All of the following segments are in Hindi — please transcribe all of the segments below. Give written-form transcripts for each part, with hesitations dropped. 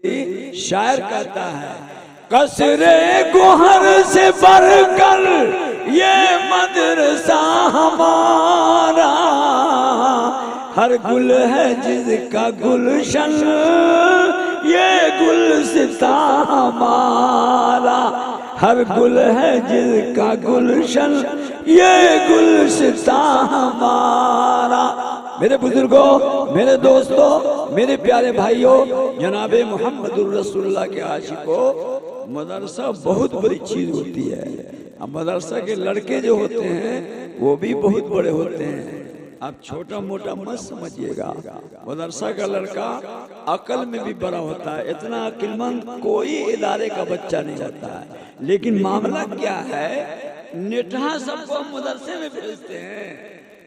शायर कहता है, कसरे गोहर से बढ़कर ये मदरसा हमारा, हर गुल है जिसका गुलशन ये गुलसिता हमारा, हर गुल है जिसका गुलशन ये गुलसिता हमारा। मेरे बुजुर्गों, मेरे दोस्तों, मेरे प्यारे भाइयों, जनाबे मोहम्मदुर रसूलुल्लाह के आशिकों, मदरसा बहुत बड़ी चीज होती है। अब मदरसा के लड़के जो होते हैं वो भी बहुत बड़े होते हैं। आप छोटा मोटा मत समझिएगा, मदरसा का लड़का अकल में भी बड़ा होता है। इतना अक्लमंद कोई इदारे का बच्चा नहीं होता है। लेकिन मामला क्या है, नेठा सबको मदरसे में भेजते हैं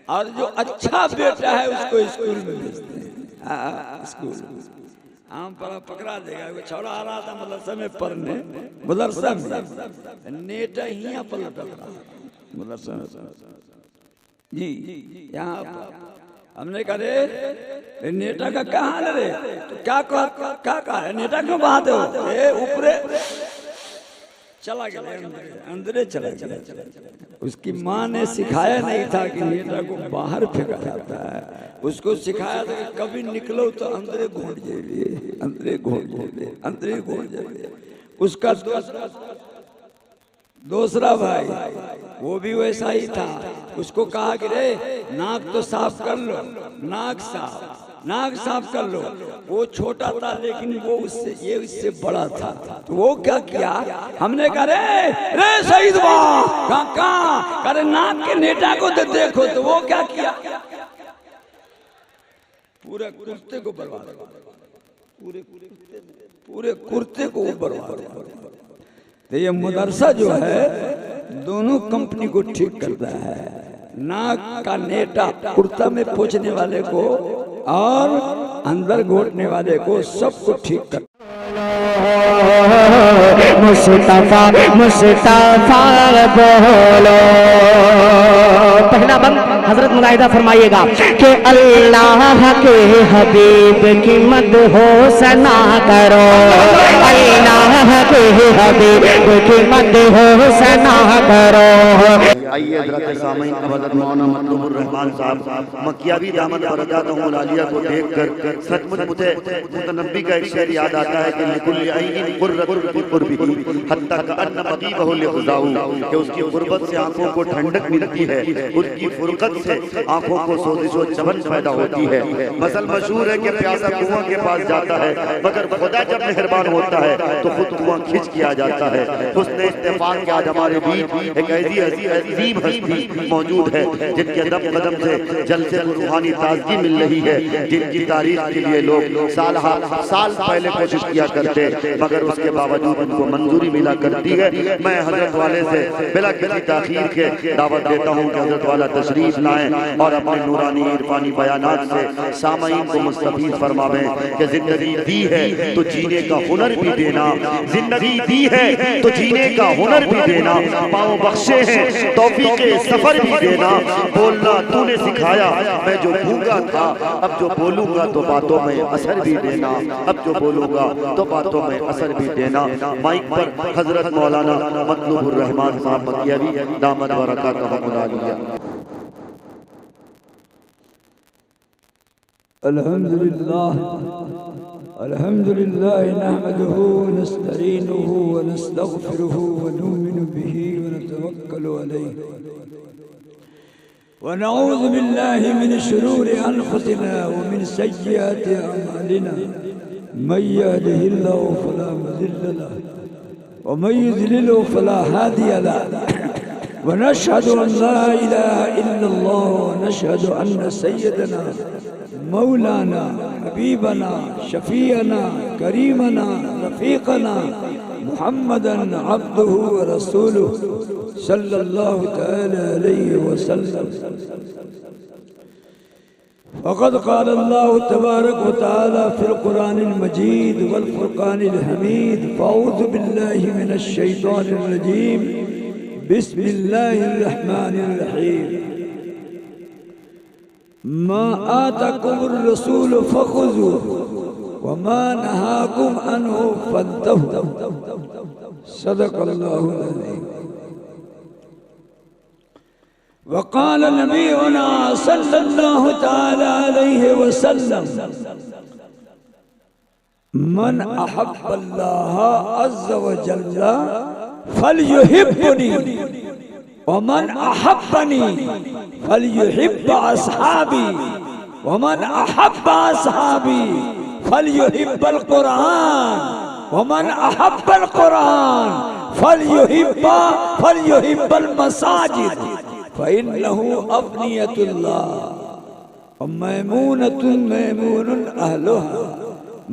और जो अच्छा बेटा है उसको स्कूल में भेजते हैं। स्कूल आम पर पकड़ा देगा। वो छोड़ा आ रहा था मदरसा में पढ़ने, मदरसा में नेटा ही पलट रहा मदरसा जी। यहाँ हमने कहा रे नेटा का क्या हाल है रे, तो क्या कहा है, नेटा क्यों बहाते हो, ऊपरे चला गया, अंदर चला गया। उसकी माँ ने सिखाया नहीं था कि नेटा को बाहर फेंका जाता है। उसको सिखाया था कि कभी निकलो तो अंदर घोट जाइए, अंदर घोट जाइए, अंदर घोट जाइए। उसका दूसरा भाई वो भी वैसा ही था। उसको कहा कि रे नाक तो साफ कर लो, नाक साफ कर लो। वो छोटा था लेकिन वो उससे बड़ा था। तो वो क्या किया, हमने कहा रे शहीद कहाँ करे नाक के नेटा को तो देखो। तो वो क्या किया, पूरे कुर्ते को बर्बाद, पूरे कुर्ते को बर्बाद। तो ये मदरसा जो है दोनों कंपनी को ठीक करता है। नाक का नेटा कुर्ता में पोंछने वाले को और अंदर घोटने वाले को सबको ठीक कर। मुस्तफा मुस्तफा बोलो। पहला बंद हजरत मुलाहिदा फरमाइएगा कि अल्लाह के हबीब की मदहोसना करो, अल्लाह के हबीब की मदहोसना करो। आइए हज़रत सामईन हज़रत मौलाना मतलूबुर रहमान साहब मक्कियावी दामत बरकातहुल आलिया को देखकर सचमुच मुझे मुतनब्बी का एक शेर याद आता है कि लिकुल्लि ऐनिन कुर्रतुन फी कुर्बिही हत्ता कअन्न मतीबहु लिग़ज़ाहु, कि उसकी गुर्बत से आंखों को ठंडक मिलती है, उसकी फुरकत से आंखों को सोजिश व चमन पैदा होती है। मसल मशहूर है कि प्यासा कुआं के पास जाता है, मगर खुदा जब मेहरबान होता है तो खुद कुआं खिंच के आ जाता है। उसने इत्तेफाक के आज हमारे बीच एक ऐसी हस्ती मौजूद है जिनके कदम कदम से जल से रूहानी ताजगी मिल रही है, जिनकी तारीफ के लिए लोग साल पहले कोशिश किया करते, मगर उसके बावजूद उनको मंजूरी मिला करती है। मैं हजरत वाले से बिला किसी ताखीर के दावत देता हूँ कि हजरत वाला तशरीफ लाएं और अपने नूरानी इरफानी बयानात से सामईन को मुस्तफीद फरमावें कि जिंदगी दी है तो जीने का हुनर भी देना, जिंदगी दी है तो जीने का हुनर भी देना, पाँव बख्शे हैं तौफीक सफर भी देना। बोलना तूने सिखाया, मैं जो भूखा था अब जो बोलूंगा तो बातों में असर भी देना, अब जो बोलूंगा तो बातों में असर भी देना। माइक पर हजरत मौलाना मतलूबुर रहमान साहब मक्कियावी दामत बरकातहुल आलिया। अल्हम्दुलिल्लाह अल्हम्दुलिल्लाह नहमदुहु व नस्तईनुहु व नस्तगफिरुहु व नुमिनु बिही व नतवक्कलु अलैहि व नऊज़ु बिल्लाहि मिन शुरूरि अनफुसिना व मिन सय्यिआति अमालिना। मन यहदिहिल्लाहु फला मुज़िल्ल लहु व मन युज़लिलहु फला हादिय लहु व नशहदु अन ला इलाहा इल्लल्लाह व नशहदु अन्न सय्यदना मौलाना हबीबना शफीअना करीमना रफीकना मुहम्मदन अब्दुहु व रसूलुहु सल्लल्लाहु तआला अलैहि वसल्लम। फ़क़द क़ाल अल्लाहु तबारक व तआला फ़िल क़ुरानिल मजीद वल फ़ुरक़ानिल हमीद। फ़अऊज़ु बिल्लाहि मिनश शैतानिर रजीम। बिस्मिल्लाहिर रहमानिर रहीम। मा आताकुमुर रसूल फ़ख़ुज़ूहु वमा नहाकुम अन्हु फंतहु। सदक़ल्लाहुल अज़ीम। वक़ाल नबीयुना सल्लल्लाहु तआला अलैहि वसल्लम मन अहब्बल्लाह अज़्ज़ व जल्ला फलयुहिब्बुनी वमन अहब्बनी फलयुहिब्ब अस्हाबी वमन अहब्ब अस्हाबी फलयुहिब्बल कुरान वमन अहब्बल कुरान फलयुहिब्बल मसाजिद फ़इन्नहु अफ़नियतुल्लाह व मैमूनतुन मैमूनुन अहलुहा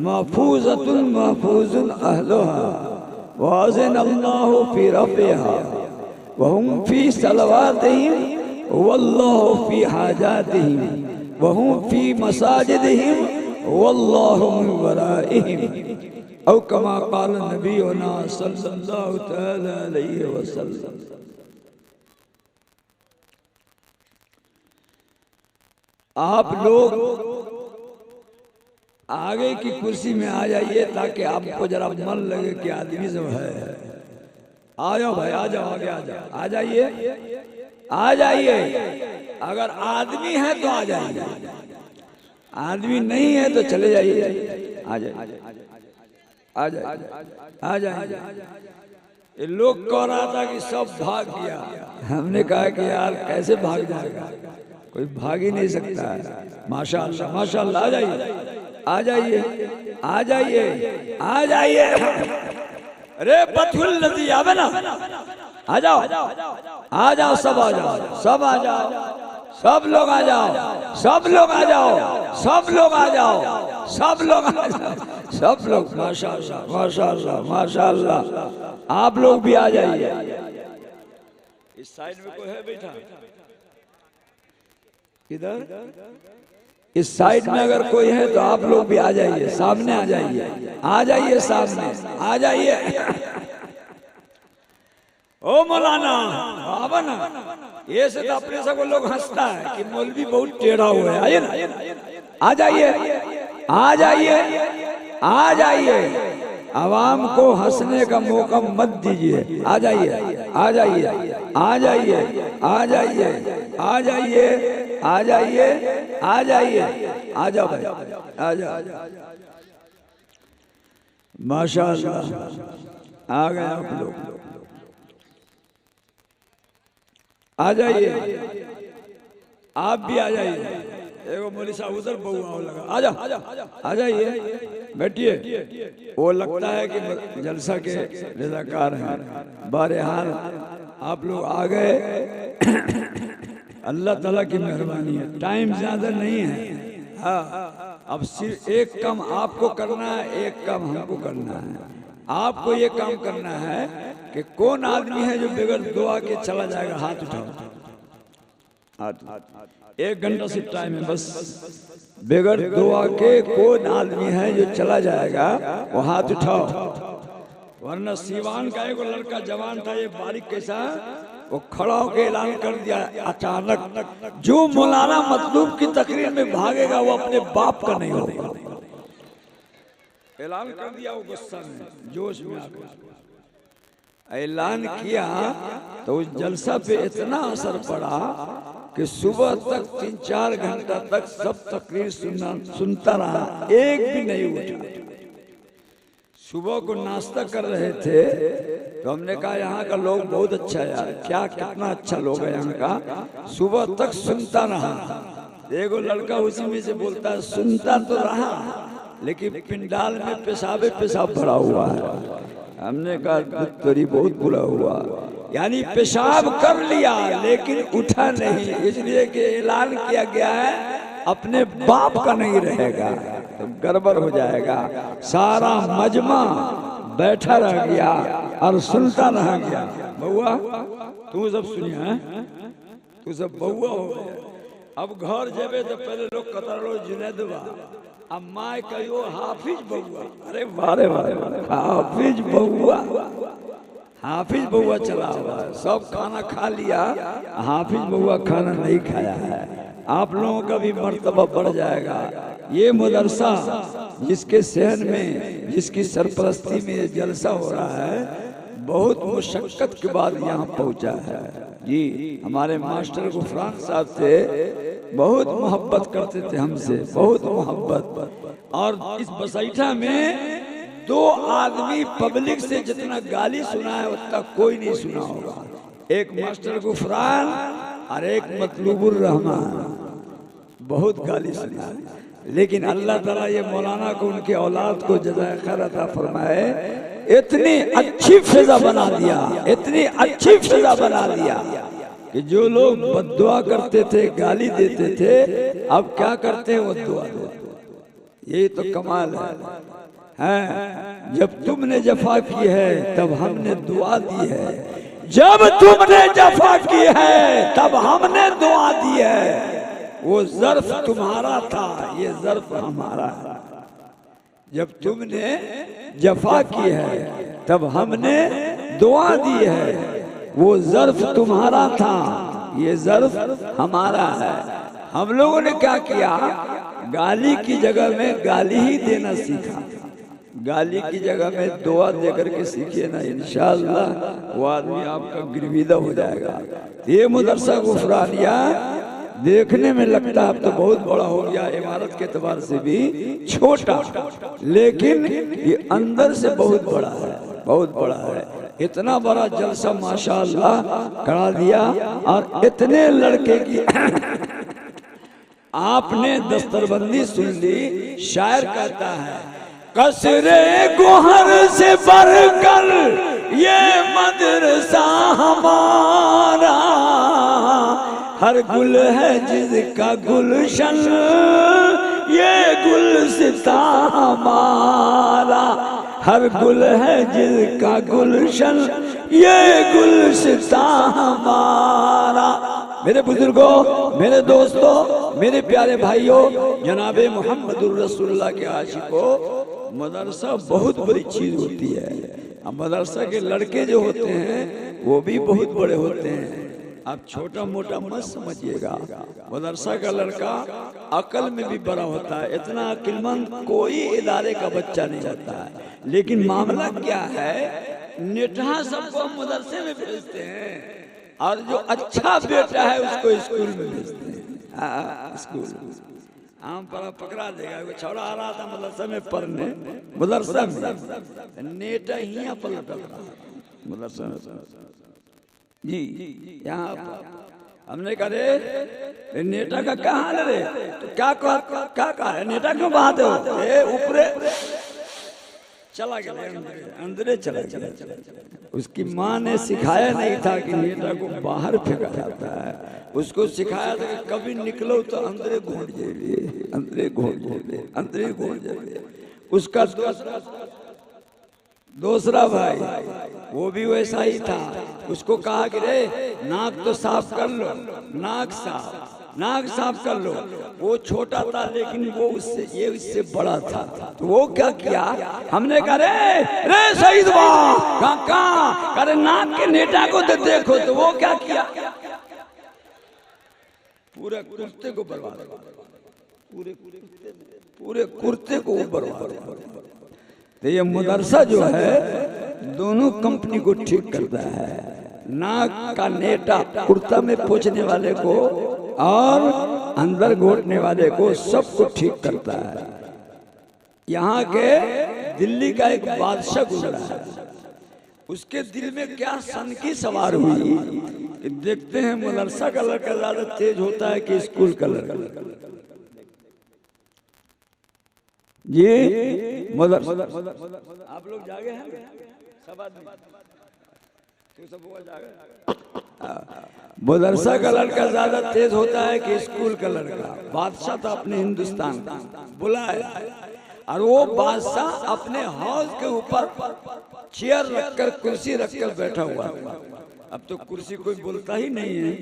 महफूज़तुन महफूज़ुन अहलुहा वअज़नल्लाहु फ़ी रफ़िहा वहुम फ़ी सलवातिहिम वल्लाहु फ़ी हाजातिहिम वहुम फ़ी मसाजिदिहिम वल्लाहु मिन वराइहिम औ कमा क़ाल नबीयुना सल्लल्लाहु तआला अलैहि वसल्लम। आप लोग आगे की कुर्सी में आ जाइए ताकि आपको जरा मन लगे कि आदमी सब है। आ जाओ भाई, आ जाओ, आगे आ जाओ, आ जाइए, आ जाइए। अगर आदमी है तो आ जाइए, आदमी नहीं है तो चले जाइए। आ जाइए, आ जाइए, आ जाइए। ये लोग कह रहा था कि सब भाग गया। हमने कहा कि यार कैसे भाग जाएगा, कोई भाग ही नहीं सकता है। माशाअल्लाह माशाअल्लाह। आ जाइए, आ जाइए, आ जाइए, आ जाइए। अरे पथुल नदी आवे ना, आ जाओ, आ जाओ, सब आ जाओ, सब आ जाओ, सब लोग आ जाओ, सब लोग आ जाओ, सब लोग आ जाओ, सब लोग आ जाओ, सब लोग। माशाअल्लाह माशाअल्लाह माशाअल्लाह। आप लोग भी आ जाइए। इस साइड में कोई है बैठा? इधर इस साइड में अगर कोई है तो आप लोग भी आ जाइए, सामने आ जाइए, आ जाइए, सामने आ जाइए। ओ मौलाना आवा ना, ये से तो अपने सब लोग हंसता है कि मौलवी बहुत टेढ़ा हुआ है। आइए ना, आ जाइए, आ जाइए, आ जाइए। आवाम को हंसने का मौका मत दीजिए। आ जाइए, आ जाइए, आ जाइए, आ जाइए, आ जाइए, आ जाइए, आ जाइए, आ जाओ भाई, आ जाओ। माशाअल्लाह आ गए आप लोग। आ जाइए, आप भी आ जाइए। एगो मौलवी साहब उधर बहुआ लगा, आ जाओ, आ जाइए, बैठिए। वो लगता है कि जलसा के रज़ाकार हैं। बहरहाल आप लोग आ गए, अल्लाह ताला की मेहरबानी है। टाइम ज्यादा नहीं है। हाँ, अब सिर्फ एक काम आपको करना है, एक काम हमको करना है। आपको ये काम करना है कि कौन आदमी है जो बगैर दुआ के चला जाएगा, हाथ उठाओ। हाथ 1 घंटा से टाइम है, बस बगैर दुआ के कौन आदमी है जो चला जाएगा, वो हाथ उठाओ। वरना सीवान का एक लड़का जवान था, ये बारीक कैसा, वो खड़ा होकर ऐलान कर दिया अचानक, जो मौलाना मतलूब की तकरीर में भागेगा वो अपने बाप का नहीं होगा। ऐलान कर दिया वो गुस्सा में, जोश में आकर ऐलान किया। तो उस जलसा पे इतना असर पड़ा कि सुबह तक 3-4 घंटा तक सब तकरीर सुनता रहा, एक भी नहीं उठा। सुबह को नाश्ता कर रहे थे तो हमने कहा यहाँ का लोग बहुत अच्छा है यार, क्या कितना अच्छा लोग है यहाँ का। सुबह तक सुनता रहा। एगो लड़का उसी में से बोलता है, सुनता तो रहा लेकिन पिंडाल में पेशाब भरा हुआ है। हमने कहा तेरी बहुत बुरा हुआ, यानी पेशाब कर लिया लेकिन उठा नहीं, इसलिए कि ऐलान किया गया है अपने बाप का नहीं रहेगा तो गड़बड़ हो जाएगा। सारा मजमा बैठा रह गया और सुनता रह गया। बउआ तू सब सुनिया है, तू सब बउआ हो गया। अब घर जेबे तो पहले लोग कतरो जुनैदवा, अब माँ कहियो हाफिज बउआ। अरे बारे बारे हाफिज बउआ, हाफिज बउआ चला हुआ है। सब खाना खा लिया, हाफिज बउआ खाना नहीं खाया है। आप लोगों का भी मर्तबा बढ़ जाएगा। ये मदरसा जिसके सहन में, जिसकी सरपरस्ती में ये जलसा हो रहा है, बहुत मुशक्कत के बाद यहाँ पहुँचा है। जी हमारे मास्टर गुफरान साहब से बहुत मोहब्बत करते थे, हमसे बहुत मोहब्बत। और इस बसैठा में 2 आदमी पब्लिक से जितना गाली सुना है उतना कोई नहीं सुना होगा। एक मास्टर गुफरान और एक मतलूबुर रहमान, बहुत गाली सुना है। लेकिन अल्लाह ताला ये मौलाना को, उनके औलाद को जज़ाए खैर अता फरमाए, इतनी अच्छी फिजा बना दिया, इतनी अच्छी फिजा बना दिया कि जो लोग बद्दुआ करते थे, गाली देते थे, अब क्या करते हैं, वो दुआ देते। यही तो कमाल है। जब तुमने जफा की है तब हमने दुआ दी है, जब तुमने जफा की है तब हमने दुआ दी है। वो ज़र्फ तुम्हारा था, ये ज़र्फ हमारा है। जब तुमने जफा की है तब हमने दुआ दी है। वो ज़र्फ तुम्हारा था, ये ज़र्फ हमारा है। हम लोगों ने क्या किया, गाली की जगह में गाली ही देना सीखा। गाली की जगह में दुआ दे करके सीखिए ना, इंशाअल्लाह वो आदमी आपका गिरविदा हो जाएगा। ये मदरसा गुफरानिया देखने में लगता है अब तो बहुत बड़ा हो गया, इमारत के एतबार से भी छोटा, लेकिन ये अंदर से बहुत बड़ा है, बहुत बड़ा है। इतना बड़ा जलसा माशाअल्लाह करा दिया। और इतने लड़के की आपने दस्तरबंदी सुन ली। शायर कहता है, कसरे गोहर से बढ़कर ये मदरसा हमारा, हर गुल है जिसका गुलशन, ये गुलसिता हमारा। हर गुल है जिसका गुलशन, ये गुलसिता हमारा। मेरे बुजुर्गों, मेरे दोस्तों, मेरे प्यारे भाइयों, जनाबे मोहम्मदुर रसूलुल्लाह के आशिकों, मदरसा बहुत बड़ी चीज होती है। अब मदरसा के लड़के जो होते हैं वो भी बहुत बड़े होते हैं। आप छोटा मोटा मत समझिएगा। मदरसा का लड़का अकल में भी बड़ा होता है। इतना अक्लमंद कोई इदारे का बच्चा नहीं होता है। लेकिन मामला क्या है, नेठा सबको मदरसे में भेजते हैं और जो अच्छा बेटा है उसको स्कूल में भेजते हैं। स्कूल आम पर पकड़ा देगा। वो छोड़ा आ रहा था मदरसा में पढ़ने, मदरसा में नेटा ही पलट रहा मदरसा में। जी यहाँ हमने कहा रे नेता का क्या हाल रे, तो क्या कहा है, नेता क्यों बहाते हो, ऊपरे चला गया, अंदर चला गया। उसकी माँ ने सिखाया नहीं था कि नेता को बाहर फेंका जाता है। उसको सिखाया था कि कभी निकलो तो अंदर घोट जाइए, अंदर घोट जाइए, अंदर घोट जाइए। उसका दूसरा भाई वो भी वैसा ही था। उसको कहा कि रे नाक तो साफ कर लो, नाक साफ कर लो। वो छोटा था लेकिन वो इससे बड़ा था। तो वो क्या किया, हमने कहा रे शहीद कहाँ करे नाक के नेता को तो देखो। तो वो क्या किया, पूरे कुर्ते को बर्बाद, पूरे कुर्ते को बर्बाद। तो ये मदरसा जो है दोनों कंपनी को ठीक करता है। नाक का नेटा कुर्ता में पोंछने वाले को और अंदर घोटने वाले को सबको ठीक करता है। यहाँ के दिल्ली का एक बादशाह गुजरा है, उसके दिल में क्या सनकी सवार हुई कि देखते हैं मदरसा का लड़का ज्यादा तेज होता है कि स्कूल का लड़का। ये आप लोग जागे हैं, सब आदमी सब जागे। मदरसा का लड़का ज्यादा तेज होता है कि स्कूल का लड़का। बादशाह था अपने हिंदुस्तान का, बुलाया और वो बादशाह अपने हौज के ऊपर चेयर रखकर, कुर्सी रखकर बैठा हुआ। अब तो कुर्सी कोई बोलता ही नहीं है,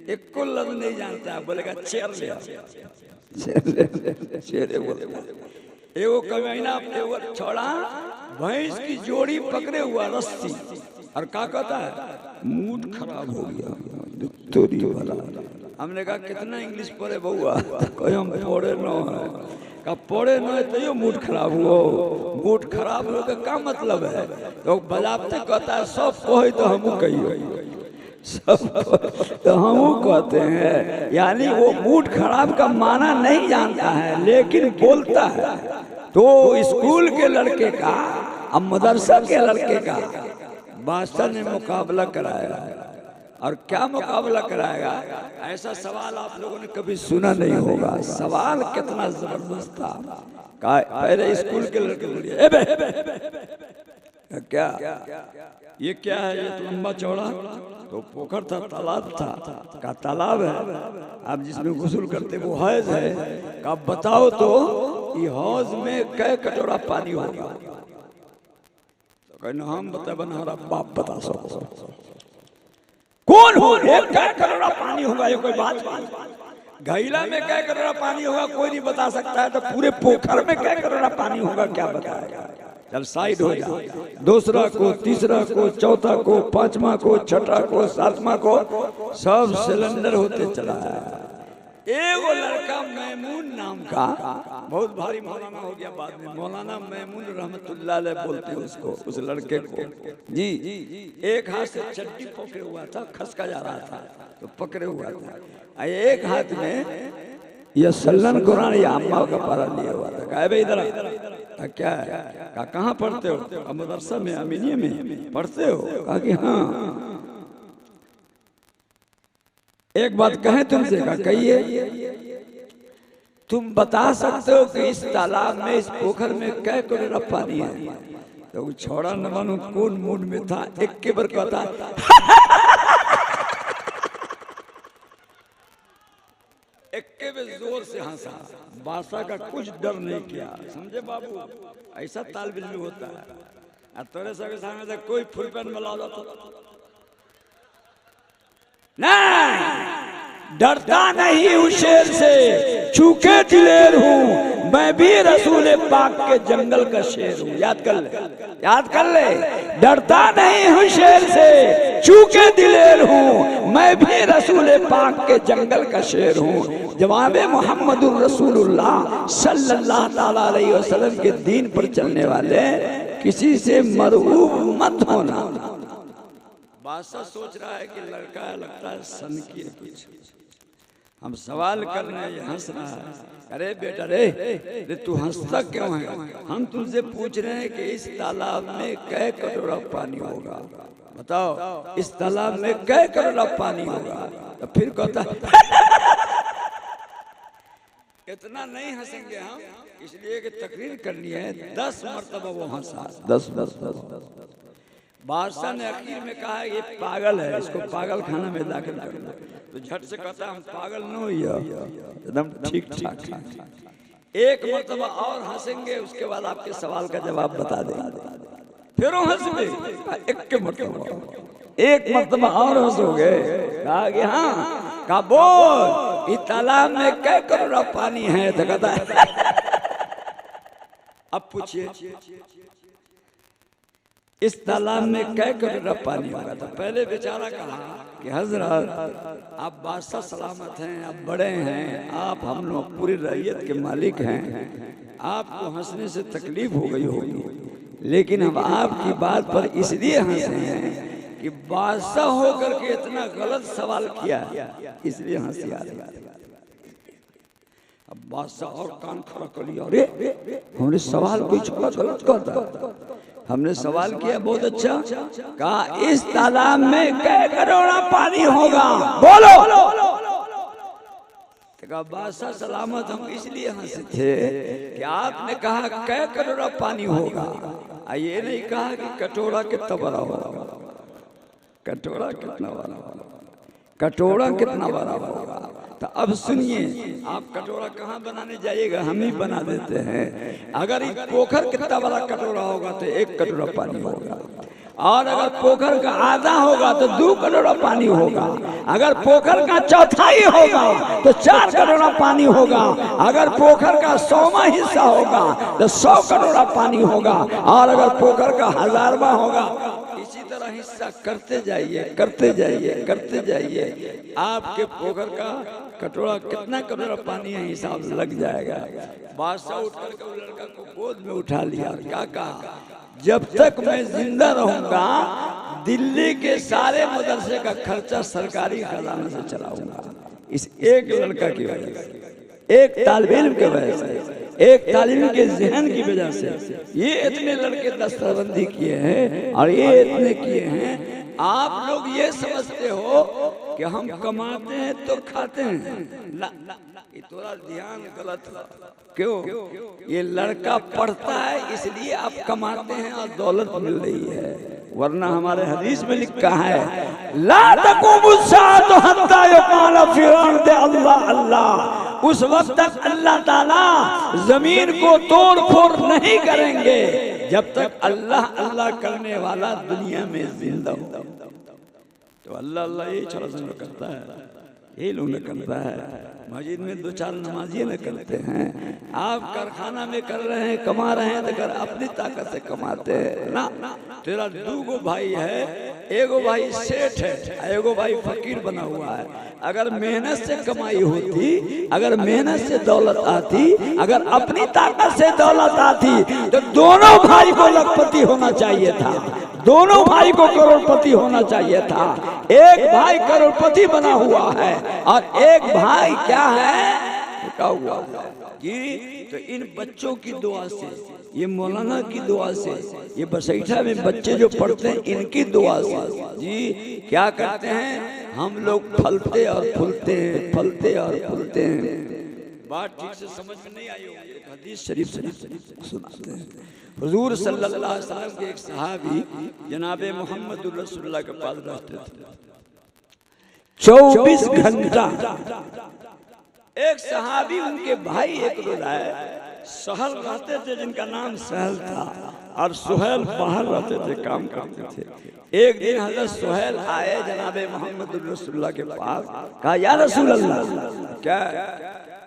एक को लफ्ज नहीं जानता है, बोलेगा चेयर ले आओ, चेयर बोलेगा। एगो कमीना छोड़ा भैंस की जोड़ी पकड़े हुआ रस्सी, और क्या कहता है मूड खराब हो गया तोरी वाला, हमने कहा कितना इंग्लिश पढ़े बउआ, कोई हम पढ़े न है, का पढ़े न है तो मूड खराब हुआ, मूड खराब हो का क्या मतलब है, तो बजाते कहता है सब कहे तो हम कहियो, सब तो हम कहते हैं, यानी वो मूड खराब का माना नहीं जानता है लेकिन बोलता है। तो स्कूल के लड़के का अब मदरसा के लड़के का बादशाह ने मुकाबला कराया, और क्या मुकाबला कराएगा, ऐसा सवाल आप लोगों ने कभी सुना नहीं होगा। सवाल कितना जबरदस्त था। पहले स्कूल के लड़के बोलिए ए बे, क्या ये क्या है, ये तो लंबा चौड़ा, तो पोखर था, तालाब था, का तालाब है आप जिसमें गुस्ल करते वो हौज है, का बताओ तो ये हौज में कै कटोरा पानी होगा, तो कहना हम बता बना हमारा बाप बता सको कौन हो, कै कटोरा पानी होगा, ये कोई बात नहीं। घैला में कै कटोरा पानी होगा कोई नहीं बता सकता है, तो पूरे पोखर में कै कटोरा पानी होगा क्या बताएगा। जब साइड हो जाए, दूसरा को, तीसरा को, चौथा को, पांचवा को, छठा को, सातवां को, सब सिलेंडर होते चला है। एगो लड़का मैमून नाम का, बहुत भारी मौलाना हो गया बाद में, मौलाना मैमून रहमतुल्लाह अलैह बोलते हैं उसको, उस लड़के को जी, एक हाथ से चड्डी पकड़े हुआ था, खसका जा रहा था तो पकड़े हुआ था, एक हाथ में यह सल्लन कुरान या अम्मा का पारा लिया हुआ था। कहा भाई इधर क्या है, कहा कहाँ पढ़ते हो, मदरसा में अमीनिया में पढ़ते हो, कहा कि हाँ। एक बात कहें तुमसे, कहा कहिए, तुम बता सकते हो कि इस तालाब में, इस पोखर में कै कटोरा पानी है, तो वो छोड़ा न मानो कौन मूड में था, एक के बार कहता एक्के में जोर से हंसा, बादशाह का कुछ डर नहीं किया, समझे बाबू, ऐसा तालबिल होता है। तोरे सबके सामने से कोई फुल पैंट में ला जाता नहीं, डरता नहीं हूँ शेर से, चूके दिलेर हूँ, मैं भी रसूल पाक के जंगल का शेर हूँ। याद कर ले, याद कर ले, डरता नहीं हूँ शेर से, चूके दिलेर हूँ, मैं भी रसूल पाक के जंगल का शेर हूँ। जवाबे मोहम्मदुर रसूलुल्लाह सल्लल्लाहु ताला अलैहि वसल्लम के दीन पर चलने वाले किसी से मरऊब मत होना। बादशाह सोच रहा है कि लड़का लगता है सन की कुछ, हम सवाल कर रहे हैं, ये हंस रहा है। अरे बेटा रे तू हंसता क्यों है, हम तुमसे पूछ रहे हैं कि इस तालाब में कै कटोरा पानी होगा, बताओ इस तालाब में कै कटोरा पानी होगा। तो फिर कहता इतना नहीं हंसेंगे हम, इसलिए कि तकरीर करनी है। 10 मरतबा वो हंसा, 10। बादशाह ने आखिर में कहा ये पागल है, इसको पागल खाना में दाखिल कर दो। तो झट से कहता हम पागल न हुई, एकदम ठीक ठाक। एक मरतबा और हंसेंगे, उसके बाद आपके सवाल का जवाब बता देंगे। फिर हंसोगे, एक मरतबा और हंसोगे, कहा कि हाँ, कहा बोल इस तालाब में कै करोड़ पानी है, तो कहता है अब पूछिए इस तालाब में कै कटोरा पानी होगा। तो पहले बेचारा कहा कि हजरत आप बादशाह सलामत हैं, आप बड़े हैं, आप हम लोग पूरी रैयत के मालिक हैं, आपको हंसने से तकलीफ हो गई होगी, लेकिन हम आपकी बात पर इसलिए हंसे हैं कि बादशाह होकर के इतना गलत सवाल किया, इसलिए हंसी आ रही। अब बादशाह और कान खड़ा कर लिया, अरे हमने सवाल कुछ गलत कर दिया, हमने सवाल किया बहुत अच्छा, कहा इस तालाब में कै करोड़ा पानी होगा, बोलो। कहा बादशाह सलामत हम इसलिए हंसे थे कि आपने कहा कै करोड़ा पानी होगा, ये नहीं कहा कि कटोरा कितना बड़ा होगा, कटोरा कितना बड़ा होगा, कटोरा कितना बड़ा होगा। तो अब सुनिए, आप कटोरा कहाँ बनाने जाइएगा, हम ही बना देते हैं। अगर एक पोखर कितना बड़ा कटोरा होगा तो 1 कटोरा पानी होगा, और अगर पोखर का आधा होगा तो 2 कटोरा पानी होगा, अगर पोखर का चौथाई होगा तो 4 कटोरा पानी होगा, अगर पोखर का 100वां हिस्सा होगा तो 100 कटोरा पानी होगा, और अगर पोखर का 1000वां होगा, इसी तरह हिस्सा करते जाइए, करते जाइए, करते जाइए। आपके पोखर का कटोरा कितना कटोरा पानी है हिसाब लग जाएगा। बादशाह उठ करके उस लड़का को गोद में उठा लिया और क्या कहा, जब तक मैं जिंदा रहूंगा दिल्ली के सारे मदरसे का खर्चा सरकारी खजाना से चलाऊंगा। इस एक लड़का की वजह से, एक तालिब इल्म की वजह से, एक तालिब के जहन की वजह से ये इतने लड़के दस्तबंदी किए हैं और ये इतने किए हैं। आप लोग ये समझते हो कि हम कमाते हैं तो खाते हैं, ना, ये थोड़ा ध्यान गलत है। क्यों? ये लड़का पढ़ता है इसलिए आप कमाते हैं और दौलत मिल रही है, वरना हमारे हदीस में लिखा है ला तक़ूमु अस्साअतु हत्ता युक़ाल फ़ी अर्दि अल्लाह अल्लाह। उस वक्त तक अल्लाह ताला जमीन को तोड़ फोड़ नहीं करेंगे जब तक अल्लाह अल्लाह करने वाला दुनिया में जिंदा हो। तो अल्लाह अल्लाह ये छोटा सा करता है, ये लोग न करता है। मस्जिद में दो चार नमाजी न करते हैं। आप कारखाना में कर रहे हैं, कमा रहे हैं तो कर अपनी ताकत से कमाते हैं ना। तेरा दो भाई है, एगो भाई सेठ है, एगो भाई फकीर बना हुआ है। अगर मेहनत से कमाई होती, अगर मेहनत से दौलत आती, अगर अपनी ताकत से दौलत आती तो दोनों भाई को लखपति होना चाहिए था, दोनों भाई को करोड़पति होना चाहिए था। एक भाई करोड़पति बना हुआ है और एक भाई क्या है, रुका हुआ जी। तो इन बच्चों की दुआ से, ये मौलाना की दुआ से, ये बसैठा में बच्चे जो पढ़ते हैं इनकी दुआ से जी क्या करते हैं, हम लोग फलते और फूलते हैं, फलते और फूलते हैं। बात ठीक से समझ में नहीं आई होगी, एक हदीस शरीफ सुनाते हैं। हुजूर सल्लल्लाहु अलैहि वसल्लम के एक सहाबी जनाबे मोहम्मद रसूलुल्लाह के पास रहते थे। 24 घंटा एक सहाबी उनके भाई एक रोज आए, सहल रहते थे जिनका नाम सहल था और सुहेल बाहर रहते थे, काम करते थे। एक दिन हजरत सुहेल आए जनाबे मोहम्मद रसूलुल्लाह के पास, कहा या रसूल अल्लाह, क्या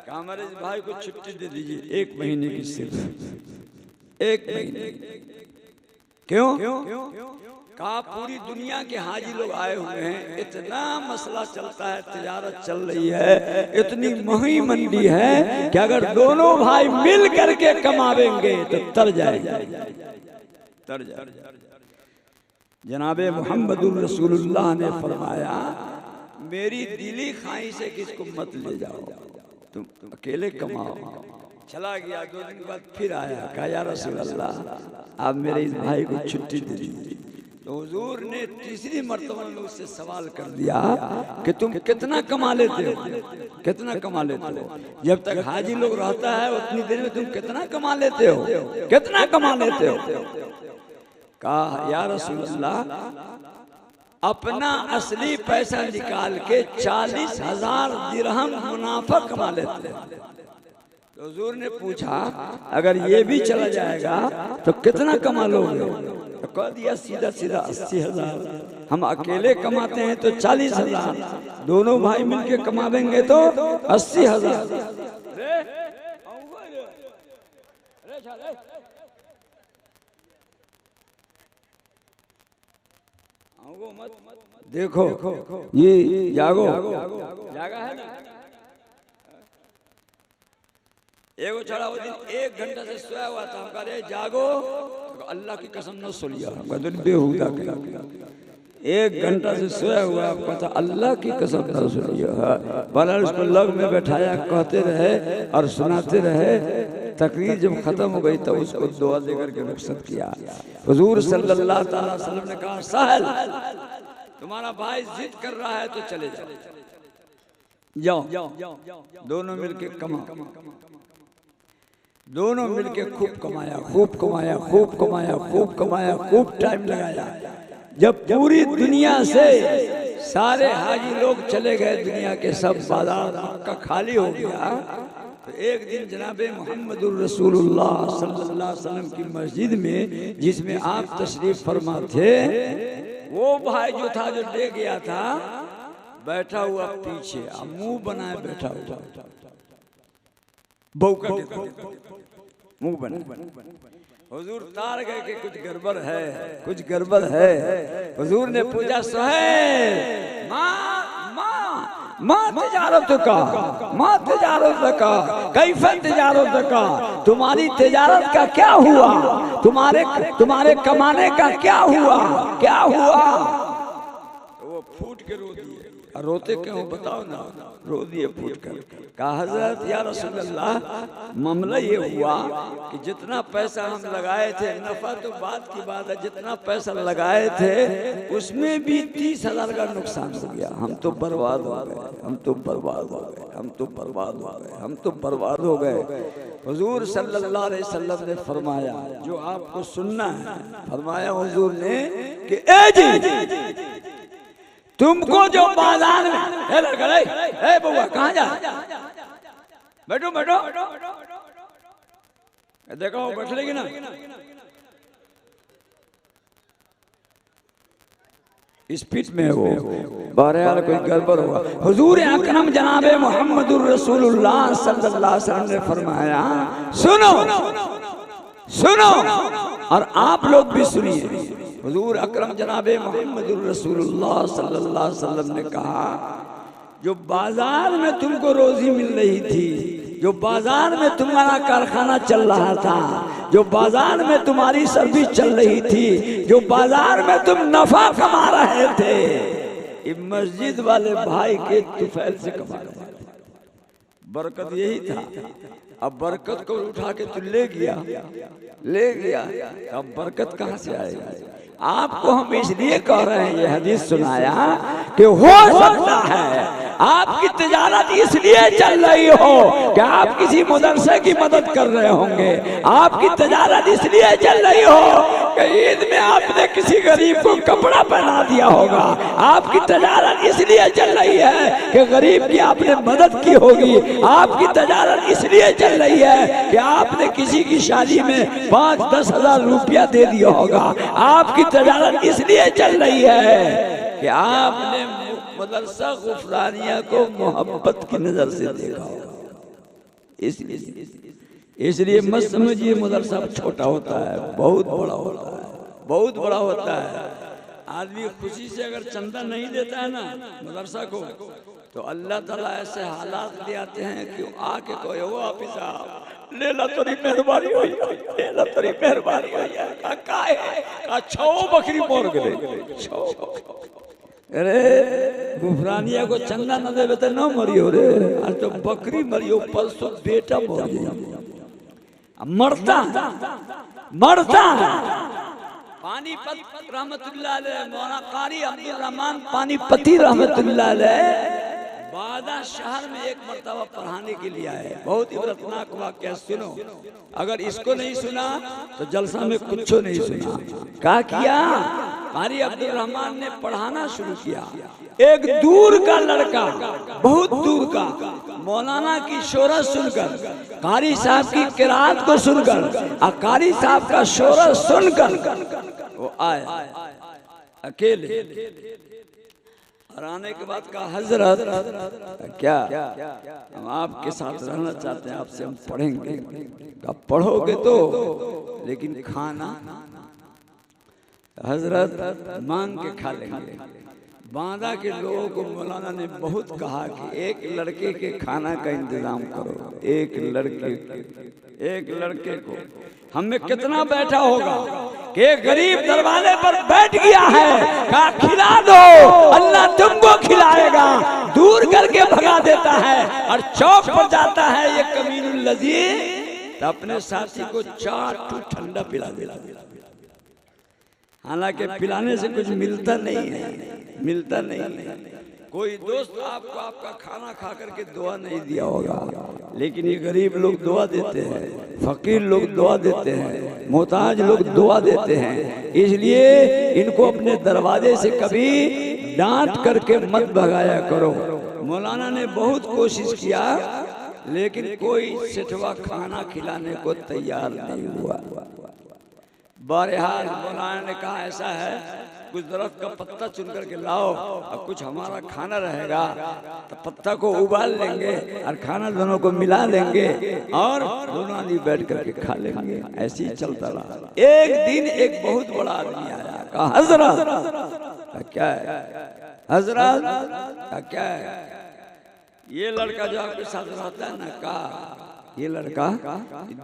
कहा, हमारे भाई को छुट्टी दे दीजिए 1 महीने की, सिर्फ 1 महीने। क्यों? कहा पूरी दुनिया के हाजी लोग आए हुए हैं, इतना मसला चलता है, तिजारत चल रही है, इतनी महंगी मंडी है कि अगर दोनों भाई मिल करके कमावेंगे तो तर जाएगा, तर जाएगा। जनाबे मोहम्मदुर रसूलुल्लाह ने फरमाया मेरी दिली ख्वाहिश है कि इसको मत ले जाओ, तुम अकेले कमाओ। चला गया, 2 दिन बाद फिर आया, कहा या रसूल अल्लाह आप मेरे इस भाई को छुट्टी दे दीजिए। तो हुजूर ने तीसरी मर्तबा में उससे सवाल कर दिया कि तुम कितना कमा लेते हो, कितना कमा लेते हो? जब तक हाजी लोग रहता है उतनी देर में तुम कितना कमा लेते हो, कितना कमा लेते हो? कहा या रसूल अल्लाह अपना असली पैसा निकाल के 40,000 दिरहम मुनाफा कमा लेते हैं। तो हुजूर ने पूछा अगर ये भी चला जाएगा तो कितना कमा लोगे? तो कह दिया सीधा सीधा 80,000। हम अकेले कमाते हैं तो 40,000, दोनों भाई मिलके कमावेंगे तो 80,000। देखो ये जागो, जागा है ना। एगो छोड़ा वो दिन 1 घंटा से सोया हुआ था, हम कह रहे जागो, तो अल्लाह की कसम न सो लिया, बेहुदा के 1 घंटा से सोया हुआ, आपका था अल्लाह की कसम न सो लिया। बहरहाल उसको लग में बैठाया, कहते रहे और सुनाते रहे। तकरीर जब खत्म हो गई तो उसको दुआ देकर के रुखसत किया। हुजूर सल्लल्लाहु अलैहि वसल्लम ने कहा साहल तुम्हारा भाई जिद कर रहा है तो चले जाओ, दोनों मिलके कमाओ। दोनों मिलके खूब कमाया, खूब कमाया, खूब कमाया, खूब कमाया, खूब टाइम लगाया। जब पूरी दुनिया से सारे हाजी लोग चले गए, दुनिया के सब बाजार मक्का खाली हो गया, तो एक दिन जनाबे मोहम्मदुर रसूलुल्लाह सल्लल्लाहु अलैहि वसल्लम की मस्जिद में जिसमें आप तशरीफ फरमा थे, वो भाई जो था जो ले गया था बैठा हुआ पीछे, मुंह बनाए बैठा हुआ, मुंह बना। हुजूर तार गए कि कुछ गड़बड़ है, कुछ गड़बड़ है। हुजूर ने पूछा सुहैल माँ तिजारत का, माँ तिजारत का, कैफे तिजारत का, तुम्हारी तिजारत का क्या हुआ, तुम्हारे कमाने का क्या हुआ, क्या हुआ। तो वो फूट के रो दिए। रोते क्यों बताओ ना, रो दिए फूट कर। कहा हजरत या रसूल अल्लाह, मामला ये हुआ कि जितना पैसा हम लगाए थे, नफा तो बात की बात है, जितना पैसा लगाए थे उसमें भी 30,000 का नुकसान हो गया। हम तो बर्बाद हो गए, हम तो बर्बाद हो गए, हम तो बर्बाद हो गए, हम तो बर्बाद हो गए। हुजूर सल्लल्लाहु अलैहि वसल्लम ने फरमाया, जो आपको सुनना है, फरमाया हुजूर ने कि ए जी, तुमको जो बाजार में, ए बउआ कहाँ जा, बैठो बैठो, देखो बैठ लेगी ना, स्पीड में वो बहरहाल कोई गड़बड़ हुआ। हुजूर अकरम जनाबे मोहम्मदुर रसूलुल्लाह सल्लल्लाहु अलैहि वसल्लम ने फरमाया, सुनो सुनो और आप लोग भी सुनिए। हुजूर अकरम जनाबे मोहम्मदुर रसूलुल्लाह सल्लल्लाहु अलैहि वसल्लम ने कहा, जो बाजार में तुमको रोजी मिल रही थी, जो बाजार में तुम्हारा कारखाना चल रहा था, जो बाजार में तुम्हारी सर्विस चल रही थी, जो बाजार में तुम नफा कमा रहे थे, ये मस्जिद वाले भाई के तुफैल से कमा रहे थे। बरकत यही था। अब बरकत को उठा के तू ले गया, अब बरकत कहाँ से आएगी। आपको हम इसलिए कह रहे हैं, ये हदीस सुनाया कि हो सकता है आपकी तिजारत इसलिए चल रही हो कि आप किसी मदरसे की मदद कर रहे होंगे, आपकी तिजारत इसलिए चल रही हो कि ईद में आपने किसी गरीब को कपड़ा पहना दिया होगा, आपकी तिजारत इसलिए चल रही है कि गरीब की आपने मदद की होगी, आपकी तिजारत इसलिए चल रही है कि आपने किसी की शादी में 5-10 हजार रुपया दे दिया होगा, आपकी तिजारत इसलिए चल रही है कि आपने मदरसा गुफरानिया को मोहब्बत की नजर से देखा होगा। इसलिए मत समझिए मदरसा छोटा होता है, बहुत बड़ा होता है, बहुत बड़ा होता है। आदमी खुशी से अगर चंदा नहीं देता है ना मदरसा को, तो अल्लाह ताला ऐसे हालात ले आते हैं कि आके कोई हो आप साहब ले ला, तेरी मेहरबानी हो, ले ला तेरी मेहरबानी हो। का 6 बकरी मोर गए। अरे गुफरानिया को चंदा न देवे तो न मरियो रे, आज तो बकरी मरियो, परसों बेटा मरियो, मरता मरता। पानीपत रहमतुल्लाह अलैह, मौलाना कारी अब्दुल रहमान पानीपती रहमतुल्लाह अलैह बादा शहर में एक मर्तबा पढ़ाने के लिए आए। बहुत इबरतनाक वाक़या, सुनो। अगर इसको नहीं सुना तो जलसा में कुछ नहीं सुना। क्या किया, कारी अब्दुल रहमान ने पढ़ाना शुरू किया। एक दूर का लड़का, बहुत दूर का, मौलाना की शोरत सुनकर, कारी साहब की किरात को सुनकर और कारी साहब का शोरत सुनकर वो आए अकेले। और आने के बाद कहा, हजरत क्या हम आपके साथ रहना चाहते हैं, आपसे हम पढ़ेंगे। आप पढ़ोगे तो, लेकिन खाना हजरत मांग के खा लेंगे। बांदा के लोगों को मौलाना ने बहुत कहा कि एक लड़के के खाना का इंतजाम करो, एक लड़के को। हम में कितना बैठा होगा कि गरीब दरवाजे पर बैठ गया है, कहा खिला दो, अल्लाह तुमको खिलाएगा, दूर करके भगा देता है। और चौक पर जाता है ये कमीनुल लजीज, तो अपने साथी को 4 ठंडा पिला देता। हालांकि पिलाने से कुछ मिलता नहीं है, मिलता नहीं है। कोई दोस्त आपको आपका खाना खा करके दुआ नहीं दिया होगा, लेकिन ये गरीब लोग दुआ देते हैं, फकीर लोग दुआ देते हैं, मोहताज लोग दुआ देते हैं। इसलिए इनको अपने दरवाजे से कभी डांट करके मत भगाया करो। मौलाना ने बहुत कोशिश किया, लेकिन कोई सिठवा खाना खिलाने को तैयार नहीं हुआ। बहरहाल मौलाना ने कहा ऐसा है, कुछ दरख्त का पत्ता चुन करके लाओ और कुछ हमारा खाना रहेगा तो पत्ता को उबाल लेंगे और खाना दोनों को मिला लेंगे और दोनों आदमी बैठ करके खा लेंगे। ऐसे ही चलता रहा। एक दिन एक बहुत बड़ा आदमी आया, कहा हजरत क्या है, हजरत क्या है, ये लड़का जो आपके साथ रहता है ना, कहा ये लड़का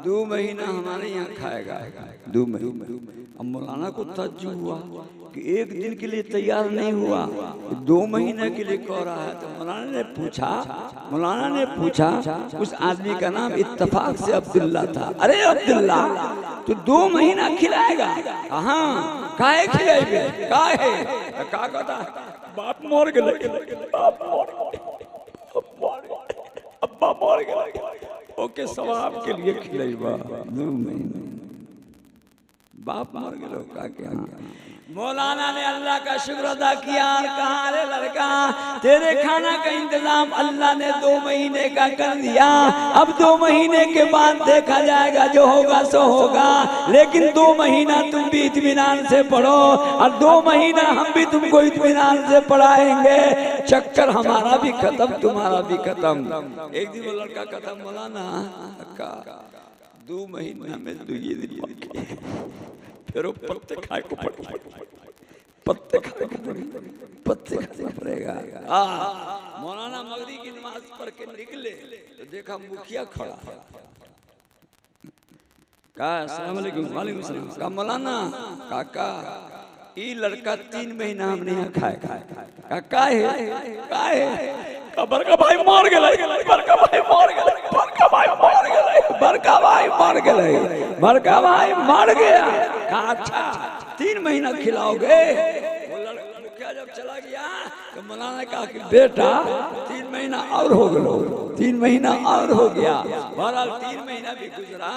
2 महीना हमारे यहाँ खाएगा, 2 महीना। अब मौलाना को तज्जुब हुआ कि एक दिन के लिए तैयार नहीं हुआ, 2 महीने के लिए कह रहा है। तो मौलाना ने पूछा उस आदमी का नाम इत्तफाक से अब्दुल्ला था। अरे अब्दुल्ला, तू 2 महीना खिलाएगा? हाँ, काहे खिलाएगे, काहे? का कहता बाप मर गए, अब्बा मर गए, ओके सवाब के लिए खिलाइबा। 2 महीने बाप मर गए का क्या? मौलाना ने अल्लाह का शुक्र अदा किया, कहा अरे लड़का, तेरे खाना का इंतजाम अल्लाह ने 2 महीने का कर दिया। अब 2 महीने के बाद देखा जाएगा, जो होगा सो होगा, लेकिन 2 महीना तुम भी इत्मीनान से पढ़ो और 2 महीना हम भी तुमको इत्मीनान से पढ़ाएंगे। चक्कर हमारा भी खत्म, तुम्हारा भी खत्म। एक दिन वो लड़का खत्म, मौलाना का 2 महीना में 2 दिन बाकी, फिर वो पत्ते खाए को पड़ेगा, पत्ते खाए को पड़ेगा। मौलाना मगरी की नमाज पढ़ के निकले तो देखा मुखिया खड़ा है। कहा अस्सलाम वालेकुम। वालेकुम सलाम। कहा मौलाना काका, ये लड़का 3 महीना हमने यहाँ खाए। काका है बड़का भाई मर गए, बड़का भाई मर गए, बड़का भाई मर गए, बड़का भाई मर गए, बड़का भाई मर गया। अच्छा 3 महीना खिलाओगे? वो मुखिया जब चला गया तो मौलाना ने कहा कि बेटा 3 महीना और हो गया, 3 महीना और हो गया। बहरहाल 3 महीना भी गुजरा।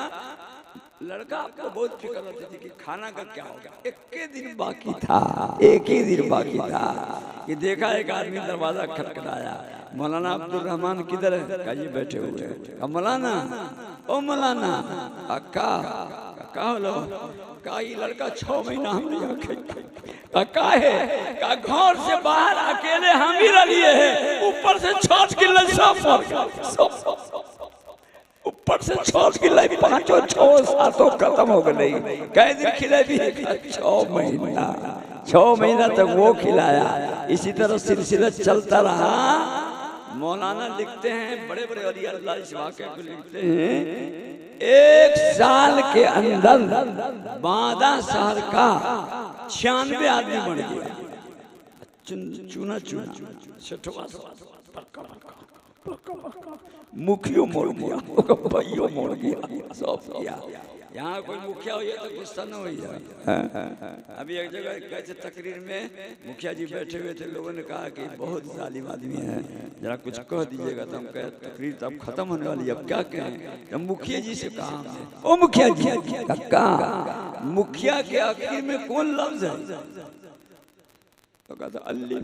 लड़का आपको बहुत फिक्र होती थी कि खाना का क्या होगा। एक ही दिन बाकी था कि देखा एक आदमी दरवाजा खटखटाया। मौलाना अब्दुल रहमान किधर है? कहा ये बैठे हुए हैं। मौलाना, ओ मौलाना, का होलो? का ये लड़का 6 महीना हमने यहाँ का है का घर से बाहर अकेले हम ही रहिए हैं, ऊपर से 6 किलो ऊपर से 6 किलो 5 और 6 7 खत्म हो गई। कई दिन खिले भी 6 महीना तक वो खिलाया। इसी तरह सिलसिला चलता रहा। मौलाना लिखते हैं, बड़े बड़े वली अल्लाह इस वाक़े को लिखते हैं, 1 साल के अंदर बादा शहर का 96 आदमी बन गया। चुना मुखियो मोड़ गया, भाइयों मोड़ गया, सब किया। यहाँ कोई मुखिया हो तो गुस्सा न हो। अभी एक जगह कैसे तकरीर में मुखिया जी बैठे हुए थे, लोगों ने कहा कि बहुत जालिम आदमी है, जरा कुछ कह दीजिएगा। तो हम कहे तकरीर तो अब खत्म होने वाली है, अब क्या कहें? तो मुखिया जी से कहा, ओ मुखिया जी, मुखिया के आखिर में कौन लफ्ज है? तो कहा था अलिफ।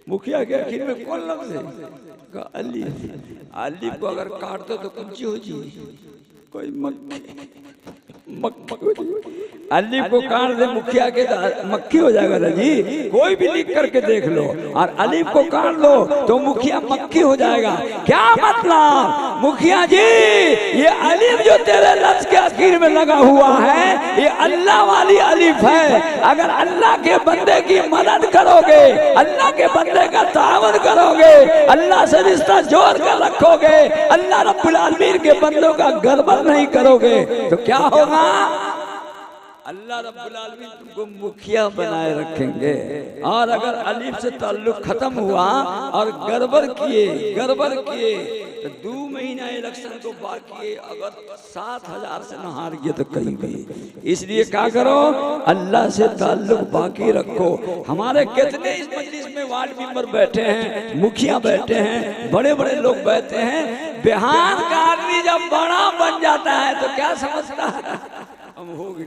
मुखिया के आखिर में कौन लफ्ज है? कहा अलिफ। अलिफ को अगर काट दो तो कौन हो जी? कोई मक्खी अलिफ को काट दे मुखिया के मक्खी हो जाएगा ना जी। कोई भी लिख करके देख लो, और अलिफ को काट लो तो मुखिया मक्खी हो जाएगा। क्या मतलब? मुखिया जी, ये अलिफ जो तेरे लफ्ज के आखिर में लगा हुआ है, ये अल्लाह वाली अलिफ है। अगर अल्लाह के बंदे की मदद करोगे, अल्लाह के बंदे का तावन करोगे, अल्लाह से रिश्ता जोड़ कर रखोगे, अल्लाह रब्बुल आलमीन के बंदों का गड़बड़ नहीं करोगे, तो क्या होगा? अल्लाह रब्बुल आलमीन तुमको मुखिया बनाए रखेंगे। और अगर अलीफ से ताल्लुक खत्म हुआ और गड़बड़ किए तो 2 महीना इलेक्शन को बाकी, अगर 7,000 से न हार गए तो कहीं भी। इसलिए क्या करो, अल्लाह से ताल्लुक बाकी रखो। हमारे कितने इस मजलिस में वार्ड मेंबर बैठे हैं, मुखिया बैठे हैं, बड़े बड़े लोग बैठे हैं। बिहार का आदमी जब बड़ा बन जाता है तो क्या समझता है? हम हो गए।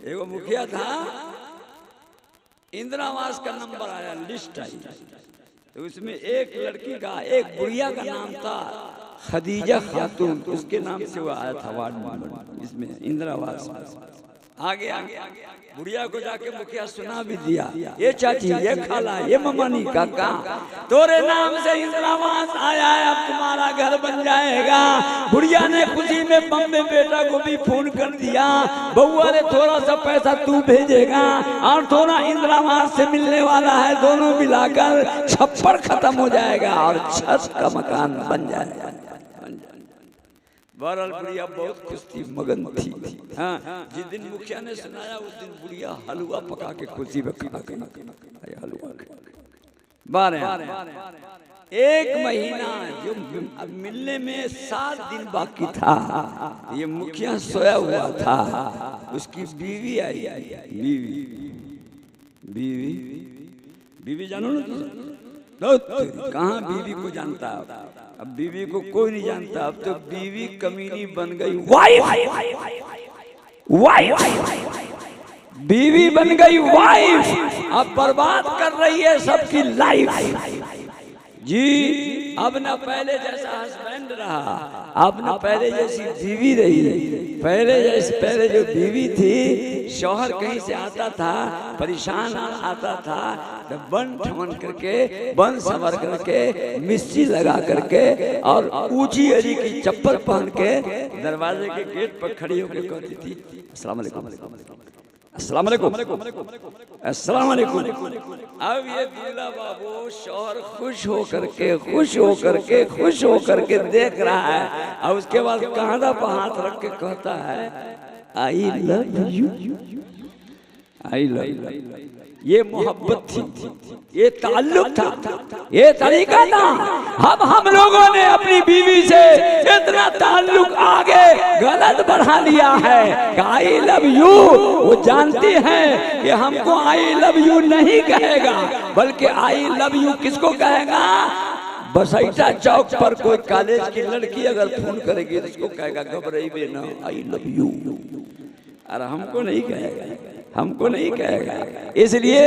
एगो मुखिया था, इंदिरा आवास का नंबर आया, लिस्ट आई, तो उसमें एक लड़की का, एक बुढ़िया का नाम था खदीजा खातून, उसके नाम से वो आया था वार्ड इसमें इंदिरावास। आगे बुढ़िया को जाके मुखिया सुना भी दिया, ये चाची, ये खाला, ये ममानी, काका, तोरे नाम से इंदिरावास आया है, अब तुम्हारा घर बन जाएगा। बुढ़िया ने खुशी में बम्बे बेटा को भी फोन कर दिया, बउआ ने थोड़ा सा पैसा तू भेजेगा और थोड़ा इंदिरावास से मिलने वाला है, दोनों मिलाकर छप्पर खत्म हो जाएगा और छत का मकान बन जाएगा। बहरहाल बुढ़िया बहुत खुश थी, मगन थी। हाँ, जिस दिन मुखिया ने सुनाया उस दिन बुढ़िया हलवा पका के खुशी में खा के हलवा। एक महीना जो मिलने में 7 दिन बाकी था, ये मुखिया सोया हुआ था, उसकी बीवी आई। बीवी जानो ना, कहाँ बीवी को जानता है? अब बीवी को कोई नहीं जानता, अब तो बीवी कमीनी बन गई वाइफ। बीवी बन गई वाइफ, अब बर्बाद कर रही है सबकी लाइफ जी। अब ना पहले जैसा हस्बैंड रहा, अब ना पहले जैसी बीवी रही। पहले जो बीवी थी, शौहर कहीं से आता था, परेशान आता था, तो बन ठमन करके, बन संवर करके, मिस्त्री लगा करके और ऊंची अरी की चप्पल पहन के दरवाजे के गेट पर खड़ी होकर कहती थी अस्सलाम वालेकुम, अस्सलाम वालेकुम, अस्सलाम वालेकुम। अब ये दूल्हा बाबू शौहर खुश होकर के देख रहा है, और उसके बाद कांधा पर हाथ रख के कहता है I love you, I love. ये मोहब्बत थी, ये ताल्लुक था, ये तरीका था। अब हम लोगों ने अपनी बीवी से इतना ताल्लुक आगे गलत बढ़ा लिया है कि आई लव यू, वो जानती है कि हमको आई लव यू नहीं कहेगा, बल्कि आई लव यू किसको कहेगा? बसैटा चौक पर कोई कॉलेज की लड़की अगर फोन करेगी तो उसको कहेगा घबराइए ना, आई लव यू। अरे हमको नहीं कहेगा। इसलिए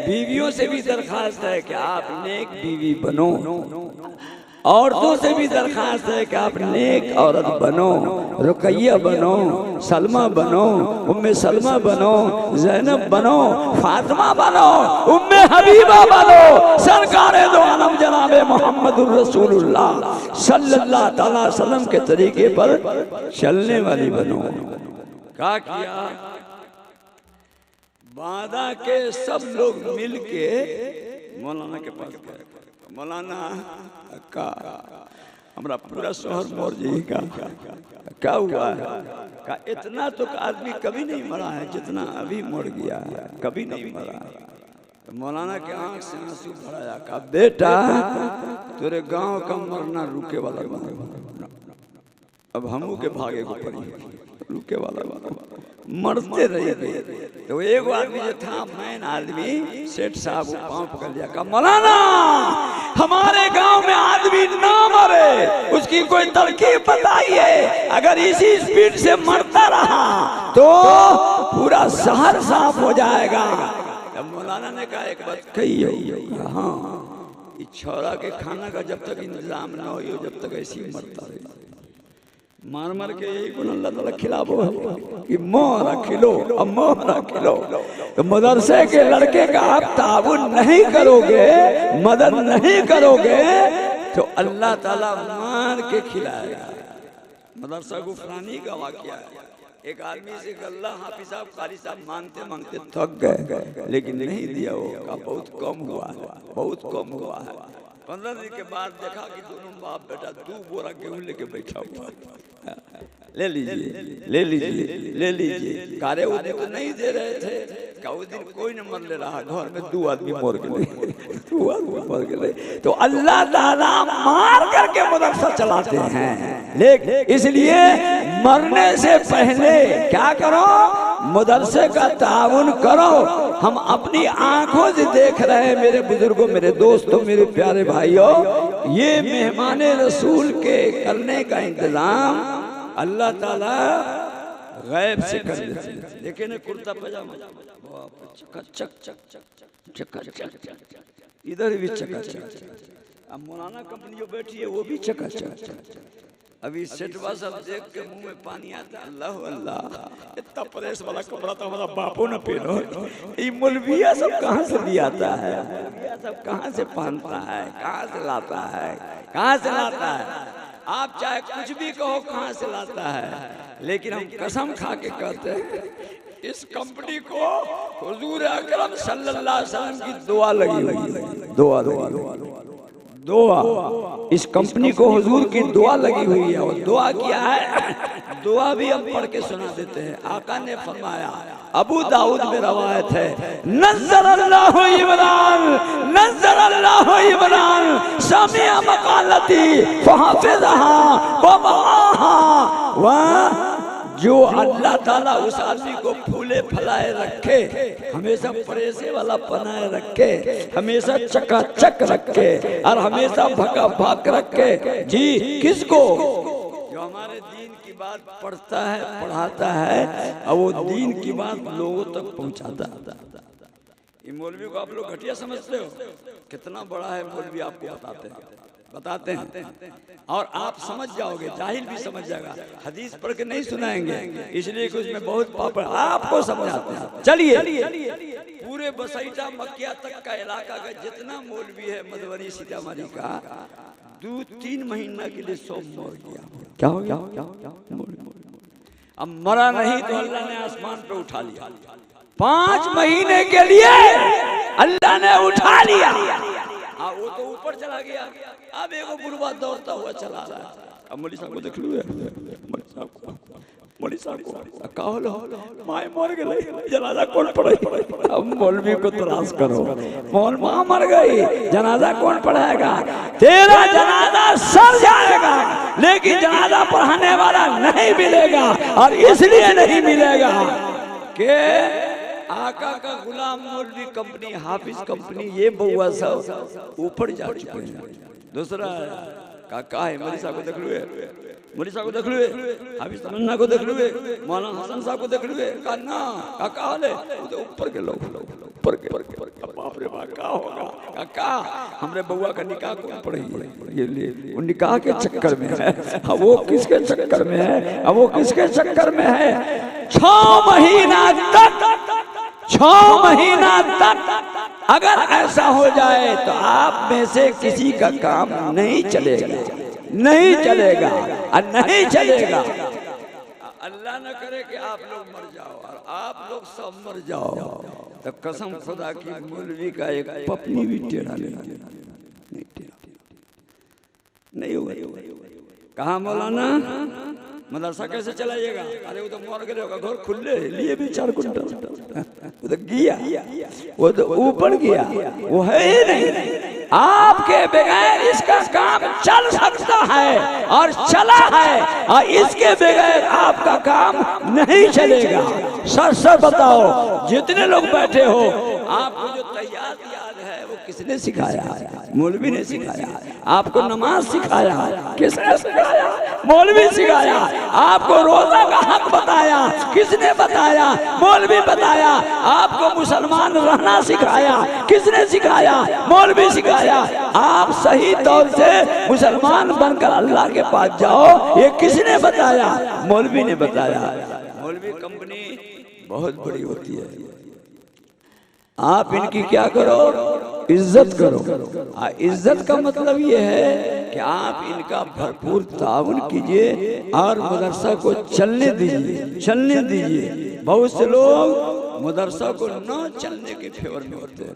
बीवियों से भी दरखास्त है कि आप नेक बीवी बनो, औरतों से भी दरखास्त है कि आप नेक औरत बनो, रुकैया बनो, सलमा बनो, उम्मे सलमा बनो, ज़ैनब बनो, फातिमा बनो, उम्मे हबीबा बनो, सरकारे दो आलम जनाबे मोहम्मदुर रसूलुल्लाह सल्लल्लाहु अलैहि वसल्लम के तरीके पर चलने वाली बनो। क्या किया? बांदा के सब लोग मिल के मौलाना के पास गए। मौलाना का हमारा पूरा शहर मर जाएगा, क्या हुआ है? का इतना तो आदमी कभी नहीं मरा है जितना अभी मर गया है, कभी नहीं मरा है। तो मौलाना के आंख से आंसू भराया, का बेटा तेरे गांव का मरना रुके वाला, अब हमू के भागे को पड़ी, रुके वाला मरते रहे। तो एक आदमी जो था मैन आदमी, सेठ साहब को पांव पकड़ लिया, कहा मौलाना हमारे गांव में आदमी ना मरे, उसकी कोई तरकीब बताइए, अगर इसी स्पीड से मरता रहा तो पूरा शहर साफ हो जाएगा। तब मौलाना ने कहा एक बात कही है, हाँ, इस छोरा के खाना का जब तक इंतजाम ना हो, जब तक ऐसी मरता रहे, मार के यही गुण अल्लाह ताला खिलावो है कि मोहरा खिलो, अब मोहरा खिलो। तो मदरसे के लड़के का आप ताउन नहीं करोगे, मदद नहीं करोगे, तो अल्लाह ताला मार के खिलाएगा। मदरसा गुफरानी का वाकया है, एक आदमी से गल्ला हाफिज साहब कारी साहब मांगते थक गए, लेकिन नहीं दिया, वो का बहुत कम हुआ है। 15 दिन के बाद देखा कि दोनों बाप बेटा 2 बोरा गेहूं लेके बैठा हुआ, ले लीजिए। कारे वो दिन तो नहीं दे रहे थे, का उस दिन कोई न मर ले रहा, घर में 2 आदमी मर गए। तो अल्लाह ताला मार करके मदरसा चलाते हैं। लेकिन इसलिए मरने से पहले क्या करो? मदरसे का ताउन करो। हम अपनी आंखों से देख रहे हैं, मेरे बुजुर्गों, मेरे दोस्तों, मेरे प्यारे भाइयों, ये मेहमाने रसूल के करने का इंतजाम अल्लाह ताला गैब से कर देते हैं। देखिए ना कुर्ता पजामा, इधर भी चकाचक। अब मौलाना कंपनी जो बैठी है वो भी चकाचक। अभी सेठवा सब देख के मुंह में पानी आता, अल्लाह अल्लाह, इतना प्रेस वाला कपड़ा तो हमारा बापो न पहनो। ये मौलविया सब कहाँ से ले आता है? मौलविया सब कहाँ से पहनता है? कहाँ से लाता है? कहाँ से लाता है? आप चाहे कुछ भी कहो कहाँ से लाता है, लेकिन हम कसम खा के कहते हैं इस कंपनी को हुजूर अकरम सल्लल्लाहु अलैहि वसल्लम की दुआ लगी, दुआ इस कंपनी को हुजूर की दुआ लगी हुई है। और दुआ क्या है? दुआ भी हम पढ़ के सुना देते हैं। आका ने फरमाया, अबू दाऊद में रवायत है, नज़्ज़रल्लाहु इमरान, नज़्ज़रल्लाहु इमरान समिअ मक़ालती फहफ़िज़हा व वआहा। वह जो अल्लाह ताला उस आदमी को फूले फलाए रखे, हमेशा परेशे वाला बनाए रखे, हमेशा चकाचक रखे और हमेशा भगा भाग रखे। जी किसको? जो हमारे दीन की बात पढ़ता है, पढ़ाता है और वो दीन की बात लोगों तक पहुंचाता है। ये मौलवी को आप लोग घटिया समझते हो, कितना बड़ा है मौलवी आपको बताते हैं और आप समझ जाओगे, जाहिल भी समझ जाएगा। हदीस पढ़ के नहीं सुनाएंगे, इसलिए कुछ में बहुत पापड़ आपको समझाते हैं। चलिए पूरे बसैटा मक्किया तक का इलाका का जितना मौलवी है मधुबनी सीतामढ़ी का, 2-3 महीना के लिए सब मर गया। क्या हो गया? अब मरा नहीं तो अल्लाह ने आसमान पे उठा लिया। 5 महीने के लिए अल्लाह ने उठा लिया। वो तो ऊपर चला गया, अब एगो बुढ़वा दौड़ता हुआ चला रहा है। अब मौलवी साहब को देख लो, मौलवी साहब को कहलो माय मर गई, जनाजा कौन पढ़ाई? अब मौलवी को तलाश करो, मौलवा मर गई, जनाजा कौन पढ़ाएगा? तेरा जनाजा सर जाएगा, लेकिन जनाजा पढ़ाने वाला नहीं मिलेगा। और इसलिए नहीं मिलेगा कि आका का गुलाम मौलवी कंपनी, हाफिज कंपनी, ये बउआ सब ऊपर जा चुके हैं। दूसरा काका है, मौलवी साहब को देख लो, मौलवी साहब को देख लो, हाफिज तमन्ना को देख लो, मौलाना हसन साहब को देख लो, कान्ना काका वाले ऊपर के लोग, ऊपर के बाप रे बाप क्या होगा? काका हमरे बउआ का निकाह कौन पढ़ेगी? ये वो निकाह के चक्कर में है। अब वो किसके चक्कर में है? अब वो किसके चक्कर में है? 6 महीना तक अगर ऐसा हो जाए तो आप में से किसी का काम नहीं चलेगा, नहीं चलेगा और नहीं चलेगा। अल्लाह न करे कि आप लोग मर जाओ और आप लोग सब मर जाओ, तो कसम खुदा की मौलवी का एक पपनी भी टेढ़ा नहीं होगा। कहा मौलाना मदरसा कैसे चलाइएगा? अरे वो तो मर गए होगा, घर खुले लिए भी 4 कुंटल, वो तो गया, वो तो ऊपर गया, वो है ही नहीं। आपके बगैर इसका काम चल सकता है और चला है, और इसके बगैर आपका काम नहीं चलेगा। सच बताओ, जितने लोग बैठे हो, आपको जो तैयार याद है वो किसने सिखाया? मौलवी ने सिखाया। आपको नमाज सिखाया, किसने सिखाया? मौलवी सिखाया। आपको रोजा का हक बताया, किसने बताया? मौलवी बताया। आपको मुसलमान रहना सिखाया, किसने सिखाया? मौलवी सिखाया। आप सही तौर से मुसलमान बनकर अल्लाह के पास जाओ, ये किसने बताया? मौलवी ने बताया। मौलवी कंपनी बहुत बड़ी होती है, आप इनकी क्या करो? इज्जत करो। इज्जत का मतलब ये है कि आप इनका भरपूर ताउन कीजिए और मदरसा को चलने दीजिए, चलने दीजिए। बहुत से लोग मदरसा को न चलने के फेवर में होते हैं।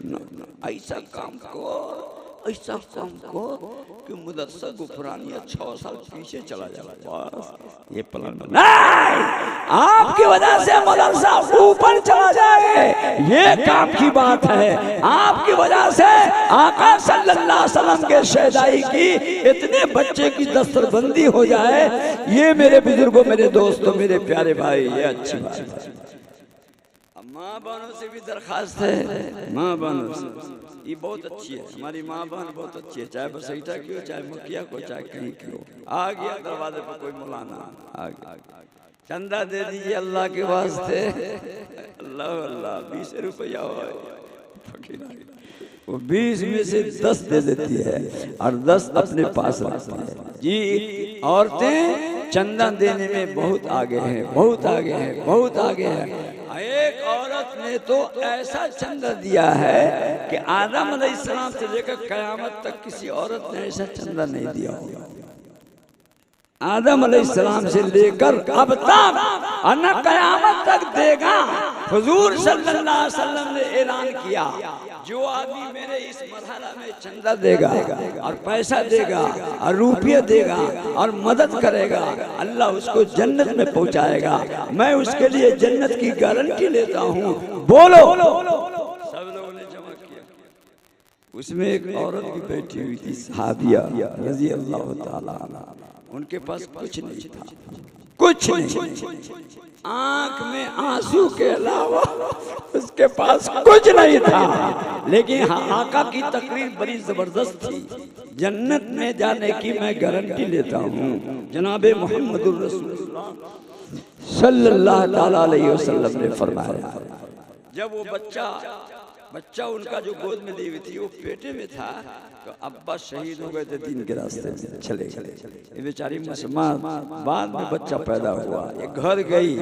ऐसा काम को कि मदरसा गुफरानिया 6 साल पीछे चला जाए, बस ये प्लान नहीं। आपकी वजह से मदरसा ऊपर चला जाए, ये काम की बात है। आपकी वजह से आका सल्लल्लाहु अलैहि वसल्लम के शहदाई की इतने बच्चे की दस्तरबंदी हो जाए, ये मेरे बुजुर्गों, मेरे दोस्तों, मेरे प्यारे भाई, ये अच्छी बात है। माँ बहनों से भी दरखास्त है, माँ बहनों से, ये बहुत अच्छी है, हमारी माँ बहन बहुत अच्छी है, चाहे बसैठा की हो, चाहे मकिया को, चाहे कहीं की हो। आ गया दरवाजे पर कोई मौलाना, आ गया, चंदा दे दीजिए अल्लाह के वास्ते, अल्लाह अल्लाह, 20 रुपया हो, वो 20 में से 10 दे देती है और 10 अपने पास रखती है। जी, औरतें चंदा देने में बहुत आगे हैं, बहुत आगे हैं, बहुत आगे हैं। एक औरत ने तो ऐसा चंदा दिया है कि आदम अलैहिस्सलाम से लेकर कयामत तक किसी औरत ने ऐसा चंदा नहीं दिया होगा। आदम अलैहिस्सलाम से लेकर अब तक और न कयामत तक देगा। हुजूर सल्लल्लाहु अलैहि वसल्लम ने ऐलान किया, जो आदमी मेरे इस मरहला में चंदा देगा और पैसा देगा और रुपये देगा और मदद करेगा, अल्लाह उसको जन्नत में पहुंचाएगा। मैं उसके लिए जन्नत की गारंटी लेता हूँ। बोलो। सब लोगों ने जमा किया। उसमें एक औरत भी बैठी हुई थी, सहाबिया रज़ी अल्लाह ताला अन्हा। उनके पास कुछ नहीं था, कुछ नहीं, आंख में आंसू के अलावा उसके पास कुछ नहीं था। लेकिन हाँ, आका की तकरीर बड़ी जबरदस्त थी। जन्नत में जाने की मैं गारंटी लेता हूँ। जनाबे मोहम्मदुर रसूलुल्लाह सल्लल्लाहु ताला अलैहि वसल्लम ने फरमाया, जब वो बच्चा उनका जो गोद में ली हुई थी वो पेटे में था, तो अब्बा शहीद हो गए थे दीन के रास्ते में चले। ये बेचारी मुसलमान, बाद में बच्चा पैदा हुआ, ये घर गई,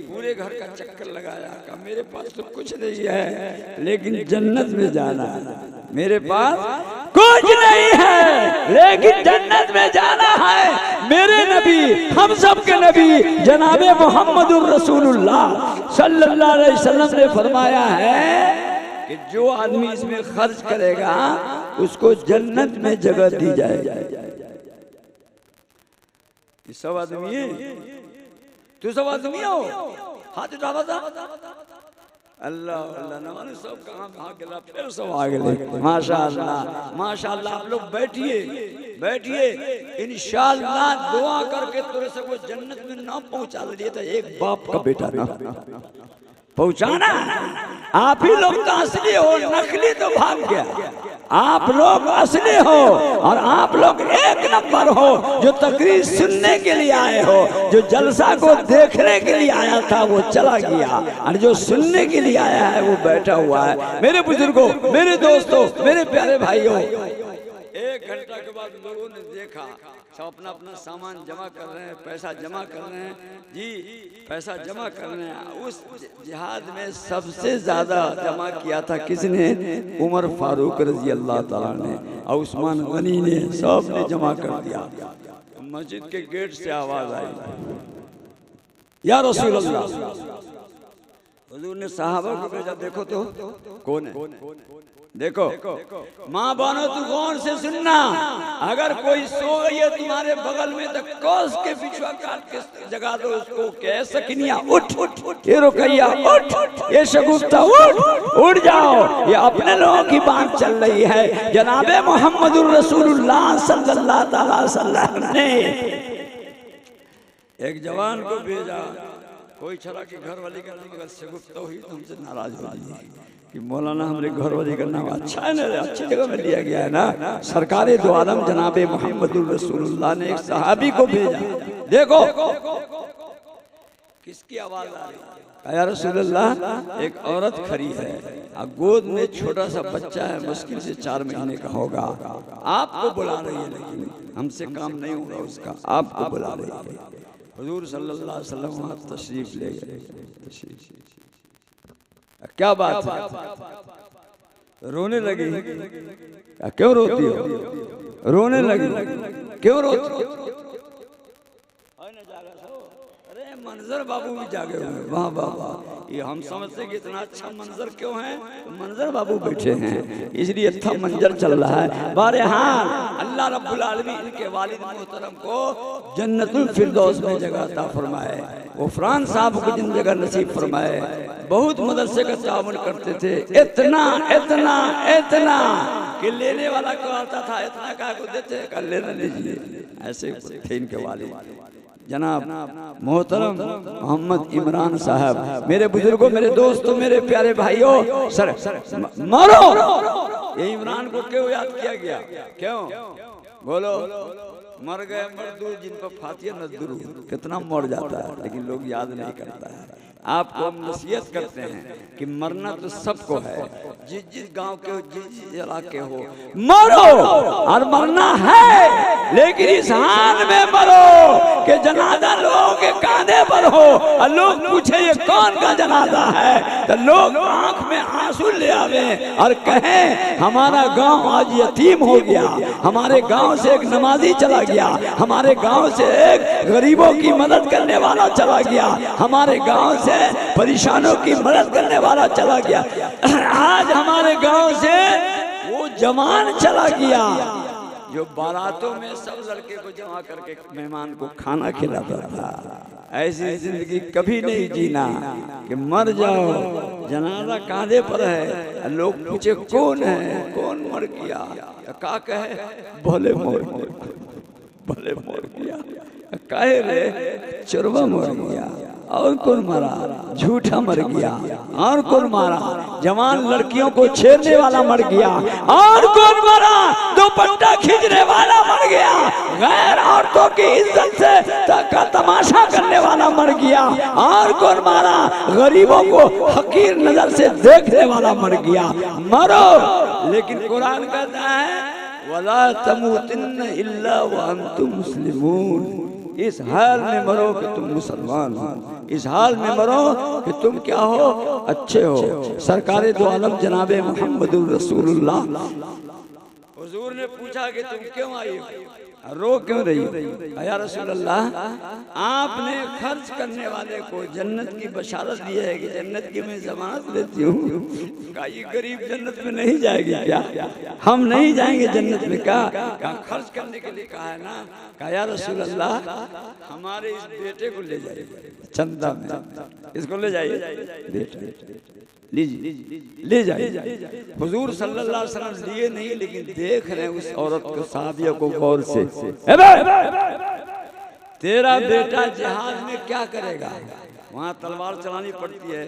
पूरे घर का चक्कर लगाया, कहा मेरे पास तो कुछ नहीं है लेकिन जन्नत में जाना है। मेरे पास कुछ नहीं है लेकिन जन्नत में जाना है। मेरे नबी, हम सब के नबी जनाबे मोहम्मदुर रसूलुल्लाह सल्लल्लाहु अलैहि वसल्लम ने फरमाया है कि जो आदमी इसमें खर्च करेगा उसको जन्नत में जगह दी जाएगी। सब आदमी है, तू सब आदमी हो, हाथ उठा बता। अल्लाह अल्लाह नवाने सब कहाँ भाग गया, फिर सब आ गए। माशाअल्लाह माशाअल्लाह। आप लोग बैठिए इंशाअल्लाह दुआ करके तेरे से वो जन्नत में ना पहुंचा दिए तो एक बाप का बेटा ना पहुंचाना। आप ही लोग तो असली हो, नकली तो भाग गया। आप लोग असली हो और आप लोग एक नंबर हो, जो तकरीर सुनने के लिए आए हो, जो जलसा को देखने के लिए आया था वो चला गया और जो सुनने के लिए आया है वो बैठा हुआ है। मेरे बुजुर्गों, मेरे दोस्तों, मेरे प्यारे भाइयों, 1 घंटा के बाद लोगों ने देखा सब अपना अपना सामान जमा कर रहे हैं, पैसा जमा कर रहे हैं। जी, पैसा जमा कर रहे हैं। उस जिहाद में सबसे ज्यादा जमा किया था किसने? उमर फारूक रजी अल्लाह ताला ने और उस्मान गनी ने, सब ने जमा कर दिया। मस्जिद के गेट से आवाज आई, या रसूल अल्लाह। हुजूर ने सहाबा को भेजा, देखो तो कौन है, देखो। माँ बनो तू कौन से सुनना, अगर कोई सो गई है तुम्हारे बगल में तो कोस के बिछुआ काट के जगा दो उसको। कह सकनिया उठ, ये रुकैया उठ, ये शगुफ्ता उठ जाओ। ये अपने लोगों की बात चल रही है। जनाबे मोहम्मदुर रसूलुल्लाह सल्लल्लाहु अलैहि वसल्लम ने एक जवान को भेजा, कोई छला की घर वाली का नाम शगुफ्ता हुई तो हमसे नाराज हो गई कि मौलाना हमारे घर वाली का नाम अच्छा है ना, अच्छी जगह में लिया गया है ना। सरकारे दो आलम जनाबे मोहम्मदुर रसूलुल्लाह ने एक सहाबी को भेजा, देखो किसकी आवाज आ रही है। या रसूलुल्लाह, एक औरत खड़ी है और गोद में छोटा सा बच्चा है, मुश्किल से 4 महीने का होगा। आपको बुला रही है, लेकिन हमसे काम नहीं होगा उसका, आपको बुला रही है। हुजूर सल्लल्लाहु अलैहि वसल्लम वहाँ तशरीफ ले गए। क्या बात है, रोने लगी। क्यों रोती हो? रोने लगी, क्यों रोती हो? अरे मंजर बाबू भी जागे हुए। वाह वाह वाह, ये हम समझते कि इतना अच्छा मंजर क्यों है, तो मंजर बाबू बैठे हैं इसलिए अच्छा मंजर चल रहा है। बहरहाल अल्लाह रब्बुल आलमीन इनके वालिद मोहतरम को जन्नतुल फिरदौस में जगह अता फरमाए, गफरान साहब को जिन जगह नसीब फरमाए। बहुत मदरसे का तावन करते थे, इतना इतना इतना कि लेने वाला कहता था इतना का को देते, कर लेना लीजिए। ऐसे थे इनके वालिद जनाब मोहतरम मोहम्मद इमरान साहब। मेरे बुजुर्गों, मेरे दोस्तों, मेरे प्यारे भाइयों, सर मारो। ये इमरान को क्यों याद किया गया? क्यों बोलो? मर गए मजदूर जिन पर फातिया न दुरूद, कितना मर जाता है लेकिन लोग याद नहीं करता है। आपको हम नसीहत करते हैं कि मरना तो सबको है, जिस जिस गांव के हो, जिस जिस इलाके हो, मरो और मरना है, लेकिन इस हाल में मरो कि जनाजा लोगों के कांधे पर हो और लोग पूछे ये कौन का जनाजा है, तो लोग आंख में आंसू ले आवे और कहें हमारा गांव आज यतीम हो गया, हमारे गांव से एक नमाजी चला गया, हमारे गांव से एक गरीबों की मदद करने वाला चला गया, हमारे गांव से परेशानों की मदद करने वाला चला गया, आज हमारे गांव से वो जवान चला गया जो बारातों में सब लड़के को जमा करके मेहमान को खाना खिलाता था। ऐसी जिंदगी कभी नहीं जीना कि मर जाओ, जनाजा कांधे पर है, लोग पूछे कौन है, कौन मर गया, का कहे भले मोर गया, कहे रे चोरवा मर गया, और कौन मरा, झूठा मर गया, और कौन मारा, जवान लड़कियों को छेड़ने वाला मर गया, और कौन मरा, दुपट्टा खींचने वाला मर गया, गैर औरतों की इज्जत से का तमाशा करने वाला मर गया, और कौन मारा, गरीबों को हकीर नजर से देखने वाला मर गया। मरो, लेकिन कुरान कहता है वला तमूतुन्न इल्ला व अंतुम मुस्लिमून, इस हाल में मरो कि तुम मुसलमान हो, इस हाल में मरो कि तुम क्या हो, अच्छे हो। सरकारे दो आलम जनाबे मोहम्मदुर रसूलुल्लाह, हुजूर ने पूछा कि तुम क्यों आई हो, रो क्यों रही हो? या रसूलल्लाह, आपने खर्च करने वाले को जन्नत की बशारत दी है कि जन्नत की मैं जमानत देती हूँ, कहा ये गरीब जन्नत में नहीं जाएगी क्या, हम नहीं जाएंगे जन्नत में, कहा खर्च करने के लिए कहा है ना, कहा या रसूलल्लाह हमारे इस बेटे को ले जाइए चंदा में, इसको ले जाइए बेटा, लीजिए ले जाइए। हुजूर सल्लल्लाहु अलैहि वसल्लम लिए नहीं, लेकिन देख रहे हैं उस औरत को, साहबिया को गौर से, तेरा बेटा जिहाद में क्या करेगा, वहाँ तलवार चलानी पड़ती है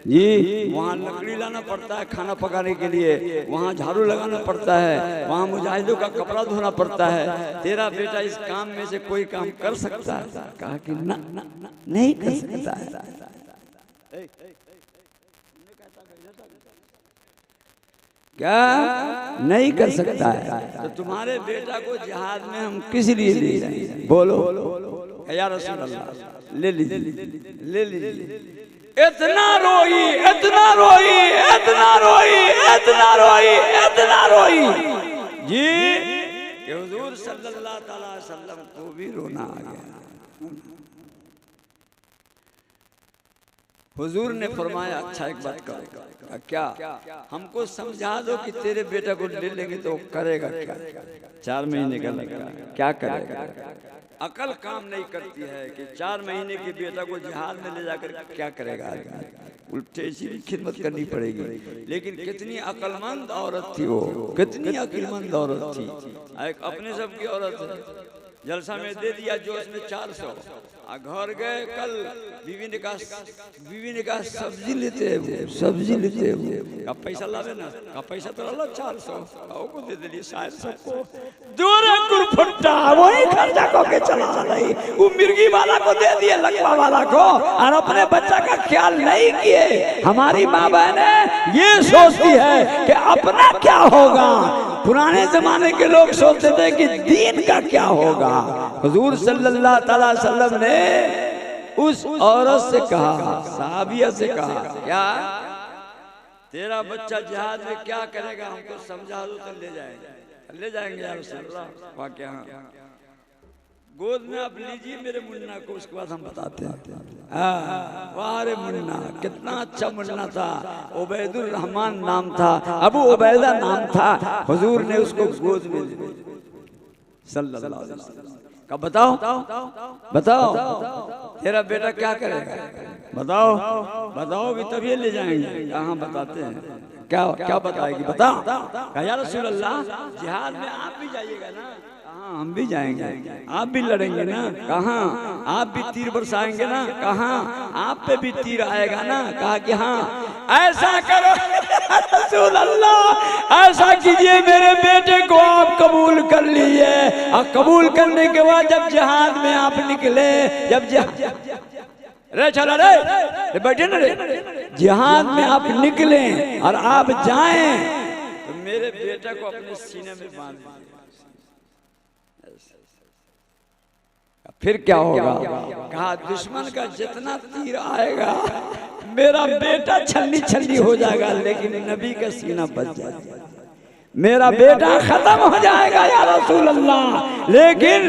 जी, वहाँ लकड़ी लाना पड़ता है खाना पकाने के लिए, वहाँ झाड़ू लगाना पड़ता है, वहाँ मुजाहिदों का कपड़ा धोना पड़ता है, तेरा बेटा इस काम में से कोई काम कर सकता है? कहा कि ना, नहीं कर सकता है। क्या नहीं कर सकता है? तो तुम्हारे बेटा को जिहाद में हम किस लिए ले जाएंगे, बोलो या रसूल अल्लाह, ले लीजिए ले लीजिए। इतना रोई इतना रोई इतना रोई इतना रोई इतना रोई जी कि हुजूर सल्लल्लाहु अलैहि वसल्लम को भी रोना आ गया। हुजूर ने फरमाया अच्छा एक बात करो, क्या हमको समझा दो कि तेरे बेटा को ले लेंगे तो करेगा क्या, 4 महीने का लड़का क्या करेगा, अकल काम नहीं करती है कि 4 महीने के बेटा को जिहाद में ले जाकर क्या करेगा, उल्टे इसी की खिदमत करनी पड़ेगी। लेकिन कितनी अकलमंद औरत थी वो, कितनी अकलमंद औरत थी, एक अपने सब की औरत है, जलसा में दे दिया जो उसमें 400, घर गए कल बीवी ने कहा सब्जी लेते हैं, सब्जी लेते हैं, कब पैसा लावे ना, कब पैसा तो ला 400 को दे दिली, शायद सबको दूर कुरफुट्टा वही खर्चा को के चला रही, वो मिर्गी वाला को दे दिए, लकवा वाला को, और अपने बच्चा का ख्याल नहीं किए। हमारी माँ बहनें ये सोचती है कि अपना क्या होगा, पुराने जमाने के लोग सोचते थे कि दीन का क्या होगा। हुजूर सल्लल्लाहु अलैहि वसल्लम ने उस औरत से कहा, साहबिया से कहा, क्या तेरा बच्चा जिहाद में क्या करेगा, हमको समझा दो तो ले जाएंगे या रसूलल्लाह। वाकया गोद में आप लीजिए मेरे मुन्ना को, उसके बाद हम बताते हैं। वाह रे मुन्ना, कितना अच्छा मुन्ना था, उबैदुर रहमान नाम था, अबू उबैदा नाम था। हुजूर ने उसको गोद में सल्लल्लाहु अलैहि वसल्लम का बताओ तेरा बेटा क्या करेगा, बताओगी तभी ले जाएंगे। कहाँ बताते हैं, क्या बताएगी, बताओ। या रसूल अल्लाह जिहाद में आप भी जाइएगा ना, कहाँ हम भी जाएंगे, आप भी लड़ेंगे ना, कहाँ आप भी तीर बरसाएंगे ना, कहाँ आप पे भी तीर आएगा ना। कहा कि हाँ ऐसा करो रसूल अल्लाह, ऐसा कीजिए मेरे बेटे को आप कबूल कर लीजिए, और कबूल करने के बाद जब जिहाद में आप निकले, जब रे चला रे बैठे ना रे, जिहाद में आप निकले और आप जाएं तो मेरे बेटा को अपने सीने में बांध दीजिए। फिर क्या होगा? कहा दुश्मन का जितना तीर आएगा मेरा बेटा छल्ली छल्ली हो जाएगा, लेकिन नबी का सीना बच जाएगा। मेरा बेटा खत्म हो जाएगा या रसूल अल्लाह, लेकिन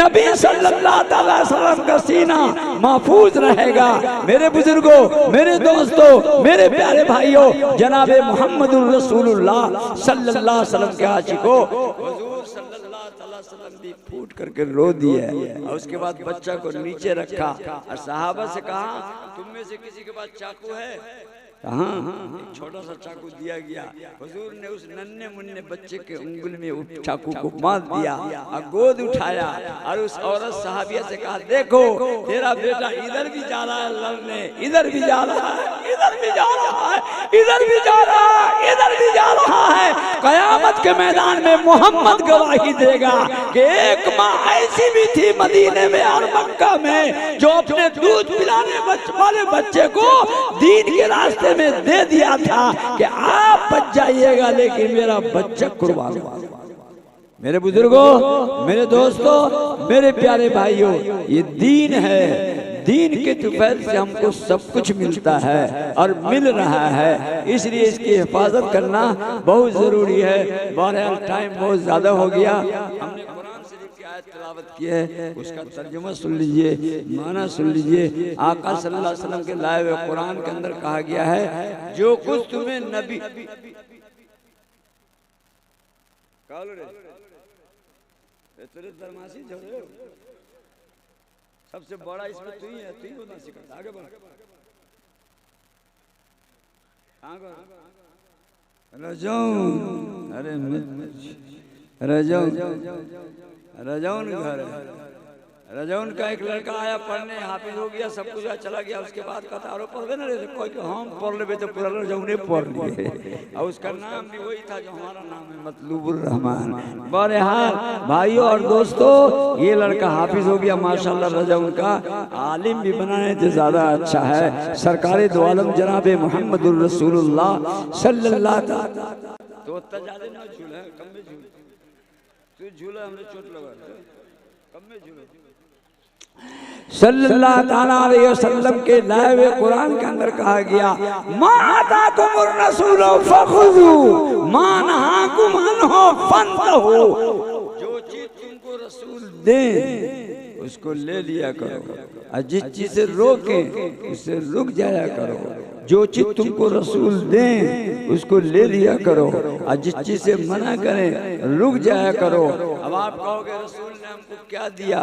नबी सल्लल्लाहु अलैहि वसल्लम का सीना महफूज रहेगा। मेरे बुजुर्गों, मेरे दोस्तों, मेरे प्यारे भाइयों, जनाबे मुहम्मदुर रसूलुल्लाह सल्लल्लाहु अलैहि वसल्लम के आशिकों, हुजूर सल्लल्लाहु अलैहि वसल्लम भी फूट करके रो दिए और उसके बाद बच्चा को नीचे रखा और सहाबा से कहा तुम में से किसी के पास चाकू है? हाँ, एक छोटा सा चाकू दिया गया। हुजूर ने उस नन्हे मुन्ने बच्चे के उंगली में उस चाकू को मार दिया और गोद उठाया और उस औरत सहाबिया से कहा देखो तेरा बेटा इधर भी जा रहा है लड़ने, इधर भी जा रहा है, इधर भी जा रहा है, इधर भी जा रहा है, इधर भी जा रहा है। कयामत के मैदान में मोहम्मद गवाही देगा कि एक माँ ऐसी भी थी मदीने में और मक्का में जो अपने दूध पिलाने वाले बच्चे को दीन के रास्ते में दे दिया था कि आप बच जाइएगा लेकिन मेरा बच्चा कुर्बान। मेरे बुजुर्गों, मेरे दोस्तों, मेरे प्यारे भाइयों, ये दीन है। दीन के तुफैल से हमको सब कुछ मिलता है और मिल रहा है, इसलिए इसकी हिफाजत करना बहुत जरूरी है। बहरहाल टाइम बहुत ज्यादा हो गया, हमने कुरान शरीफ की आयत तिलावत की है, उसका तर्जुमा सुन लीजिए, माना सुन लीजिए। आका सल्लल्लाहु अलैहि वसल्लम के लाए हुए कुरान के अंदर कहा गया है जो कुछ तुम्हें नबी तेरे दरमाशी झोड़े सबसे बड़ा इसमें तू ही है, तू ही बोलना सिखा। आगे बढ़, रजौन, अरे रजौन घर है। रजौन का एक लड़का आया पढ़ने, हाफिज हो गया, सब कुछ चला गया। उसके बाद कहता अरे पढ़ ना रे, कोई हम पढ़ ले तो पूरा रजौने पढ़ लिए और उसका नाम भी वही था जो हमारा नाम है, मतलूबुर रहमान। बहरहाल भाइयों और दोस्तों, ये लड़का हाफिज हो गया माशाल्लाह, रजौन का आलिम भी बनाने से ज्यादा अच्छा है। सरकारे दो आलम जनाबे मुहम्मदुर रसूलुल्लाह सल्लल्लाहु अलैहि वसल्लम तो ज्यादा ना झूला, कम में झूल, तू झूला हमने चोट लगा, कम में झूला। सल्लल्लाहु अलैहि वसल्लम के लाए हुए कुरान के अंदर कहा गया मा आताकुमुर रसूल फखुजू मा नहाकुम अन्हु फंतहू, जो चीज तुमको रसूल दे उसको ले लिया करो और जिस चीज से रोके उससे रुक जाया करो। जो चीज तुमको रसूल दें उसको ले लिया करो और जिस चीज से मना करें रुक जाया करो। अब आप कहोगे रसूल ने हमको क्या दिया?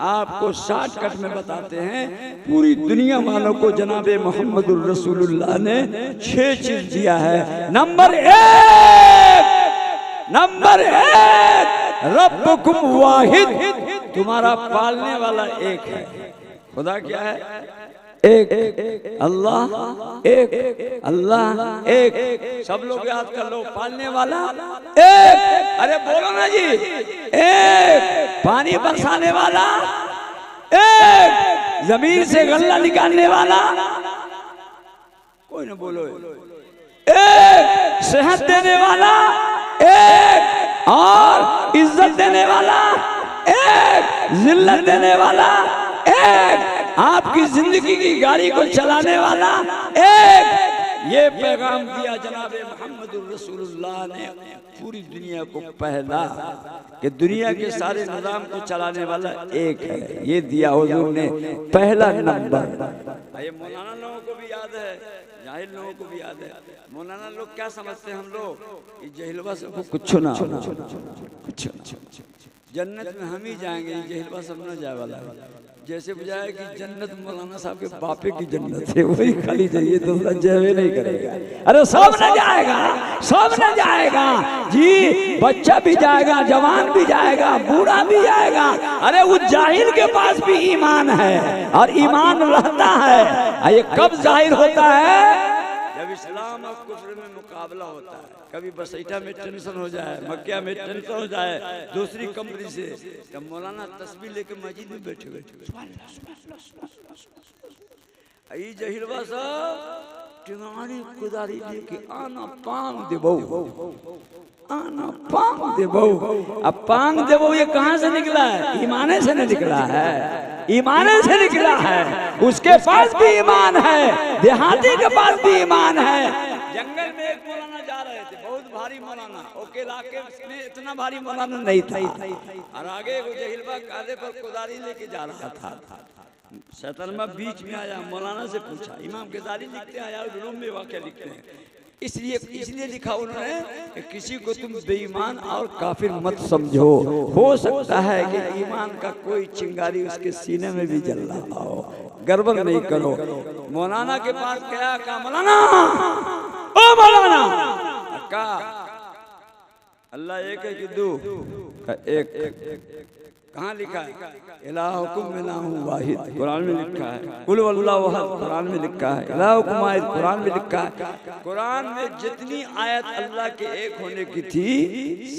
आपको शॉर्टकट में बताते हैं, पूरी दुनिया वालों को जनाबे मुहम्मदुर रसूलुल्लाह ने 6 चीज दिया है। नंबर 1 रब्बुकुम वाहिद, तुम्हारा पालने वाला एक है। खुदा क्या है? एक अल्लाह, एक अल्लाह, एक। सब लोग याद कर लो, पालने वाला एक। अरे बोलो ना जी, एक। पानी बरसाने वाला एक। जमीन से गल्ला निकालने वाला कोई ना बोलो एक। सेहत देने वाला एक और इज्जत देने वाला एक, जिल्लत देने वाला एक, आपकी जिंदगी की गाड़ी को चलाने वाला एक। ये पैगाम दिया जनाबे मुहम्मदुर रसूलुल्लाह ने पूरी दुनिया को पहला कि दुनिया के सारे निजाम को चलाने वाला एक है। ये दिया हुजूर ने पहला नंबर। ये मौलाना लोगों को भी याद है, जाहिल लोगों को भी याद है। मौलाना लोग क्या समझते हैं हम लोग, जहिलवा से कुछ ना, कुछ जन्नत में हम ही जाएंगे, जहिलवा सब न जाए वाला। जैसे बुझाया कि जन्नत मौलाना साहब के बापे की जन्नत है, वही खाली जाइए, दूसरा जयवे नहीं करेगा। अरे सब न जाएगा, सब न जाएगा जी, बच्चा भी जाएगा, जवान भी जाएगा, बूढ़ा भी जाएगा। अरे उस जाहिल के पास भी ईमान है और ईमान रहता है। ये कब जाहिर होता है? जब इस्लाम और कुफ्र में मुकाबला होता है। कभी बसैठा में टेंशन हो जाए, मक्का में टेंशन हो जाए दूसरी कंपनी से, तब मौलाना तस्बीह लेके मस्जिद में बैठे बैठे आई जहिलवा साहब टिंगारी कुदारी लेके आना पांग देबो, आना पांग देबो। अब पांग देबो ये कहां से निकला है? ईमाने से निकला है, ईमाने से निकला है। उसके पास भी ईमान है, देहाती के पास भी ईमान है। जंगल में एक मौलाना जा रहे थे, बहुत भारी मौलाना, ओके इलाके में इतना भारी मौलाना नहीं था, और आगे वो जहिलवा कांधे पर कुदारी लेके जा रहा था। शैतानमा बीच में आया, मौलाना से पूछा, इमाम ग़ज़ाली लिखते हैं यार रूम में वाक़या लिखते हैं, इसलिए लिखा उन्होंने कि किसी को तुम बेईमान और काफिर मत समझो, हो सकता है कि ईमान का कोई चिंगारी उसके सीने में भी जल रहा हो, गड़बड़ नहीं करो। मौलाना के पास गया, कहा मौलाना, ओ मौलाना, कहा अल्लाह एक है कि दो? एक। कहाँ लिखा है? इलाहुकुम इलाहुन वाहिद, कुरान में लिखा है। कुल वल्लाहु अहद, कुरान में लिखा है। इलाहुकुम वाहिद, कुरान में लिखा है। कुरान में जितनी आयत अल्लाह के एक होने की थी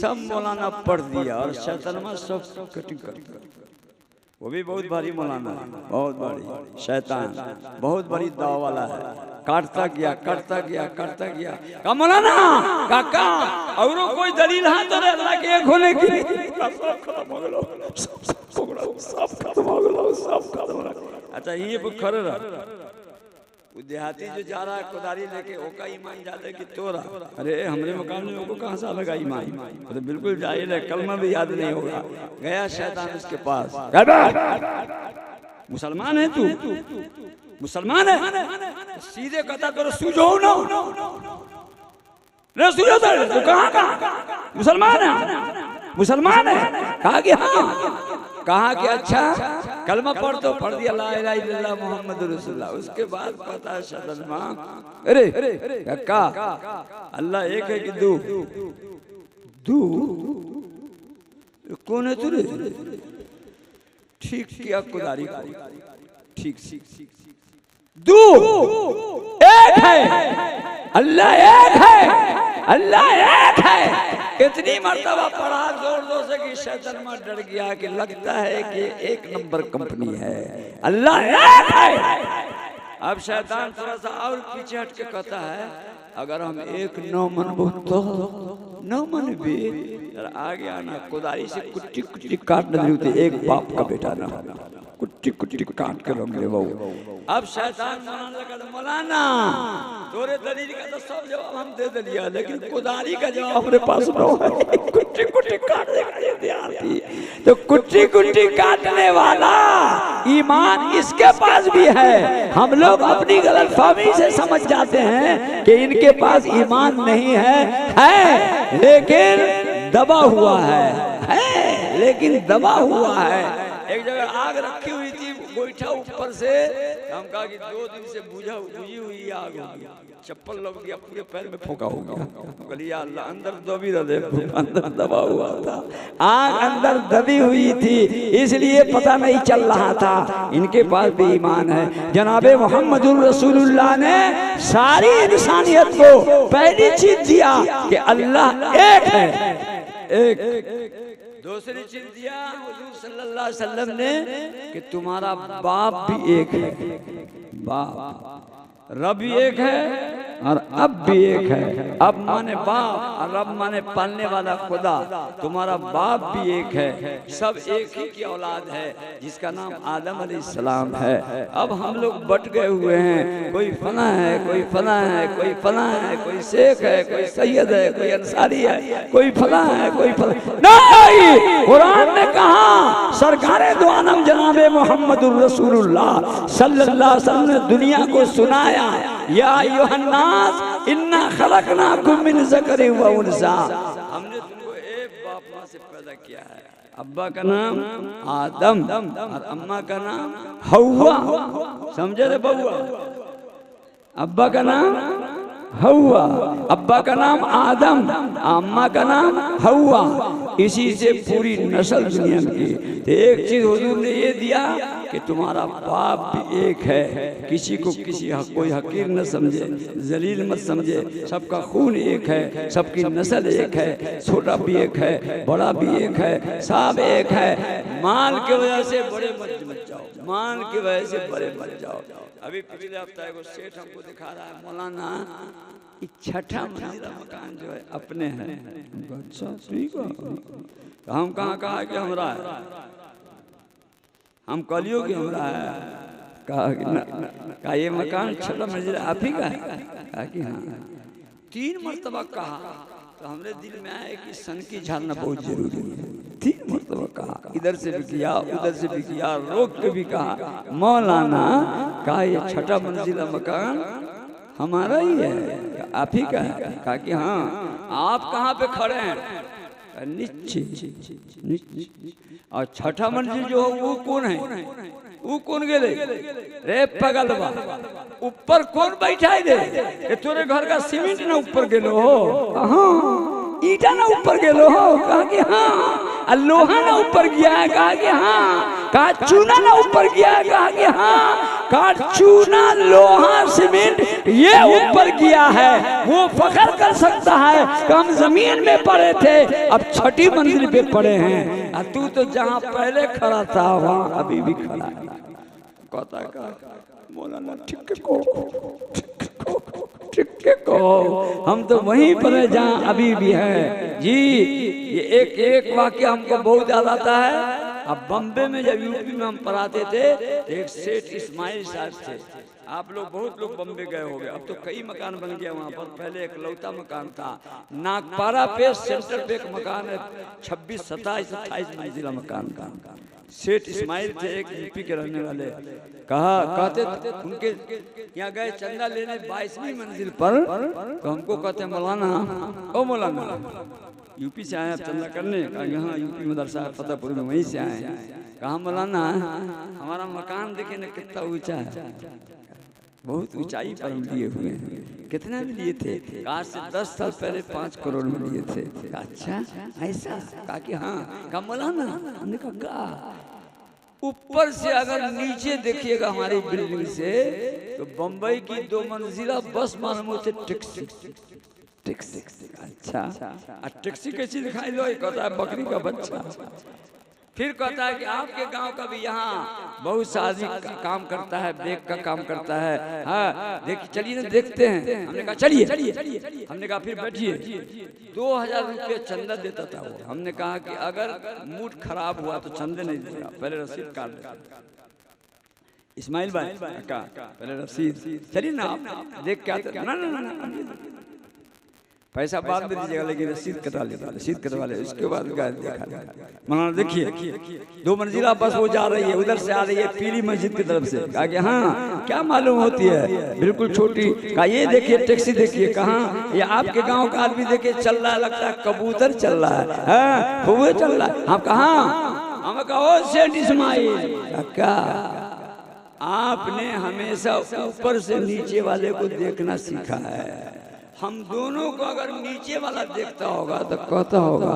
सब मौलाना पढ़ दिया, और शैतानमा सब कटिंग कर दिया। वो भी बहुत भारी मौलाना है, बहुत बड़ी शैतान, बहुत बड़ी दावा वाला है। काटता गया, काटता गया, काटता गया। कहा मौलाना, काका और कोई दलील है तो अल्लाह के एक होने की? सब खत्म हो गया, सब खत्म हो गया, सब खत्म हो गया। अच्छा ये बुक खरे रहा, देहाती जो जा रहा है कुदारी लेके, ओका ईमान ज्यादा कि तोरा? अरे हमरे मकान में ओको कहाँ से लगा ईमान? तो बिल्कुल जाहिल है, कलमा भी याद नहीं होगा। गया शैतान उसके पास, मुसलमान है तू? मुसलमान है? सीधे कहता तो सूझो ना, सूझो तू कहाँ मुसलमान है? मुसलमान है? कहा कि हाँ। कहा कि अच्छा कलमा पढ़ तो पढ़ दिया, ला इलाहा इल्लल्लाह मुहम्मद रसूलुल्लाह। उसके बाद पता है शैतानमा, अरे का अल्लाह एक है कि दो? दो कौन है तू? ठीक किया कुदारी को, ठीक दो एक है, अल्लाह एक है, अल्लाह एक है। इतनी मर्तबा पढ़ा जोर जोर से कि शैतानमा डर गया कि लगता है कि एक नंबर कंपनी है, अल्लाह एक है। अब शैतान थोड़ा सा और पीछे हट के कहता है, अगर हम एक न मनबो तो न मनबे, आगे आना कुदारी से कुट्टी कुट्टी काट नहीं होती, एक बाप का बेटा ना, कुट्टी कुट्टी काट के रख ले वो। अब शैतान मौलाना लगा, मौलाना तोरे दलील का तो सब जवाब हम दे दिया, लेकिन कुदारी का जवाब हमारे पास न है। कुट्टी कुट्टी काट देती, तो कुट्टी कुट्टी काटने वाला ईमान इसके पास भी है। हम लोग अपनी गलतफहमी से समझ जाते हैं कि इनके पास ईमान नहीं है लेकिन दबा हुआ है, लेकिन दबा हुआ है। एक जगह आग रखी हुई थी, गोईठा ऊपर से, हम कहा कि 2 दिन से बुझी हुई आग होगी, चप्पल लग गया, पूरे पैर में फोका हो गया। बोलिए अल्लाह, अंदर दबी रहे, अंदर दबा हुआ था, आग अंदर दबी हुई थी, इसलिए पता नहीं चल रहा था। इनके पास भी ईमान है। जनाबे मोहम्मदुर रसूलुल्लाह ने सारी इंसानियत को पहली चीज दिया कि अल्लाह एक है, एक। दूसरी चीज दिया हुजूर सल्लल्लाहु अलैहि वसल्लम ने कि तुम्हारा बाप भी एक है, बाप रब भी एक है और अब भी एक है। अब माने बाप और रब माने पालने वाला खुदा, तुम्हारा बाप भी एक है, सब एक ही की औलाद है जिसका नाम आदम अलैहिस्सलाम है। अब हम लोग बट गए हुए हैं, कोई फला है, कोई फला है, कोई फला है, कोई शेख है, कोई सैयद है, कोई अंसारी है, कोई फला है, कोई फला नहीं। कुरान ने कहा, सरकारे दो आलम जनाबे मोहम्मदुर रसूलुल्लाह सल्लल्लाहु अलैहि वसल्लम ने दुनिया को सुनाया, या अय्युहन्नास इन्ना खलकनाकुम मिन ज़करिन व उन्सा, हमने तुमको एक बाप माँ से पैदा किया है। अब्बा का नाम आदम और अम्मा का नाम हव्वा, समझे रे बउआ? अब्बा का नाम हव्वा, अब्बा का नाम आदम, अम्मा का नाम हव्वा, इसी से पूरी नस्ल दुनिया की। तो एक चीज हुजूर ने ये दिया कि तुम्हारा बाप भी एक है, किसी को कोई हकीर न समझे, जलील मत समझे, सबका खून एक है, सबकी नस्ल एक है, छोटा भी एक है, बड़ा भी एक है, सब एक है। माल के वजह से बड़े मत जाओ, मान की वजह से बड़े मर जाओ। अभी पिछले हफ्ता एगो सेठ हमको दिखा रहा है, मौलाना छठा मंजिला मकान जो है अपने है। अच्छा ठीक है, तो हम कहा कि हमरा है, हम कलियो कि हमरा है, कहा ये मकान छठा मंजिला आप ही का है? कहा कि हाँ। 3 मरतबा कहा तो हमरे दिल में आया कि सन की झाड़ना बहुत जरूरी है। 3 मरतबा कहा, इधर से भी किया उधर से भी किया, रोक के भी कहा मौलाना कहा ये छठा मंजिला मकान हमारा ही है, आप ही का है? कहा कि हाँ। आप कहाँ पे खड़े हैं? नीचे नीचे। और छठा मंजिल जो है वो कौन है? वो कौन गेले? रे पगल बा, ऊपर कौन बैठा है? दे तोरे घर का सीमेंट ना ऊपर गेलो हो? हाँ। ईटा ना ऊपर गेलो हो? कहा कि हाँ। लोहा ना ऊपर गया है? कहा कि हाँ। कहा चूना ना ऊपर गया है? कहा कि हाँ। कहा चूना लोहा सीमेंट ये ऊपर गया है, वो फख्र कर सकता है कि हम जमीन में पड़े थे, अब छठी मंजिल पे पड़े हैं। और तू तो जहाँ पहले खड़ा था वहाँ अभी भी खड़ा है। कहता का मौलाना ठीक को हम तो वहीं पर है जहाँ अभी भी है जी। ये एक वाक्य हमको बहुत याद आता है। अब बम्बे में जब यूपी में हम पढ़ाते थे, एक सेठ इस्माइल साहब थे। आप लोग बहुत लोग बम्बे गए होंगे, अब तो कई मकान बन गया वहाँ पर। पहले एक लौता मकान था नागपारा पे, सेंटर पे एक मकान है 26, 27, 28 मंजिला मकान का। सेठ इस्माइल थे, एक यूपी के रहने वाले। कहते उनके यहाँ गए चंदा लेने 22वीं मंजिल पर, तो हमको कहते मौलाना ओ मौलाना यूपी से आए आप चंदा करने? कहा यहाँ यूपी मदरसा फतेहपुर में, वहीं से आए। कहा मौलाना हमारा मकान देखे ना कितना ऊंचा है, बहुत ऊंचाई पर हम लिए हुए हैं। कितना में लिए थे? कहा से 10 साल पहले 5 करोड़ में लिए थे। अच्छा ऐसा? कहा कि हाँ। कहा मौलाना, हमने कहा ऊपर से अगर नीचे देखिएगा हमारी बिल्डिंग से तो बम्बई की 2 मंजिला बस मालूम होते टैक्सी। अच्छा टैक्सी कैसी दिखाई लो? कहता है बकरी का बच्चा। फिर कहता है कि आपके गांव का भी यहाँ बहुत शादी का काम करता है, बैग का काम करता है। हाँ देखिए, चलिए ना देखते हैं। हमने कहा चलिए। हमने कहा फिर बैठिए। 2000 रुपये चंदा देता था वो। हमने कहा कि अगर मूड खराब हुआ तो चंदे नहीं देगा, पहले रसीद काट देगा। इस्माइल भाई का पहले रसीद, चलिए ना आप देख के आते। ना पैसा बाद में दीजिएगा, लेकिन रसीद कटा लेता। रसीद कटवा ले, उसके बाद देखा मौलाना देखिए 2 मंजिला बस वो जा रही है, उधर से आ रही है पीली मस्जिद की तरफ से। कहा कि हाँ क्या मालूम होती है? बिल्कुल छोटी। कहा ये देखिए टैक्सी देखिए। कहाँ? ये आपके गांव का आदमी देखिए चल रहा है, लगता है कबूतर चल रहा है। हाँ वो चल रहा है। हम कहाँ? हम कहा सेठ इस्माइल क्या आपने हमेशा ऊपर से नीचे वाले को देखना सीखा है? हम दोनों को अगर नीचे वाला देखता होगा तो कहता होगा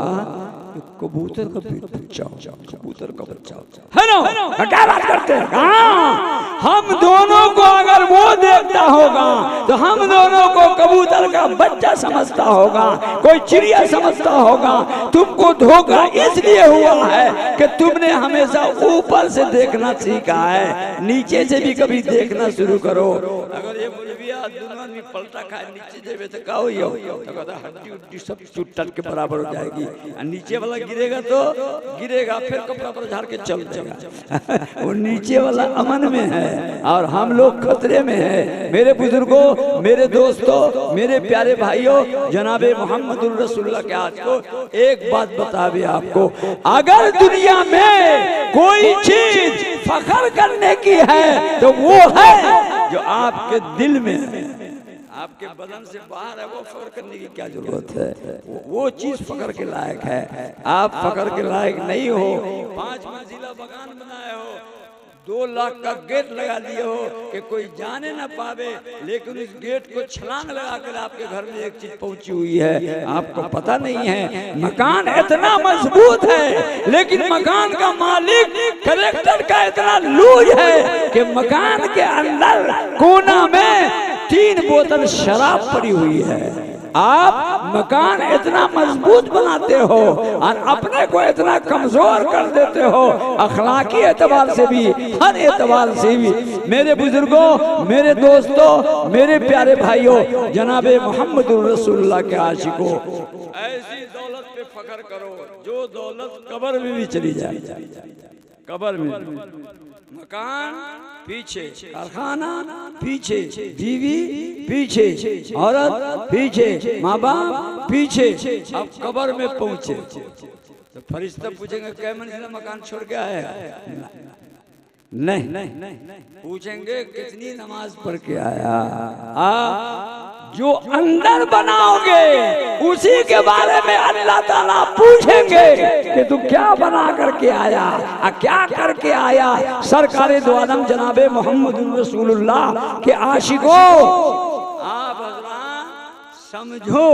कबूतर का बच्चा, कबूतर का बच्चा है ना? क्या बात करते हैं? हम दोनों को अगर वो देखता होगा तो हम दोनों को कबूतर का बच्चा समझता होगा, कोई चिड़िया समझता होगा। तुमको धोखा इसलिए हुआ है कि तुमने हमेशा ऊपर से देखना सीखा है, नीचे से भी कभी देखना शुरू करो। अगर ये दोनों आदमी पलटा खाए नीचे देवे तो का होइयो? तो कहता हड्डी उड्डी सब टूट के बराबर हो जाएगी। और नीचे वाला गिरेगा तो गिरेगा, फिर कपड़ा पर झाड़ के चल जाएगा। वो नीचे वाला अमन में है और हम लोग खतरे में है। मेरे बुजुर्गों, मेरे दोस्तों, मेरे प्यारे भाइयों, जनाबे मोहम्मदुर रसूलुल्लाह के आज को एक बात बतावे आपको, अगर दुनिया में कोई चीज फख्र करने की है तो वो है जो आपके दिल में है, आपके बदन से बाहर है। वो फख्र करने की क्या जरूरत है? वो चीज फख्र के लायक है। आप फख्र के लायक नहीं हो। 5 मंजिला मकान बनाए हो, 2 लाख का गेट लगा दिए हो कि कोई जाने ना पावे, लेकिन उस गेट को छलांग लगाकर आपके घर में एक चीज पहुंची हुई है, आपको पता नहीं है। मकान इतना मजबूत है, लेकिन मकान का मालिक कलेक्टर का इतना लूज है कि मकान के अंदर कोना में 3 बोतल शराब पड़ी हुई है। आप मकान इतना मजबूत बनाते हो और अपने को इतना कमजोर कर देते हो, अखलाकी एतबार से भी, हर एतबार से भी। मेरे बुजुर्गों, मेरे दोस्तों, मेरे प्यारे भाइयों, जनाबे मोहम्मद रसूलुल्लाह के आशिकों, ऐसी दौलत पे फख्र करो जो दौलत कब्र में भी चली जाए। कब्र में मकान पीछे, कारखाना पीछे, बीवी पीछे, औरत पीछे, माँ बाप पीछे, अब कब्र में पहुंचे तो फरिश्ता पूछेंगे कै मंजिला मकान छोड़ के आया है? नहीं, पूछेंगे कितनी नमाज पढ़ के आया। जो अंदर बनाओगे उसी के बारे में अल्लाह ताला पूछेंगे कि तू क्या बना करके आया, क्या करके आया। सरकारे दो आलम जनाबे मोहम्मद रसूलुल्लाह के आशिकों, आप समझो,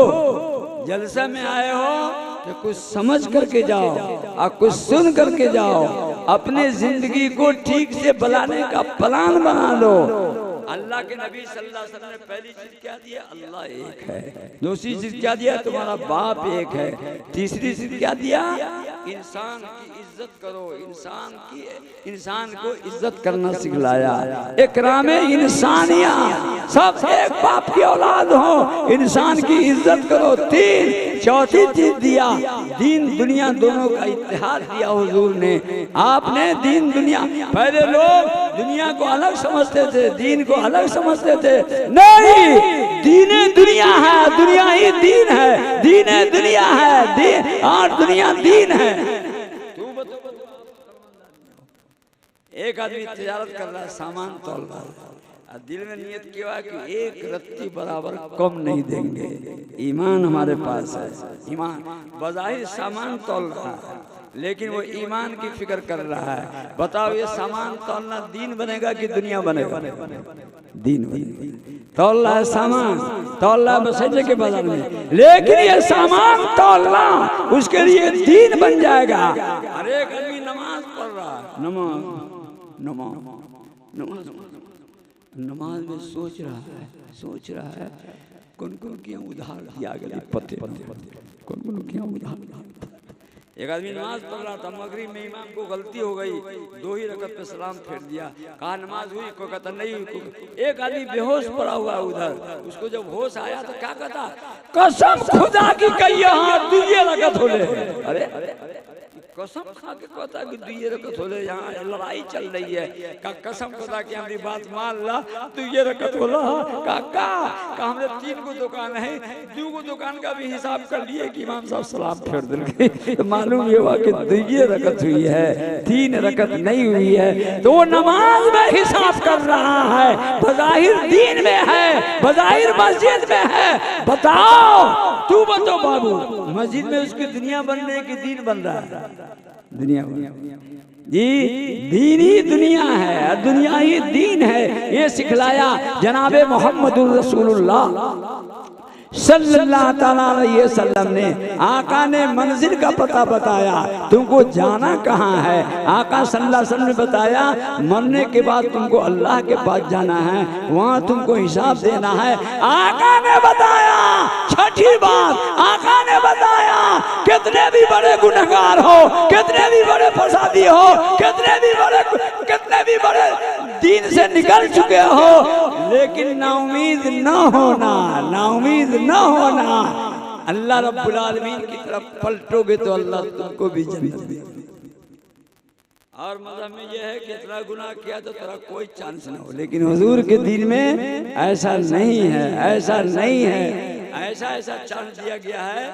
जलसे में आए हो तो कुछ समझ करके जाओ और कुछ सुन करके जाओ। अपने जिंदगी को ठीक से बनाने का प्लान बना लो। अल्लाह के नबी सल्लल्लाहु अलैहि वसल्लम ने पहली चीज क्या दिया? अल्लाह एक है। दूसरी चीज क्या दिया? तुम्हारा बाप एक है। तीसरी चीज क्या दिया? इंसान की इज्जत करो, इंसान को इज्जत करना सिखलाया। इकराम इंसानिया, सब एक बाप की औलाद हो, इंसान की इज्जत करो। तीन, चौथी चीज दिया, दीन दुनिया दोनों का इत्तेहाद दिया हुजूर ने। आपने दीन दुनिया, पहले लोग दुनिया को अलग समझते थे, दीन को अलग समझते थे। नहीं, दीने दुनिया है, दुनिया ही दीन है। दीने दुनिया है, दीन और दुनिया दीन है। एक आदमी तिजारत कर रहा है, सामान तोल रहा है, दिल में नियत किया कि एक रत्ती बराबर कम नहीं देंगे। ईमान हमारे पास है, ईमान बज़ाहिर सामान तोल रहा है, लेकिन वो ईमान की फिक्र कर रहा है। बताओ ये सामान तोलना दीन बनेगा कि दुनिया बनेगा? दीन बनेगा। तोल रहा है सामान, तोल रहा है मसजिद के बाजार में, लेकिन ये सामान तोलना उसके लिए दीन बन जाएगा। हर एक आदमी नमाज पढ़ रहा है, नमाज नमाज में सोच रहा है कौन कौन किया उधार दिया गया, पते कौन कौन किया उधार। एक आदमी नमाज पढ़ रहा था, मगरिब में इमाम को गलती हो गई, 2 ही रकत पे सलाम फेर दिया। कहा नमाज हुई? कोई कहता नहीं हुई। एक आदमी बेहोश पड़ा हुआ उधर, उसको जब होश आया तो क्या कहता? कसम खुदा की कही यहाँ 2 रकत हो ले। अरे कसम खा के कहता कि 2 रकत हो ले, यहाँ लड़ाई चल रही है। का कसम खुदा की हमारी बात मान ला, 2 रकत हो ला। का हमने 3 को दुकान है, 2 को दुकान का भी हिसाब कर लिए कि इमाम साहब सलाम फेर देंगे, तो मालूम ये हुआ कि 2 रकत हुई है, 3 रकत नहीं हुई है। तो वो नमाज में हिसाब कर रहा है, बज़ाहिर दीन में है, बज़ाहिर मस्जिद में है। बताओ, तू बताओ बाबू, मस्जिद में उसकी दुनिया बनने की दीन बन रहा है। दुनिया जी, दीन ही दुनिया है, दुनिया ही दीन है। ये सिखलाया जनाबे मोहम्मदुर रसूलुल्लाह सल्लल्लाहु अलैहि वसल्लम ने। आका ने मंजिल का पता बताया, तुमको जाना कहाँ है। आका सल्लल्लाहु अलैहि वसल्लम ने बताया मरने के बाद तुमको अल्लाह के पास जाना है, वहाँ तुमको हिसाब देना है। आका ने बताया छठी बात, आका ने बताया कितने भी बड़े गुनहगार हो, कितने भी बड़े फसादी हो, कितने भी बड़े दीन से निकल चुके हो, लेकिन नाउमीद न होना, नाउमीद न होना। अल्लाह रब्बुल आलमीन की तरफ पलटोगे तो अल्लाह तुमको भी जन्नत देगा। और मज़हब में यह है कि इतना गुनाह किया तो तेरा कोई चांस ना हो, लेकिन हुजूर के दीन में ऐसा नहीं है, ऐसा नहीं है। ऐसा चांस दिया गया है।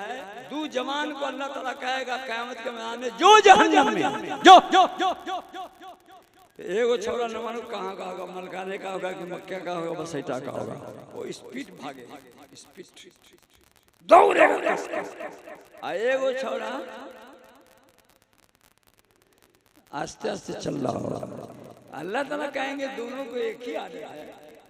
2 जवान को अल्लाह ताला कहेगा क़यामत के मैदान में, जो जहन्नम में जो एगो छोरा न मानो कहाँ का होगा, मलकाने का होगा कि मक्के का होगा, बसैटा का होगा। वो स्पीड भागेगा, स्पीड दौड़ेगा। एगो छोरा आस्ते आस्ते चल रहा होगा। अल्लाह ताला कहेंगे दोनों को एक ही आने है,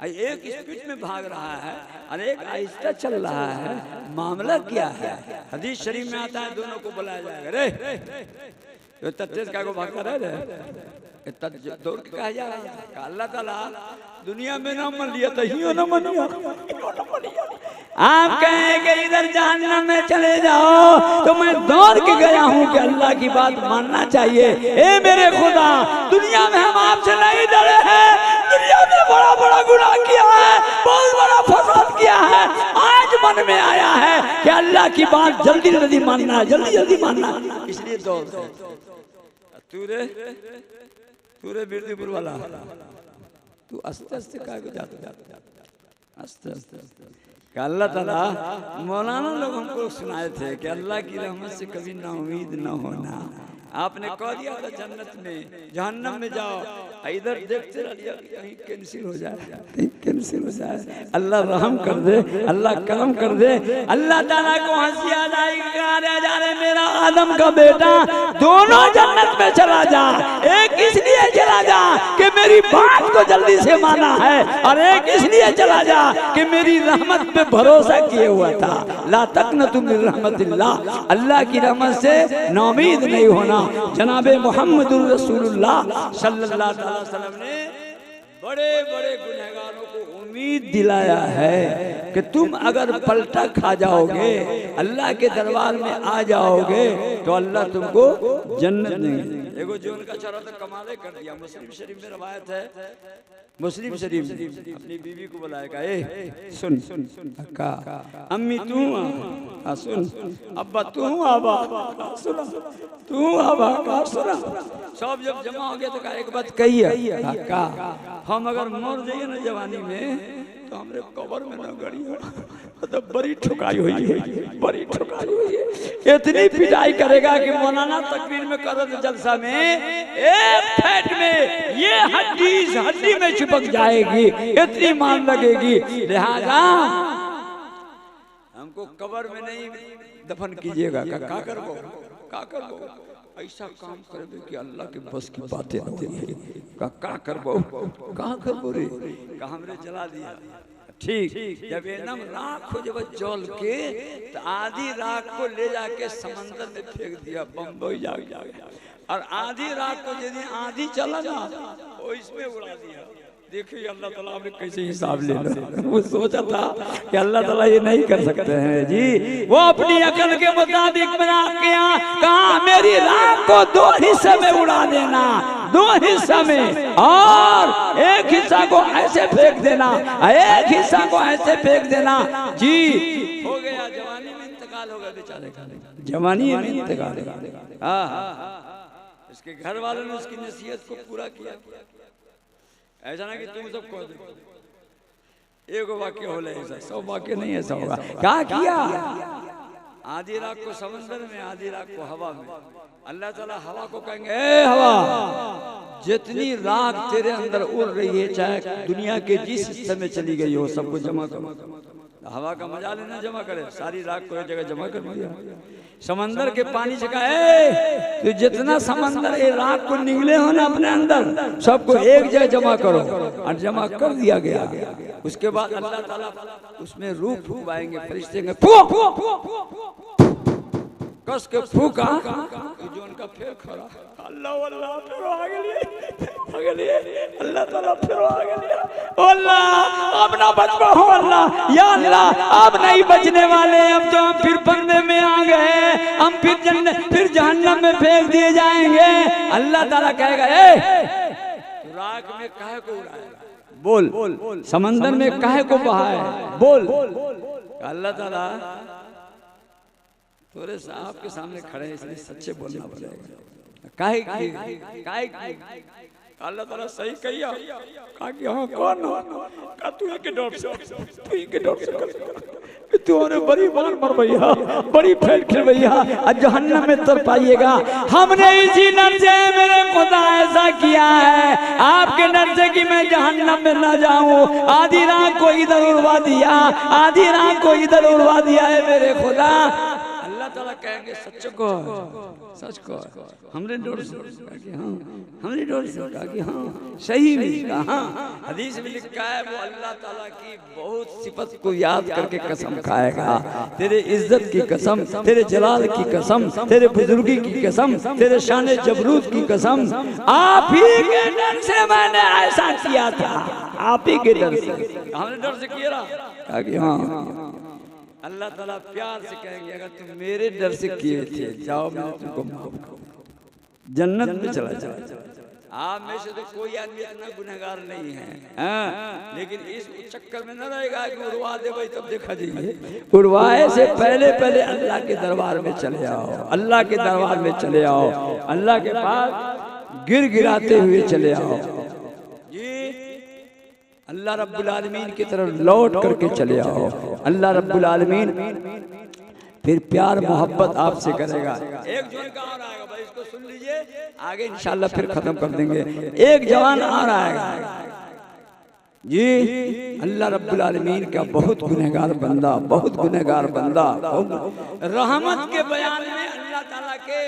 एक स्पीड में भाग रहा है और एक आहिस्ता चल रहा है। मामला क्या है? हदीस शरीफ में आता है दोनों को बुलाया जाएगा, रे तो तेज का को भागता रहे इतना दौड़ के कहा जा रहा है अल्लाह ताला दुनिया में ना मान लिया तो ही ना मान लिया। आप कहें कि इधर जहन्नम में चले जाओ तो मैं दौड़ के गया हूँ कि अल्लाह की बात मानना चाहिए। ए मेरे खुदा, दुनिया में हम आपसे नहीं डरे हैं, दुनिया में बड़ा बड़ा गुनाह किया है, बहुत बड़ा फसाद किया है, आज मन में आया है कि अल्लाह की बात जल्दी जल्दी मानना है, जल्दी जल्दी मानना है, इसलिए दौड़। तूरे बिरदीपुर वाला तू आस्ते आस्ते का जाता आस्ते आस्ते अल्लाह ताला मौलाना लोग हमको सुनाए थे कि अल्लाह की रहमत से कभी ना उम्मीद ना होना। आपने कह दिया था जन्नत में जहन्नम में जाओ, इधर देखते रहिए कहीं कैंसिल हो जाए, कहीं कैंसिल हो जाए। अल्लाह रहम कर दे, अल्लाह करम कर दे। अल्लाह ताला को हंसी आ जाएगी, जा रहे मेरा आदम का बेटा दोनों जन्नत में चला जा। एक इसलिए चला जा कि मेरी बात को जल्दी से माना है, और एक इसलिए चला जा कि मेरी रहमत पे भरोसा किए हुआ था। ला तक़नतु मिन रहमतिल्लाह, अल्लाह की रहमत से नाउमीद नहीं होना। जनाबे मोहम्मदुर रसूलुल्लाह सल्लल्लाहु अलैहि वसल्लम ने बड़े बड़े गुनहगारों को उम्मीद दिलाया है कि तुम अगर पलटा खा जाओगे, अल्लाह के दरबार में आ जाओगे तो अल्लाह तुमको जन्नत देंगे। एगो जो उनका चरा तो कमाले कर दिया। मुस्लिम शरीफ में रवायत है, मुस्लिम शरीफ अपनी बीवी को बुलाएगा, ए सुन अक्का, अम्मी तू आ सुन, अब्बा तू आबा सुना, तू आबा का सुना। सब जब जमा हो गया तो एक बात कही है, अक्का हम अगर मर जाइए ना जवानी में तो हमरे कब्र में ना गड़ी हो तो बड़ी ठुकाई हुई है, बड़ी ठुकाई हुई है। इतनी पिटाई करेगा कि मौलाना तकरीर में करत जलसा में एक फैट में ये हड्डी में चिपक जाएगी, इतनी मार लगेगी। लिहाजा हमको कब्र में नहीं दफन कीजिएगा। का करबो, का करबो, ऐसा काम करबे कि अल्लाह के बस की बातें होती है। का करबो, कहाँ करबो रे, का हमरे जला दिया। ठीक, जब एकदम राख हो जब जल के तो आधी राख को ले जाके समंदर में फेंक दिया, बम्बई जाग और आधी राख को यदि आधी चला ना वो इसमें उड़ा दिया। देखिए अल्लाह ताला ने कैसे हिसाब ले लिया। वो सोचा था कि अल्लाह ताला ये नहीं कर सकते हैं जी, वो अपनी अकल के मुताबिक बना के कहा मेरी राख को दो हिस्से में उड़ा देना, दो हिस्सा में, और एक हिस्सा को ऐसे फेंक देना, एक हिस्सा को ऐसे फेंक देना। जी हो गया, जवानी में इंतकाल हो गया बेचारे का, जवानी में इंतकाल। इसके घर वालों ने उसकी नसीहत को पूरा किया। ऐसा ना कि तुम सब कह दो एक वाक्य हो ले, ऐसा सब वाक्य नहीं ऐसा होगा। क्या किया, आधी रात को समंदर में, आधी रात को हवा में। अल्लाह ताला हवा को कहेंगे, ए हवा, जितनी राख तेरे अंदर उड़ रही है, चाहे दुनिया के जिस हिस्से में चली गई हो, सबको जमा करो। हवा का मजा लेना, जमा करे सारी राख को एक जगह जमा कर दिया। समंदर के पानी से कहा तो जितना समंदर ये राख को निगले हो ना अपने अंदर, सबको एक जगह जमा करो, और जमा कर दिया गया। उसके बाद अल्लाह ताला उसमें रूह फूंकवाएंगे, फरिश्ते कस के फूका जो उनका फिर खड़ा, अल्लाह अल्लाह फिर आ गया, अल्लाह ताला फिर आ गया। अल्लाह अब ना बच पाओ, अल्लाह या अल्लाह अब नहीं बचने वाले, अब तो हम फिर फंदे में आ गए, हम फिर जहन्नम में फेंक दिए जाएंगे। अल्लाह ताला कहेगा, ए राख में काहे को उड़ाया, बोल, समंदर में काहे को बहाए, बोल। अल्लाह ताला थोड़े साहब के सामने खड़े हैं, इसलिए सच्चे बोलना पड़ेगा। काहे अल्लाह ताला सही कहिया, कहा कि हाँ कौन हो, का तू के डर से, तू के डर से तू और बड़ी बार मर भैया, बड़ी फैल खेल भैया, आज जहन्नम में तर पाइएगा। हमने इसी डर से मेरे खुदा ऐसा किया है, आपके डर से कि मैं जहन्नम में ना जाऊं। आधी रात को इधर उड़वा दिया, आधी रात को इधर उड़वा दिया है मेरे खुदा। अल्लाह ताला कहेंगे सच को, सच को, हमने डोर से कहा कि हाँ, हमने डोर से कहा कि हाँ, सही में कहा। हाँ, हदीस में लिखा है वो अल्लाह ताला की बहुत सिफत को याद करके कसम खाएगा, तेरे इज्जत की कसम, तेरे जलाल की कसम, तेरे बुजुर्गी की कसम, तेरे शान जबरूत की कसम, आप ही के डर से मैंने ऐसा किया था, आप ही के डर से। हमने डर से किया कहा कि हाँ। अल्लाह ताला प्यार से कहेंगे अगर तुम मेरे डर से किए थे, जाओ मैं तुमको माफ करूं, जन्नत में चला जाओ। आप में से तो कोई आदमी इतना गुनहगार नहीं है, हाँ? लेकिन इस चक्कर में न रहेगा कि उड़वा दे भाई तब देखा जाइए। उड़वाए से पहले पहले अल्लाह के दरबार में चले आओ, अल्लाह के दरबार में चले आओ, अल्लाह के पास गिर गिराते हुए चले आओ जी। अल्लाह रब्बुल आलमीन की तरफ लौट करके चले आओ। अल्लाह रब्बुल आलमीन फिर प्यार मोहब्बत आपसे करेगा। एक जवान का और आएगा भाई, इसको सुन लीजिए, आगे इंशाल्लाह फिर खत्म कर देंगे। एक जवान और आएगा जी, अल्लाह रब्बुल आलमीन का बहुत गुनहगार बंदा, बहुत गुनहगार बंदा। रहमत के बयान में अल्लाह ताला के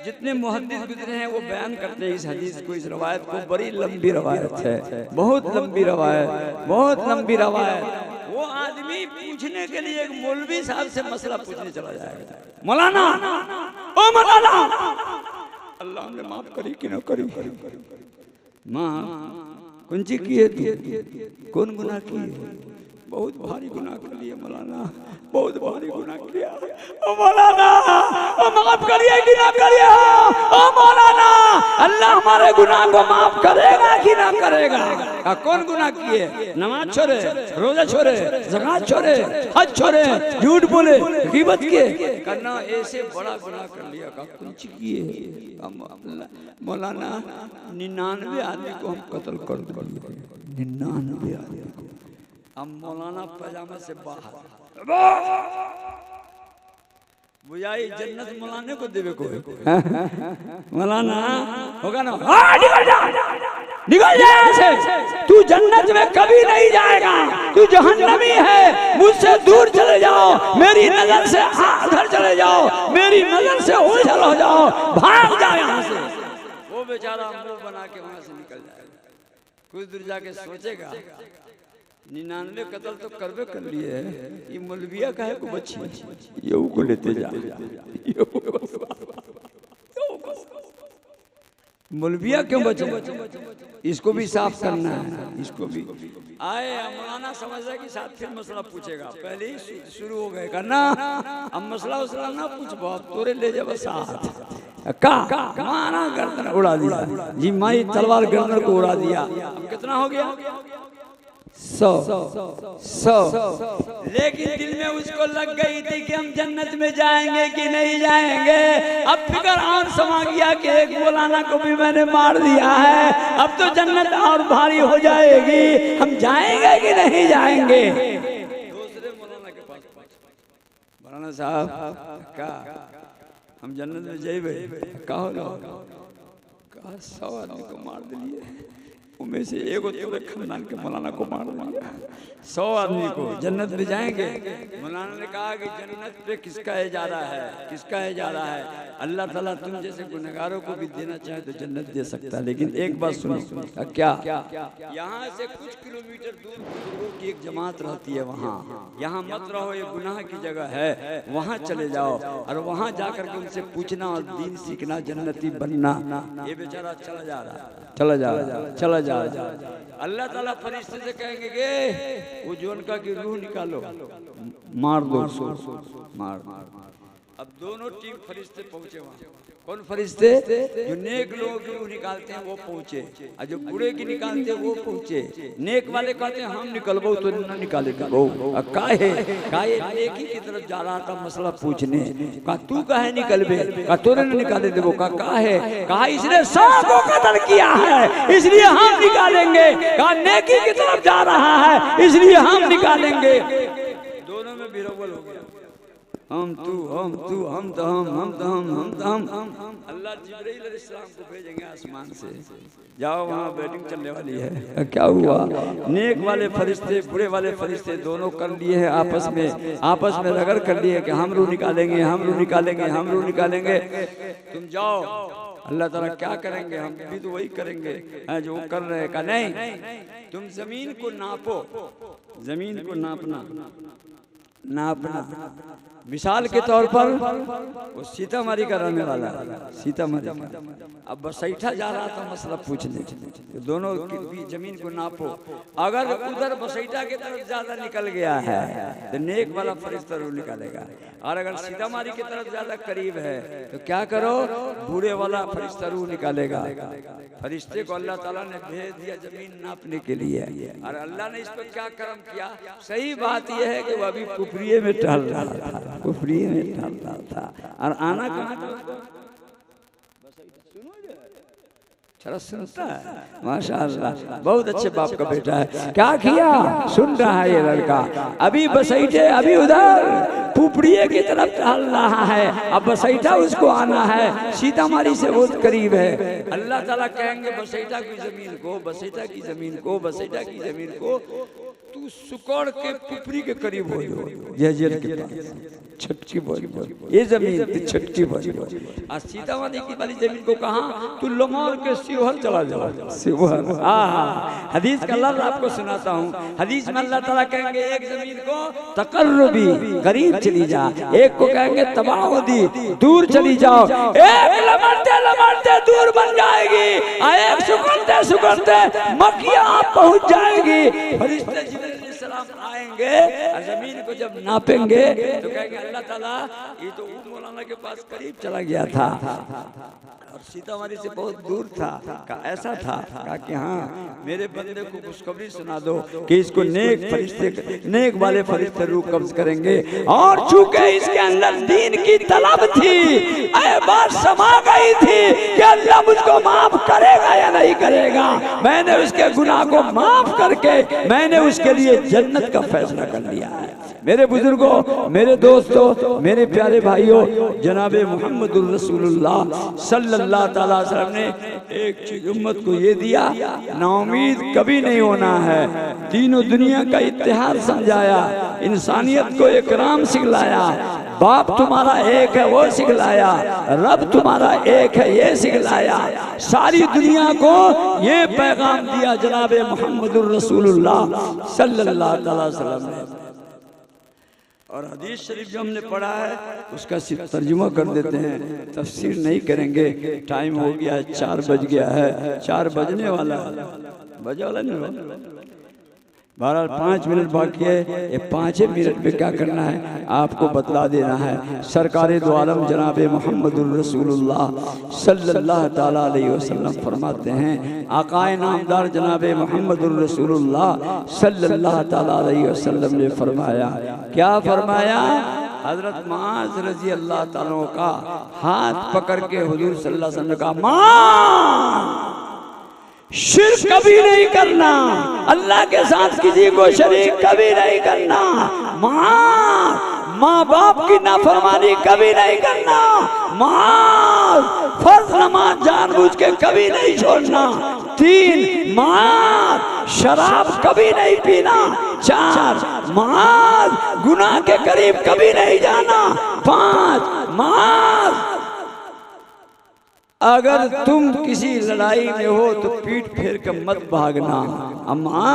जितने मुहद्दिस गुजरे हैं वो बयान करते हैं इस हदीस को, इस रवायत को। बड़ी लंबी रवायत है, बहुत लंबी रवायत, बहुत लंबी रवायत। वो आदमी पूछने के लिए एक मौलवी साहब से मसला पूछने चला जाएगा, मौलाना, ओ मौलाना, अल्लाह ने माफ करी कि ना करी? माँ कौन सी की है तू? कौन गुनाह की है? बहुत भारी गुनाह कर लिया मौलाना, बहुत भारी गुनाह किया। ओ मौलाना, ओ माफ करिए कि ना करिए? ओ मौलाना, अल्लाह हमारे गुनाह को माफ करेगा कि ना करेगा? कौन गुनाह किए? नमाज छोड़े, रोजा छोड़े, ज़कात छोड़े, हज छोड़े, झूठ बोले, ग़ीबत किए, करना ऐसे बड़ा गुनाह कर लिया। कौन सी किए? मौलाना 99 आदमी को हम कत्ल कर दिए, 99 आदमी को। हम मौलाना पैजामा से बाहर बुझाई जन्नत मौलाने को देवे को मौलाना होगा ना, निकल जा, निकल जा यहाँ से, तू जन्नत में कभी नहीं जाएगा, तू जहन्नमी है, मुझसे दूर चले जाओ, मेरी नजर से उधर चले जाओ, मेरी नजर से ओझल हो जाओ, भाग जाओ यहाँ से। वो बेचारा मुंह बना के वहां से निकल जाएगा। कुछ दूर जाके सोचेगा 99 कत्ल तो करवे कर लिए है, ये मौलविया का है को बच्ची, ये को लेते जा, मौलविया क्यों बचे? इसको भी साफ करना है, इसको भी। आए मौलाना समझ रहा कि साथ फिर मसला पूछेगा, पहले ही शुरू हो गए करना। अब मसला उसला ना पूछ पाओ, तोरे ले जा बस साथ का माना गर्दन उड़ा दिया जी, माई तलवार गर्दन को उड़ा दिया। अब कितना हो गया? 100। लेकिन दिल में उसको लग गई थी कि हम जन्नत में जाएंगे कि नहीं जाएंगे। अब फिक्र और समा गया कि एक मौलाना को भी मैंने मार दिया है, अब तो जन्नत और भारी हो जाएगी, हम जाएंगे कि नहीं जाएंगे? दूसरे मौलाना के पास, मौलाना साहब का हम जन्नत में जाइए, कहो ना, 100 आदमी को मार दिए, उनमें से एक पूरे खानदान के मौलाना को मार दिया। 100 आदमी को जन्नत में जाएंगे। मौलाना ने कहा कि जन्नत पे किसका इजारा है, किसका इजारा है? अल्लाह ताला तुम जैसे गुनहगारों को भी देना चाहे तो जन्नत दे सकता है, लेकिन एक बात सुनो, क्या यहाँ से कुछ किलोमीटर दूर बुजुर्गों की एक जमात रहती है, वहाँ यहाँ मत रहो, ये गुनाह की जगह है, वहाँ चले जाओ और वहाँ जाकर के उनसे पूछना और दीन सीखना, जन्नती बनना। ये बेचारा चला जा रहा, चला जा रहा, चला जा रहा। अल्लाह ताला फरिश्ते से कहेंगे कि वो जोन का की रूह निकालो, मार दो, मार। अब दोनों टीम फरिश्ते पहुंचे वहाँ। कौन फरिश्ते? जो नेक लोगों की रूह निकालते हैं वो पहुंचे, और जो बुरे की निकालते हैं वो पहुंचे। नेक वाले कहते हैं हम निकलबो तो न निकालेगा, काहे नेकी की तरफ जा रहा था मसला पूछने, कहा तू काहे निकलबे? कहा तोरे न निकाले देबो। काहे? कहा इसने 100 को कत्ल किया है इसलिए हम निकालेंगे। कहा नेकी की तरफ जा रहा है इसलिए हम निकालेंगे। दोनों में बिरबल हो गया। हम तू हम तू हम तो हम तो हम अल्लाह जिब्राइल अलैहिस्सलाम को भेजेंगे आसमान से, जाओ वहाँ बैटिंग चलने वाली है। क्या हुआ, नेक वाले फरिश्ते बुरे वाले फरिश्ते दोनों कर लिए हैं आपस में रगड़ कर लिए कि हम रूह निकालेंगे हम रूह निकालेंगे हम रूह निकालेंगे। तुम जाओ, अल्लाह ताला क्या करेंगे, हम भी तो वही करेंगे जो वो कर रहे हैं। का नहीं, तुम जमीन को नापो, जमीन को नापना मिसाल के तौर पर वो सीतामढ़ी का रहने वाला, सीतामढ़ी का, अब बसैठा जा रहा था मसला पूछने, तो दोनों की जमीन को नापो, अगर उधर बसैठा की तरफ ज्यादा निकल गया है तो नेक वाला फरिश्ता रूह निकालेगा, और अगर सीतामढ़ी की तरफ ज्यादा करीब है तो क्या करो, बूढ़े वाला फरिश्ता रूह निकालेगा। फरिश्ते को अल्लाह ताला ने भेज दिया जमीन नापने के लिए, और अल्लाह ने इस पर क्या करम किया। सही बात यह है कि वो अभी कुफरिये में टहल रहा था, कुफरिये में टहल रहा था, और आना कहाँ सुनता है। माशाअल्लाह, बहुत अच्छे बाप का बेटा है। क्या किया, सुन रहा है ये लड़का, अभी बसैठे अभी उधर पुपड़िए की तरफ टहल रहा है, अब बसैठा उसको आना है, सीतामढ़ी से बहुत करीब है। अल्लाह ताला कहेंगे बसैठा की जमीन को, बसैठा की जमीन को, बसैठा की जमीन को तू सुकड़ के पुपड़ी के करीब हो जहजर के पास, छटकी बोली ये जमीन तू छटकी बोली, और सीतामढ़ी की वाली जमीन को कहा तू लमौर के शिवहर चला जाओ, शिवहर। हाँ, हदीस का लफ्ज़ आपको सुनाता हूँ। हदीस में अल्लाह ताला कहेंगे एक जमीन को तकर्रुबी करीब चली जा, एक को कहेंगे तबाउदी दूर चली जाओ, एक लमड़ते लमड़ते दूर बन जाएगी, एक सुकड़ते सुकड़ते मक्किया पहुंच जाएगी। फरिश्ते जिब्राइल आएंगे और जमीन को जब नापेंगे तो कहेंगे अल्लाह ताला ये तो मौलाना के पास करीब चला गया था और सीतामढ़ी से बहुत दूर था। का ऐसा था कि हाँ मेरे बंदे को खुशखबरी सुना दो कि इसको नेक फरिश्ते, नेक वाले फरिश्ते रूह कब्ज करेंगे। और चूंकि इसके अंदर दीन की तलब थी, बात समा गई थी कि अल्लाह मुझको माफ करेगा या नहीं करेगा, मैंने उसके गुनाह को माफ करके मैंने उसके लिए जन्नत का फैसला कर लिया है। मेरे बुजुर्गों, मेरे दोस्तों, मेरे प्यारे भाइयों, जनाबे मुहम्मदुर रसूलुल्लाह सल्लल्लाहु अलैहि वसल्लम ने एक चीज उम्मत को ये दिया, नाउमीद कभी नहीं होना है। तीनों दुनिया का इत्तेहाद समझाया, इंसानियत को इकराम सिखलाया, बाप तुम्हारा एक है वो सिखलाया, रब तुम्हारा एक है ये सिखलाया, सारी दुनिया को ये पैगाम दिया जनाबे मुहम्मदुर रसूलुल्लाह सल्लल्लाहु अलैहि वसल्लम ने। और हदीस शरीफ जो हमने पढ़ा है उसका सिर्फ तर्जुमा कर देते हैं, तफसीर नहीं करेंगे। टाइम हो गया है, 4 बज गया है, 4 बजने वाला बजा वाला नहीं, 5 मिनट बाकी है। ये 5 मिनट में क्या करना है आपको बतला देना है। सरकारे दो आलम जनाबे मुहम्मदुर रसूलुल्लाह सल्लल्लाहु ताला अलैहि वसल्लम फरमाते हैं, आकाए नामदार जनाबे मुहम्मदुर रसूलुल्लाह सल्लल्लाहु ताला अलैहि वसल्लम ने फरमाया, क्या फरमाया, हजरत मुआज़ रज़ी अल्लाह ताला का हाथ पकड़ के हुजूर सल्लल्लाहु अलैहि वसल्लम का, मां शिर्क कभी नहीं करना, अल्लाह के साथ किसी को शरीक कभी नहीं करना, माँ बाप की नाफरमानी कभी नहीं करना, माँ फर्ज नमाज जानबूझ के कभी नहीं छोड़ना, 3 माँ शराब कभी नहीं पीना, 4 माँ गुनाह के करीब कभी नहीं जाना, 5 माँ अगर तुम किसी लड़ाई में हो तो पीठ फेर कर मत भागना, अम्मा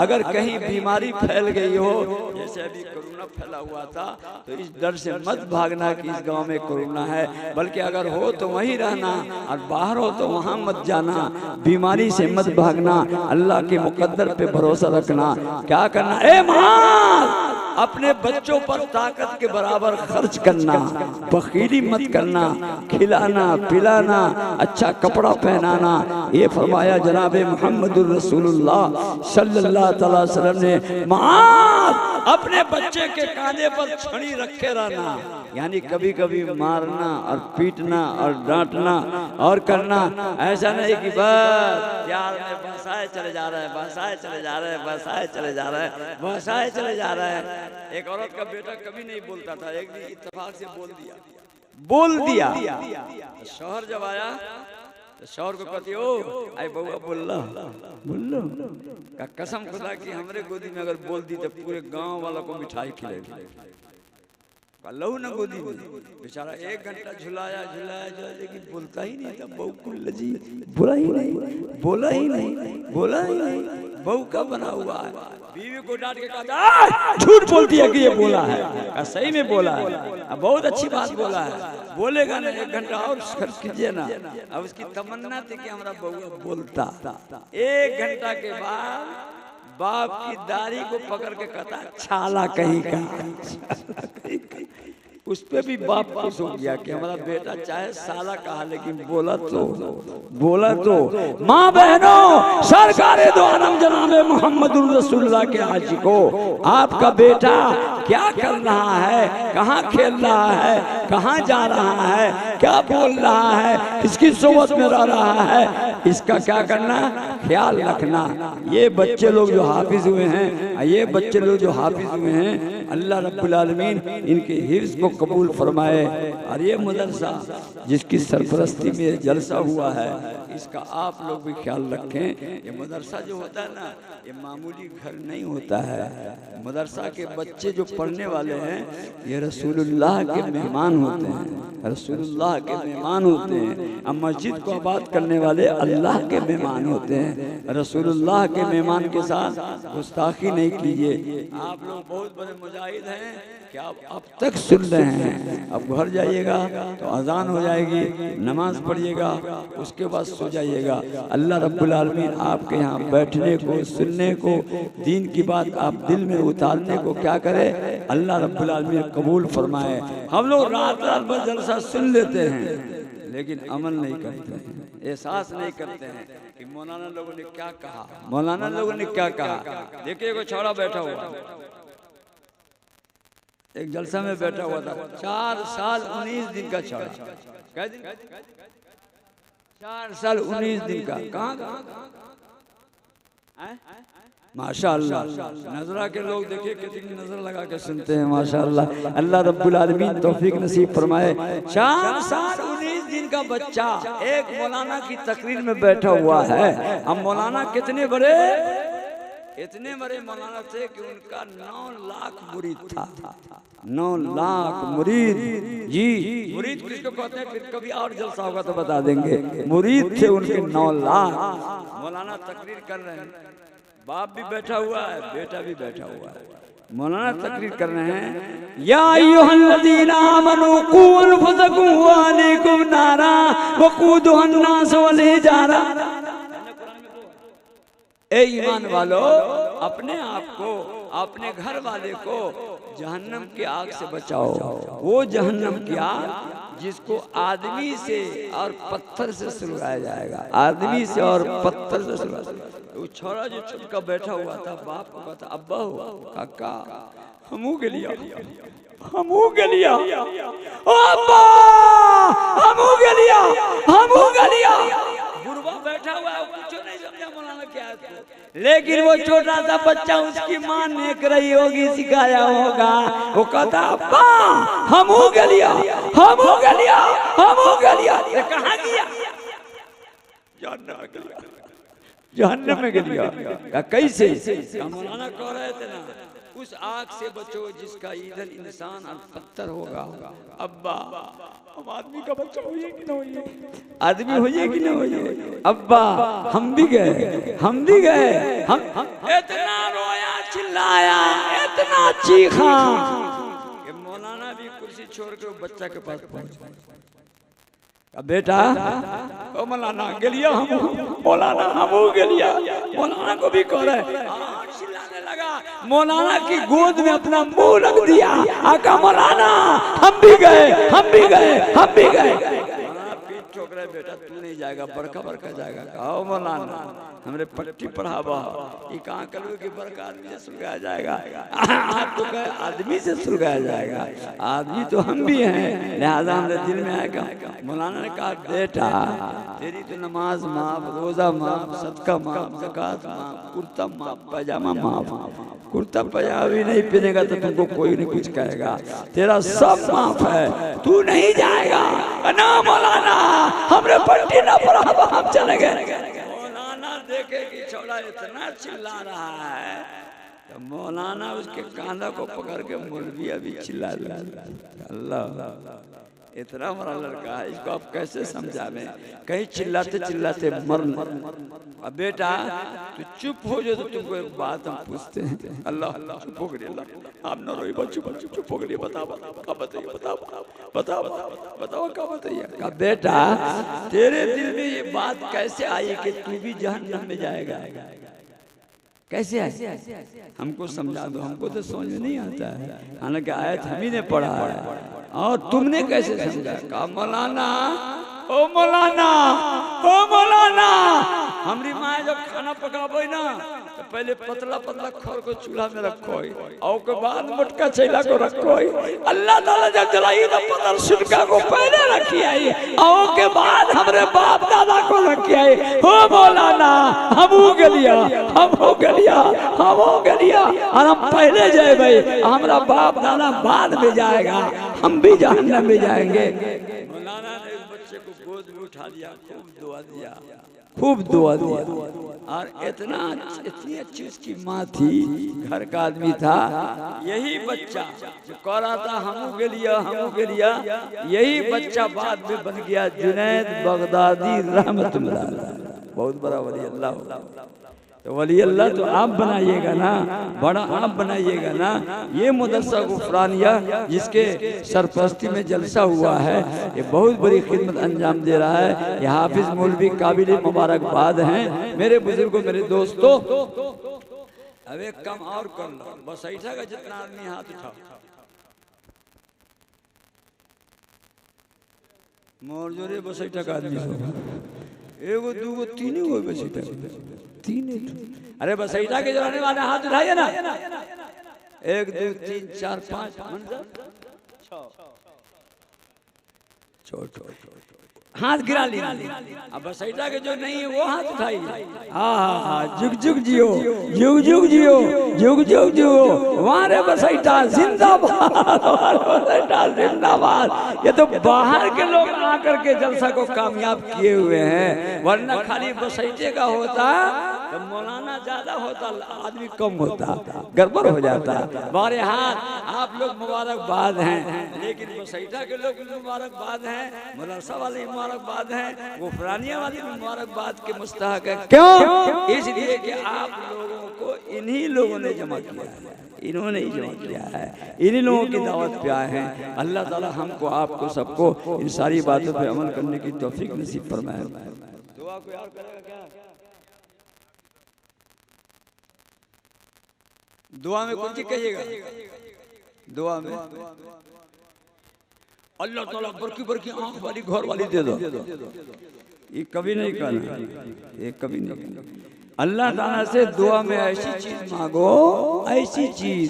अगर कहीं बीमारी फैल गई हो, जैसे अभी कोरोना फैला हुआ था, तो इस डर से मत भागना कि इस गांव में कोरोना है, बल्कि अगर हो तो वहीं रहना और बाहर हो तो वहां मत जाना, बीमारी से मत भागना, अल्लाह के मुकद्दर पे भरोसा रखना। क्या करना, ए माँ अपने बच्चों पर ताकत के बराबर खर्च करना, बखीली मत करना, खिलाना पिलाना, अच्छा कपड़ा पहनाना, ये फरमाया जनाबे मुहम्मदुर रसूलुल्लाह सल्लल्लाहु अलैहि वसल्लम ने। माँ अपने बच्चे के कांधे पर छड़ी रखे रहना, यानी कभी कभी मारना और पीटना और डांटना और करना। ऐसा नहीं कि बस प्यार में बसाए चले जा रहे हैं, बसाए चले जा रहे हैं, बसाए चले जा रहे हैं, बसाए चले जा रहे हैं। एक औरत का बेटा कभी नहीं बोलता था, एक दिन इत्तेफाक से बोल दिया। शौहर जब आया तो शौहर को कहती ओ आई बउआ बोल का कसम खुदा कि हमरे गोदी में अगर बोल दी तो पूरे गांव वालों को मिठाई खिलाएगी। लहू न गोदी में, बेचारा 1 घंटा झुलाया लेकिन बोलता ही नहीं था। बहू को लजी, बोला ही नहीं। बहू का बना हुआ है। बीवी को डांट के कहा झूठ बोलती है कि ये बोला है, सही में बोला है, बहुत अच्छी बात बोला है। बोलेगा ना 1 घंटा और खर्च कीजिए ना। अब उसकी तमन्ना थी कि हमारा बहू बोलता। 1 घंटा के बाद बाप की दाढ़ी को पकड़ के कहता छाला कहीं का। उस पे भी बाप खुश हो गया कि हमारा बेटा चाहे साला कहा लेकिन बोला तो। माँ बहनों, सरकार दो आलम जनाबे मोहम्मद रसूलुल्लाह के आशिको, आपका बेटा क्या कर रहा है, कहाँ खेल रहा है, कहाँ जा रहा है, क्या बोल रहा है, किसकी सोबत में रह रहा है, इसका क्या करना, ख्याल रखना। ये बच्चे लोग जो हाफिज हुए हैं, अल्लाह रब्बुल आलमीन इनके हिफ्ज़ को कबूल फरमाए। और ये मदरसा जिसकी सरपरस्ती में जलसा हुआ है, इसका आप लोग भी ख्याल रखें। ये मदरसा जो होता है ना, ये मामूली घर नहीं होता है। मदरसा के बच्चे जो पढ़ने वाले हैं, ये रसूलुल्लाह के मेहमान होते हैं, रसूलुल्लाह के मेहमान होते हैं। अब मस्जिद को आबाद करने वाले अल्लाह के मेहमान होते हैं। रसूलुल्लाह के मेहमान के साथ गुस्ताखी नहीं कीजिए। आप लोग बहुत बड़े मुजाहिद हैं कि आप अब तक सुन रहे हैं। अब घर जाइएगा तो अजान हो जाएगी, नमाज पढ़िएगा, उसके बाद सो जाइएगा। अल्लाह रब्बुल आलमीन आपके यहाँ बैठने को, सुनने को, दीन की बात आप दिल में उतारने को क्या करे, अल्लाह रब्बुल आलमीन कबूल फरमाए। हम लोग रात भर जलसा सुन लेते हैं लेकिन अमल नहीं करते हैं, एहसास नहीं करते हैं कि मौलाना लोगों ने क्या कहा, मौलाना लोगों ने क्या कहा। देखिए एगो छोड़ा बैठा हुआ, एक जलसा में बैठा हुआ था, 4 साल 19 दिन का छोड़ा। 4 साल 19 दिन का, कहाँ माशाअल्लाह। नजरा के लोग देखिए कितनी नजर लगा के सुनते हैं माशाअल्लाह। अल्लाह रब्बुल आलमीन तौफीक नसीब फरमाए। 4 साल 19 दिन का बच्चा एक मौलाना की तकरीर में बैठा हुआ है। अब मौलाना कितने बड़े, इतने बड़े मौलाना थे कि उनका 9 लाख मुरीद था। 9 लाख मुरीद, जी मुरीद किसको कहते हैं, फिर कभी और जलसा होगा तो बता देंगे। मुरीद थे उनके 9 लाख। मौलाना तकरीर कर रहे हैं, बाप भी बैठा हुआ है, बेटा भी बैठा हुआ है। मौलाना तकरीर कर रहे हैं, या अय्युहल्लज़ीना आमनू कू अनफुसकुम व अहलीकुम नारा वक़ूदुहन नास वल हिजारा। ए ईमान वालो, अपने आप को, अपने घर वाले को जहन्नम की आग से बचाओ। वो जहन्नम की आग जिसको आदमी से और पत्थर से सुलगाया जाएगा, आदमी से और पत्थर से सुलगाया। वो छोरा जो चुपका बैठा हुआ था, बाप को कहता अब्बा हो काका हमू के लिया, हमू के लिया, अब्बा हमू के लिया, हमू के लिया। बुढ़वा बैठा हुआ है, कुछ नहीं समझा मौलाना क्या है, लेकिन वो छोटा सा बच्चा, उसकी माँ नेक रही होगी, सिखाया होगा। वो कहता अब्बा हमू के लिया, हमू के लिया, हमू के लिया। कहाँ गया, जहन्नम में गया। कैसे, मौलाना कह रहे थे ना, उस आग से बचो जिसका ईंधन इंसान और पत्थर होगा। अब्बा हम आदमी का बच्चा होइए कि ना होइए, आदमी होइए कि ना होइए। अब्बा हम भी गए, हम भी गए, हम इतना रोया, चिल्लाया, इतना चीखा कि मौलाना भी कुर्सी छोड़ के बच्चा के पास पहुंचा। बेटा ओ मौलाना गलिया, हम मौलाना हम गलिया। मौलाना को भी कह रहे, चिल्लाने लगा। मौलाना की गोद में अपना मुंह रख दिया, आका मौलाना हम भी गए, हम भी गए, हम भी गए। ठोक रहे बेटा तू नहीं जाएगा बड़का बड़का जाएगा। कहो मौलाना हमरे पट्टी पढ़ावा ये कहाँ करो कि बड़का आदमी से सुलगाया जाएगा। आप तो कहे आदमी से सुलगाया जाएगा, आदमी तो हम भी हैं। लिहाजा हमरे दिल में आएगा। मौलाना ने कहा बेटा तेरी तो नमाज माफ, रोजा माफ, सदका माफ, ज़कात माफ, कुर्ता माफ, पैजामा माफ। कुर्ता पैजामा भी नहीं पहनेगा तो तुमको कोई नहीं कुछ कहेगा, तेरा सब माफ है, तू नहीं जाएगा ना मौलाना हमरे पट्टी ना पढ़ावा हम चले गए। मौलाना देखे कि छोड़ा इतना चिल्ला रहा है तो मौलाना उसके कांधा को पकड़ के मौलवी अभी चिल्ला रहा है। अल्लाह इतना बड़ा लड़का है, इसको आप कैसे समझावें? कहीं चिल्लाते चिल्लाते मरना। अब बेटा तू चुप हो जाए तो तुमको एक बात हम पूछते हैं। अल्लाह अल्लाह चुप हो गई, अल्लाह आप न रोइए, चुप हो गई। बताओ क्या बताइए, बताओ क्या बताइए। बेटा तेरे दिल में ये बात कैसे आई कि तू भी जहन्नम में जाएगा? कैसे है? हमको समझा दो, हमको तो समझ में नहीं आता है, हालांकि आयत हम ही ने पढ़ा है और तुमने कैसे समझा? कहा मौलाना ओ मौलाना ओ मौलाना हमारी माँ जब खाना पकाबो ना तो पहले पतला पतला खोर को चूल्हा में रखो और के बाद मोटका चैला को रखो। अल्लाह ताला जब जलाई तो पतल सुनका को पहले रखी आई और के बाद हमरे बाप दादा को रखी आई। हो मौलाना हम हो गलिया और हम पहले जाए भाई, हमारा बाप दादा बाद में जाएगा, हम भी जहन्नम में जाएंगे। मौलाना ने बच्चे को गोद में उठा लिया, खूब दुआ दिया और इतनी अच्छी उसकी माँ थी, घर का आदमी था। यही बच्चा जो कह रहा था हमू के लिया, यही बच्चा बाद में बन गया जुनैद बगदादी रहमतुल्लाह, बहुत बड़ा वली अल्लाह। तो वली अल्लाह तो आप बनाइएगा ना, बड़ा आप बनाइएगा ना। ये मदरसा गुफरानिया जिसके सरपरस्ती में जलसा हुआ है, ये बहुत बड़ी खिदमत अंजाम दे रहा है। ये हाफिज मौलवी काबिल मुबारकबाद हैं मेरे बुजुर्गों, मेरे दोस्तों। अब एक काम और कर लो, बस ऐसा का जितना आदमी हाथ उठाओ, मोर जोरे बस ऐसा का आदमी एगो दूगो तीन गो बसीटा तीन। अरे बस ऐसा के जलाने वाले हाथ उठाइए ना, 1 2 3 4 5 6 हाथ गिरा लिया। अब बस ऐसा के जो नहीं है वो हाथ उठाइए। हाँ जुग जुग जियो, जुग जुग जियो, जुग जुग जियो। वारे बसैठा जिंदाबाद। ये तो बाहर के लोग आकर के जलसा को कामयाब किए हुए हैं, वरना खाली बसैठे का होता तो मौलाना ज्यादा होता, आदमी कम होता, गड़बड़ हो जाता। बारे हाथ आप लोग मुबारकबाद हैं, लेकिन बसैठा के लोग मुबारकबाद हैं, मदरसा वाले मुबारकबाद हैं, गुफरानिया वाले मुबारकबाद के मुस्तहक है। क्यों? इसलिए कि आप लोगों को इन्हीं लोगों ने जमा किया है, इन्होंने ही जमा किया है, इन्हीं लोगों की दावत पे आए हैं। अल्लाह ताला हमको आपको सबको इन सारी बातों पे अमल करने की तौफीक नसीब फरमाए। दुआ कोई और करेगा क्या? दुआ में कुछ कहिएगा, दुआ में अल्लाह ताला बरकी बरकी आंख वाली घर वाली दे दो, ये कभी नहीं कहना, ये कभी नहीं कहना। अल्लाह ताला से दुआ में ऐसी चीज मांगो, ऐसी चीज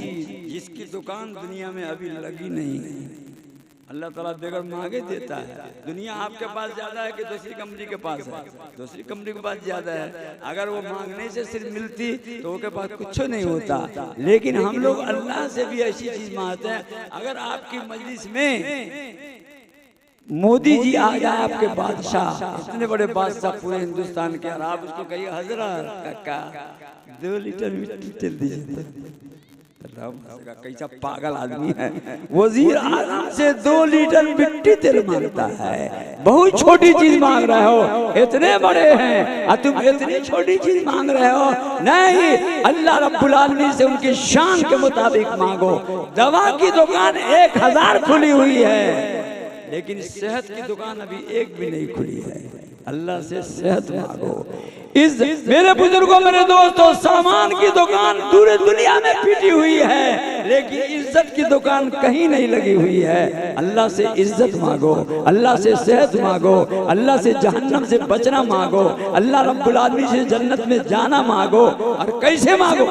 जिसकी दुकान दुनिया में अभी लगी नहीं है। अल्लाह ताला बगैर मांगे देता है। दुनिया आपके पास ज्यादा है कि दूसरी कंपनी के पास है? दूसरी कंपनी के पास ज्यादा है। अगर वो मांगने से सिर्फ मिलती तो उसके पास कुछ नहीं होता, लेकिन हम लोग अल्लाह से भी ऐसी चीज मांगते हैं। अगर आपकी मजलिस में मोदी जी आ जाए, आपके बादशाह, इतने बड़े बादशाह पूरे हिंदुस्तान के, और आप उसको कहिए हजरत काका 2 लीटर मिट्टी तेल दीजिए, कैसा पागल आदमी है। वजीर आजम से 2 लीटर मिट्टी तेल मांगता है, बहुत छोटी चीज मांग रहे हो, इतने बड़े हैं और तुम इतनी छोटी चीज मांग रहे हो। नहीं, अल्लाह रब्बुल आलमीन से उनकी शान के मुताबिक मांगो। दवा की दुकान 1000 खुली हुई है, लेकिन सेहत की दुकान अभी एक भी नहीं खुली है। अल्लाह से सेहत मांगो। इस मेरे बुजुर्गों, मेरे दोस्तों, सामान की दुकान पूरे दुनिया में पीटी हुई है, लेकिन इज्जत की दुकान कहीं नहीं लगी हुई है। अल्लाह से इज्जत मांगो, अल्लाह से सेहत मांगो, अल्लाह से जहन्नम से बचना मांगो, अल्लाह रब्बुल आलमीन से जन्नत में जाना मांगो। और कैसे मांगो?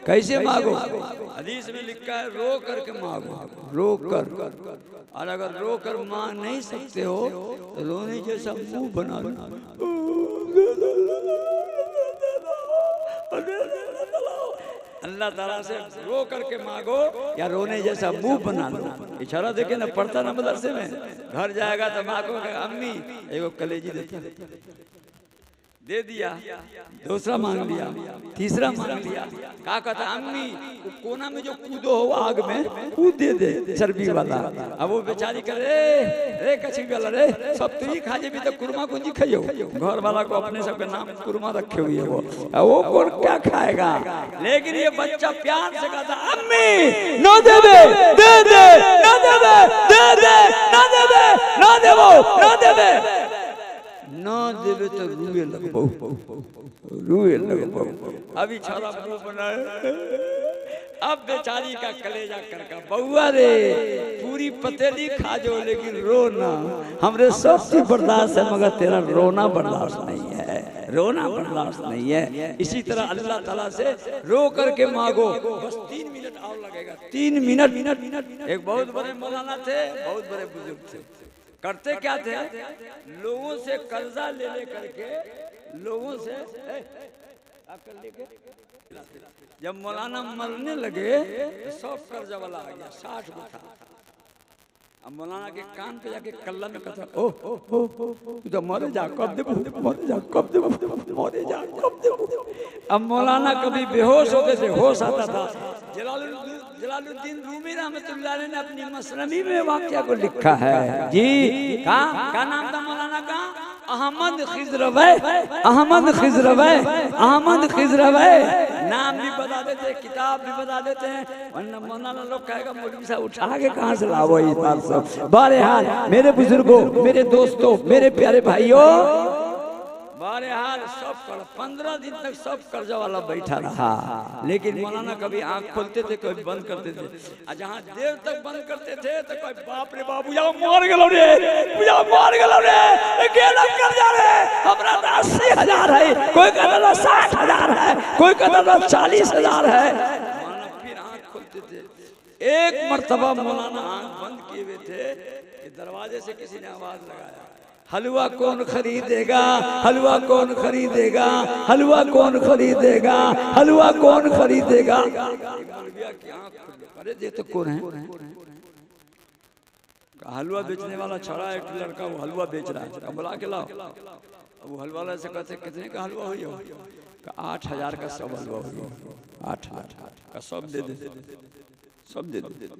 कैसे मांगो? हदीस में लिखा है रो करके मांगो, रो कर। और अगर रो कर मांग नहीं सकते हो तो रोने जैसा मुंह बना लो, अल्लाह ताला से रो करके मांगो या रोने जैसा मुंह बना लो। इशारा देखे ना पढ़ता ना मदरसे में, घर जाएगा तो माँ को अम्मी एगो कलेजी देता, दे दिया, दूसरा मांग लिया, तीसरा मांग लिया, क्या कहता अम्मी वो कोना में जो कूदो हो आग में कूद दे चर्बी वाला। अब वो बेचारी करे रे कछी वाला रे सब तू ही खा जे भी तो कुरमा कुंजी खाइयो, घर वाला को अपने सबके नाम कुरमा रखे हुए वो, वो कौन क्या खाएगा? लेकिन ये बच्चा प्यार से कहता अम्मी ना दे दे, दे दे ना दे दे, दे दे ना दे दे, ना देवो ना दे दे, ना देवे तो रुए लगबो, रुए लगबो। अभी छोरा मुंह बनाए, अब बेचारी का कलेजा करका बउआ रे पूरी पतेली खा जो लेकिन रो ना, हमरे सब चीज बर्दाश्त है मगर तेरा रोना बर्दाश्त नहीं है, रोना बर्दाश्त नहीं है। इसी तरह अल्लाह ताला से रो करके मांगो। बस 3 मिनट और लगेगा, 3 मिनट। एक बहुत बड़े मौलाना थे, बहुत बड़े बुजुर्ग थे, करते क्या थे, लोगों से कर्जा ले करके लोगों से लेके जब मौलाना मरने लगे तो सब कर्जा वाला आ गया, 60 गो था। अब मौलाना के कान पे जाके कल्ला में कहता ओ तो मरे जा कब दे, मरे जा कब दे, मरे जा कब दे। अब मौलाना कभी बेहोश होते थे, होश आता था। जलालुद्दीन रूमी रहमतुल्लाह अलैह ने अपनी मसनवी में वाक़या को लिखा है जी। क्या नाम था मौलाना का? अहमद खिजरवै, अहमद खिजरवै, अहमद खिजरवै। नाम भी बता देते, किताब भी बता देते हैं, वरना मौलाना लोग कहेगा मौलवी साहब उठा के कहाँ से लाओ ये बात सब। बहरहाल मेरे बुजुर्गों, मेरे दोस्तों, मेरे प्यारे भाइयों, बहरहाल सब 15 दिन तक सब कर्जा वाला बैठा रहा, लेकिन मौलाना कभी आंख खोलते थे कभी बंद करते थे। और जहाँ देर तक बंद करते थे तो कोई बाप रे बाप बुझाओ मार गलो रे, बुझाओ मार गलो रे, केना कर्जा रे हमरा 80,000 है, कोई कहता 60,000 है, कोई कहता 40,000 है। मौलाना फिर आंख खोलते थे। एक मर्तबा मौलाना आंख बंद किए हुए थे कि दरवाजे से किसी ने आवाज लगाया, हलवा कौन खरीदेगा, हलवा कौन खरीदेगा, हलवा कौन खरीदेगा, हलवा कौन खरीदेगा। अरे ये तो कौन है? हलवा बेचने वाला छड़ा एक लड़का वो हलवा बेच रहा है, बुला के लाओ। अब वो हलवा वाले से कहते कितने का हलवा हो? 8,000 का सब हलवा हो, 8,000 का सब दे दे, सब दे दे।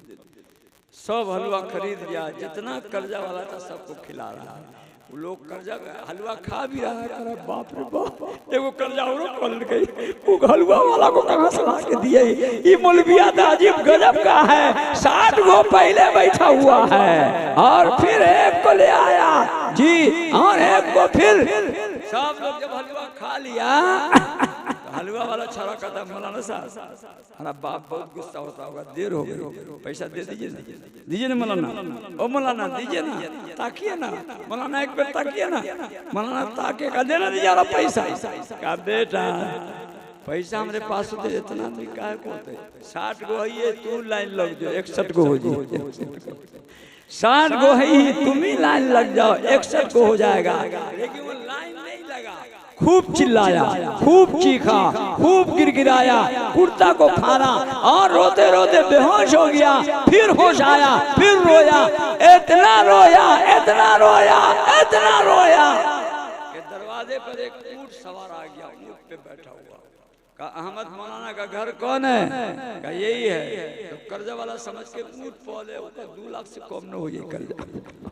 सब हलवा खरीद लिया, जितना कर्जा वाला था सबको खिला रहा है। वो लोग कर्जा हलवा खा भी रहा है, अरे बाप रे बाप, एगो कर्जा और पल गई, वो हलवा वाला को कहाँ से ला के दिए? ये मौलविया अजीब गजब का है, 60 गो पहले बैठा हुआ है और फिर एक को ले आया जी, और एक को फिर सब लोग जब हलवा खा लिया हलवा वाला छड़ा कहता मौलाना साहब हमारा बाप बहुत गुस्सा होता होगा, देर हो गई, पैसा दे दीजिए ना, दीजिए ना मौलाना, ओ मौलाना दीजिए ना, ताकिए ना मौलाना, एक बार ताकिए ना मौलाना, ताके का देना दीजिए पैसा। का बेटा पैसा हमारे पास होते इतना भी काहे को होते, 60 गो है तू लाइन लग जाओ, 61 गो हो जाए, 60 गो है तुम ही लाइन लग जाओ, 61 गो हो जाएगा। लेकिन वो लाइन नहीं लगा, खूब चिल्लाया, खूब चीखा, खूब गिरगिराया, कुर्ता को फाड़ा और रोते रोते बेहोश हो गया। फिर होश आया, फिर रोया, इतना रोया, इतना रोया, इतना रोया कि दरवाजे पर एक ऊंट सवार आ गया, ऊंट पे बैठा हुआ। का अहमद मौलाना का घर कौन है? का यही है। तो कर्जा वाला समझ के ऊंट पौले, 2 लाख से कम न हो ये कर्जा,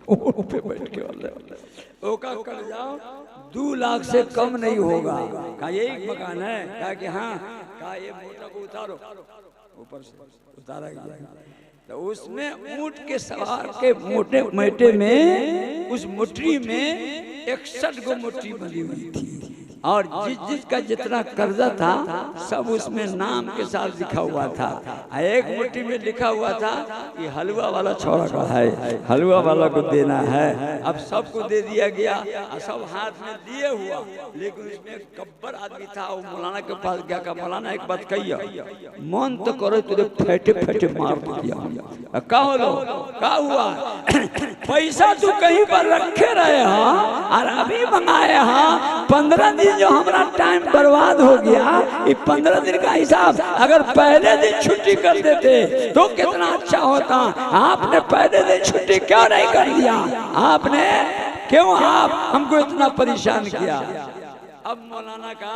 ऊंट पे बैठ के वाले ओका कर्जा 2 लाख से कम नहीं होगा। का यही मकान है? कहा कि हाँ। कहा ये मोटा को उतारो, ऊपर से उतारा गया। तो उसमें ऊंट के सवार के मोटे मेटे में उस मुट्ठी में 61 गो मुट्ठी बनी हुई थी और जिसका जितना कर्जा था सब उसमें नाम के साथ लिखा हुआ था। एक मुट्ठी में लिखा हुआ था कि हलवा वाला छोरा का है, हलवा वाला को देना है। अब सबको दे दिया गया और सब हाथ में दिए हुआ, लेकिन उसमें एक गब्बर आदमी था, वो मौलाना के पास गया का मौलाना एक बात कही, मन तो करो तुझे फेटे फेटे मार दिया। का हुआ पैसा तू कहीं पर रखे रहे और अभी मंगाए 15 दिन जो हमारा टाइम बर्बाद हो गया। ये 15 दिन का हिसाब अगर पहले दिन छुट्टी कर देते तो कितना अच्छा होता। आपने पहले दिन छुट्टी क्यों नहीं कर दिया? आपने क्यों आप हमको इतना परेशान किया? अब मौलाना का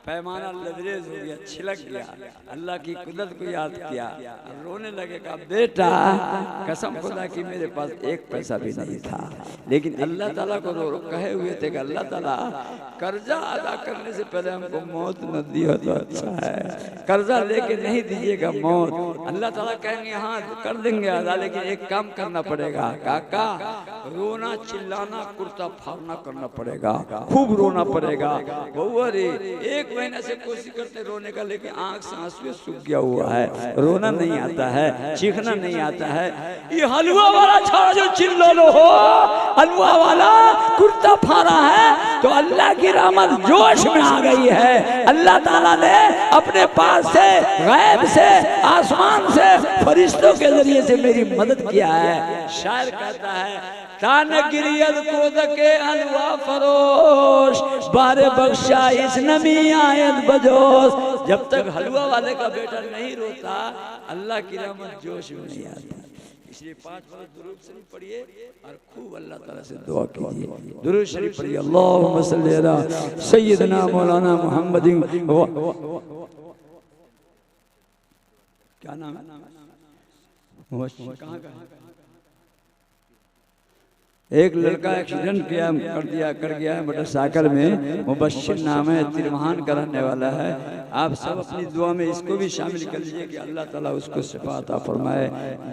पैमाना लदरेज हो गया, छिलक गया, अल्लाह की कुदरत को याद किया, रोने लगेगा। बेटा कसम खुदा की मेरे पास एक पैसा भी नहीं था, लेकिन अल्लाह ताला को कहे हुए थे कि अल्लाह ताला कर्जा अदा करने से पहले हमको मौत न दियो तो अच्छा है। कर्जा लेके नहीं दीजिएगा मौत। अल्लाह ताला कहेंगे हाँ कर देंगे अदा, लेकिन एक काम करना पड़ेगा काका, रोना चिल्लाना कुर्ता फाड़ना करना पड़ेगा, खूब रोना पड़ेगा। बउआ रे एक महीने से कोशिश करते रोने का, लेकिन आंख से आंसू सूख गया हुआ है, रोना नहीं आता है, चीखना नहीं आता है। ये हलवा वाला छोरा जो चिल्लो लो हो, हलवा वाला कुर्ता फाड़ा है तो अल्लाह की रहमत जोश में आ गई है। अल्लाह ताला ने अपने पास से गैब से आसमान से फरिश्तों के जरिए से मेरी मदद किया है। शायर कहता है तान गिरियत को दके हलवा फरोश बारे बख्शा इस नमी आयत बजोश। जब तक हलवा वाले का बेटा नहीं रोता अल्लाह की रहमत जोश में नहीं आती। इसलिए 5 बार दुरूद शरीफ पढ़िए और खूब अल्लाह ताला से दुआ कीजिए। दुरूद शरीफ पढ़िए, अल्लाहुम्मा सल्ली अला सय्यदना मौलाना मुहम्मदिन। क्या नाम है? कहाँ का? एक लड़का एक्सीडेंट कर गया है मोटरसाइकिल में। मुबश्शिर नाम है, तिरवान का रहने वाला है। आप सब अपनी दुआ में इसको भी शामिल कर लीजिए कि अल्लाह ताला उसको शिफा अता फरमाए,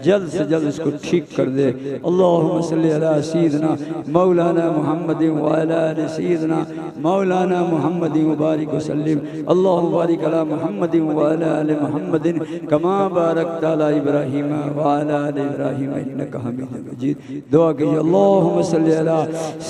जल्द से जल्द उसको ठीक कर दे। अल्लाहुम्मा सल्ली अला सय्यिदना मौलाना मुहम्मदिन व अला आलि सय्यिदना मौलाना मुहम्मदिन व बारिक व सल्लिम। अल्लाहुम्मा बारिक अला मुहम्मदिन व अला आलि मुहम्मदिन कमा बारकता अला इब्राहीम व अला आलि इब्राहीम इन्नका हमीदुम मजीद। दुआ कीजिए, अल्लाहुम्मा सल्ली अला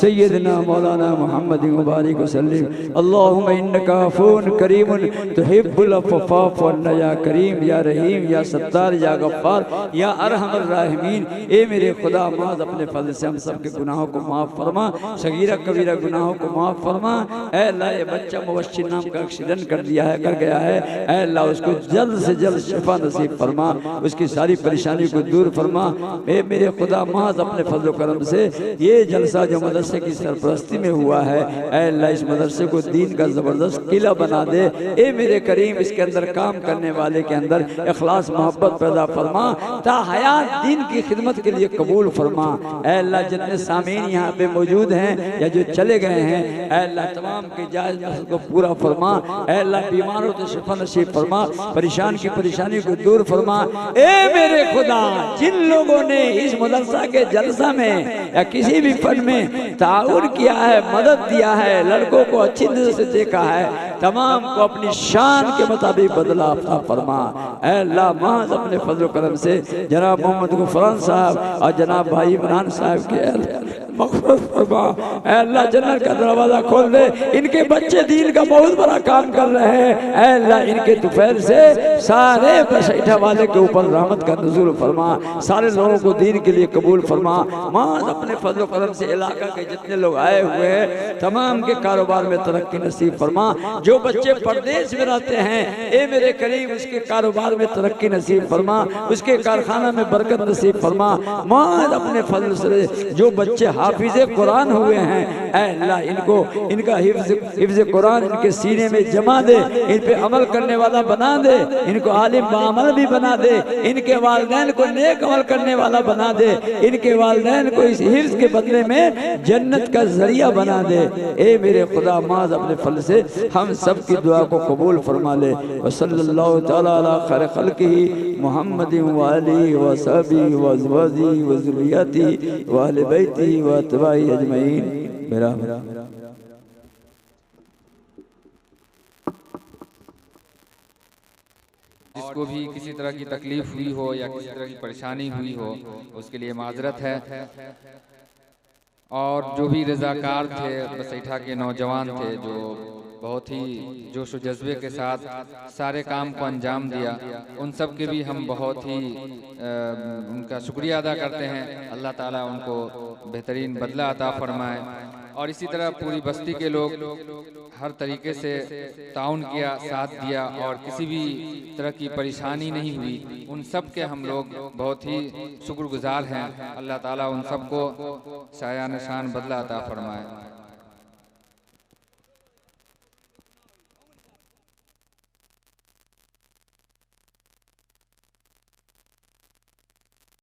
सय्यिदना मौलाना मुहम्मदिन व बारिक व सल्लिम। अल्लाहुम्मा इन्नका अफून करीमुन तुहिब्बुल अफ़्फ़ा फ़अन्ना या करीम या रहीम या सत्तार या गफ्फार या अरहमर राहिमीन। ए मेरे खुदा माज़ अपने फज़ल से हम सब के गुनाहों को माफ़ फरमा, सगीरा कबीरा गुनाहों को माफ़ फरमा। ऐ अल्लाह ये बच्चा मुबश्शिर नाम का एक्सीडेंट कर गया है। ऐ अल्लाह उसको जल्द से जल्द शिफा नसीब फरमा, उसकी सारी परेशानी को दूर फरमा। ए मेरे खुदा माज़ अपने फज़ल करम से ये जलसा जो मदरसे की सरपरस्ती में हुआ है, ऐ अल्लाह इस मदरसे को दीन का ज़बरदस्त किला बना दे। ए मेरे करीम इसके अंदर काम करने वाले के अंदर इखलास मोहब्बत पैदा फरमा, ता हयात दीन की खिदमत के लिए कबूल फरमा। ऐ अल्लाह जितने सामीन यहाँ पे मौजूद हैं या जो चले गए हैं, ऐ अल्लाह तमाम की जायज़ मकसद को पूरा फरमा। ऐ अल्लाह बीमारों को शिफा नसीब फरमा, परेशान की परेशानी को दूर फरमा। ए मेरे खुदा जिन लोगों ने इस मदरसा के जलसा में या किसी भी फन में ताउन किया है, मदद दिया है, लड़कों को अच्छी नजर से देखा है, तमाम को अपनी शान के मुताबिक बदला अता फरमा। ऐ अल्लाह महज अपने फजल करम से जनाब मोहम्मद गुफरान साहब और जनाब भाई इमरान साहब के मग़फ़िरत फरमा। ऐ अल्लाह जन्नत का दरवाजा खोल दे। इनके बच्चे दीन का बहुत बड़ा काम कर रहे हैं। ऐ अल्लाह इनके तुफैल से सारे बशैठा वाले के ऊपर रहमत का नुज़ूल फरमा, सारे लोगों को दीन के लिए कबूल फरमा। महज अपने फजल करम से इलाका के जितने लोग आए हुए हैं तमाम के कारोबार में तरक्की नसीब फरमा। जो बच्चे परदेश में रहते हैं, ए मेरे करीम उसके कारोबार में तरक्की नसीब फरमा, उसके कारखाना में बरकत नसीब फरमा। महज अपने फजल से जो बच्चे हाफिज कुरान हुए हैं, ऐ अल्लाह इनको इनका हिफ्ज कुरान इनके सीने में जमा दे, इन पे अमल करने वाला बना दे, इनको आलिम बामल भी बना दे, इनके वालिदैन को नेक अमल करने वाला बना दे, इनके वालिदैन को इस हिफ्ज के बदले में जन्नत का जरिया बना दे। ए मेरे खुदा माज अपने फल से हम सब की दुआ को कबूल फरमा ले। व सल्लल्लाहु तआला अला खैर खल्क़िही मुहम्मदिन व आलिहि व सहबिही व अज़वाजिही व ज़ुर्रिय्यतिही व अहले बैतिही व अत्बाइही अजमईन। मेरा जिसको भी किसी तरह की तकलीफ हुई हो या किसी तरह की परेशानी हुई हो उसके लिए माजरत है। और जो भी रज़ाकार थे बसैठा के नौजवान थे जो बहुत ही जोश व जज्बे के साथ सारे काम को अंजाम दिया, उन सब के भी हम बहुत ही उनका शुक्रिया अदा करते हैं। अल्लाह ताला उनको बेहतरीन बदला अता फरमाए। और इसी तरह पूरी बस्ती के लोग हर तरीके से ताउन किया, साथ दिया और किसी भी तरह की परेशानी नहीं हुई। उन सब के हम लोग बहुत ही शुक्रगुजार हैं। अल्लाह ताला उन सबको शायान शान बदला अता फरमाए।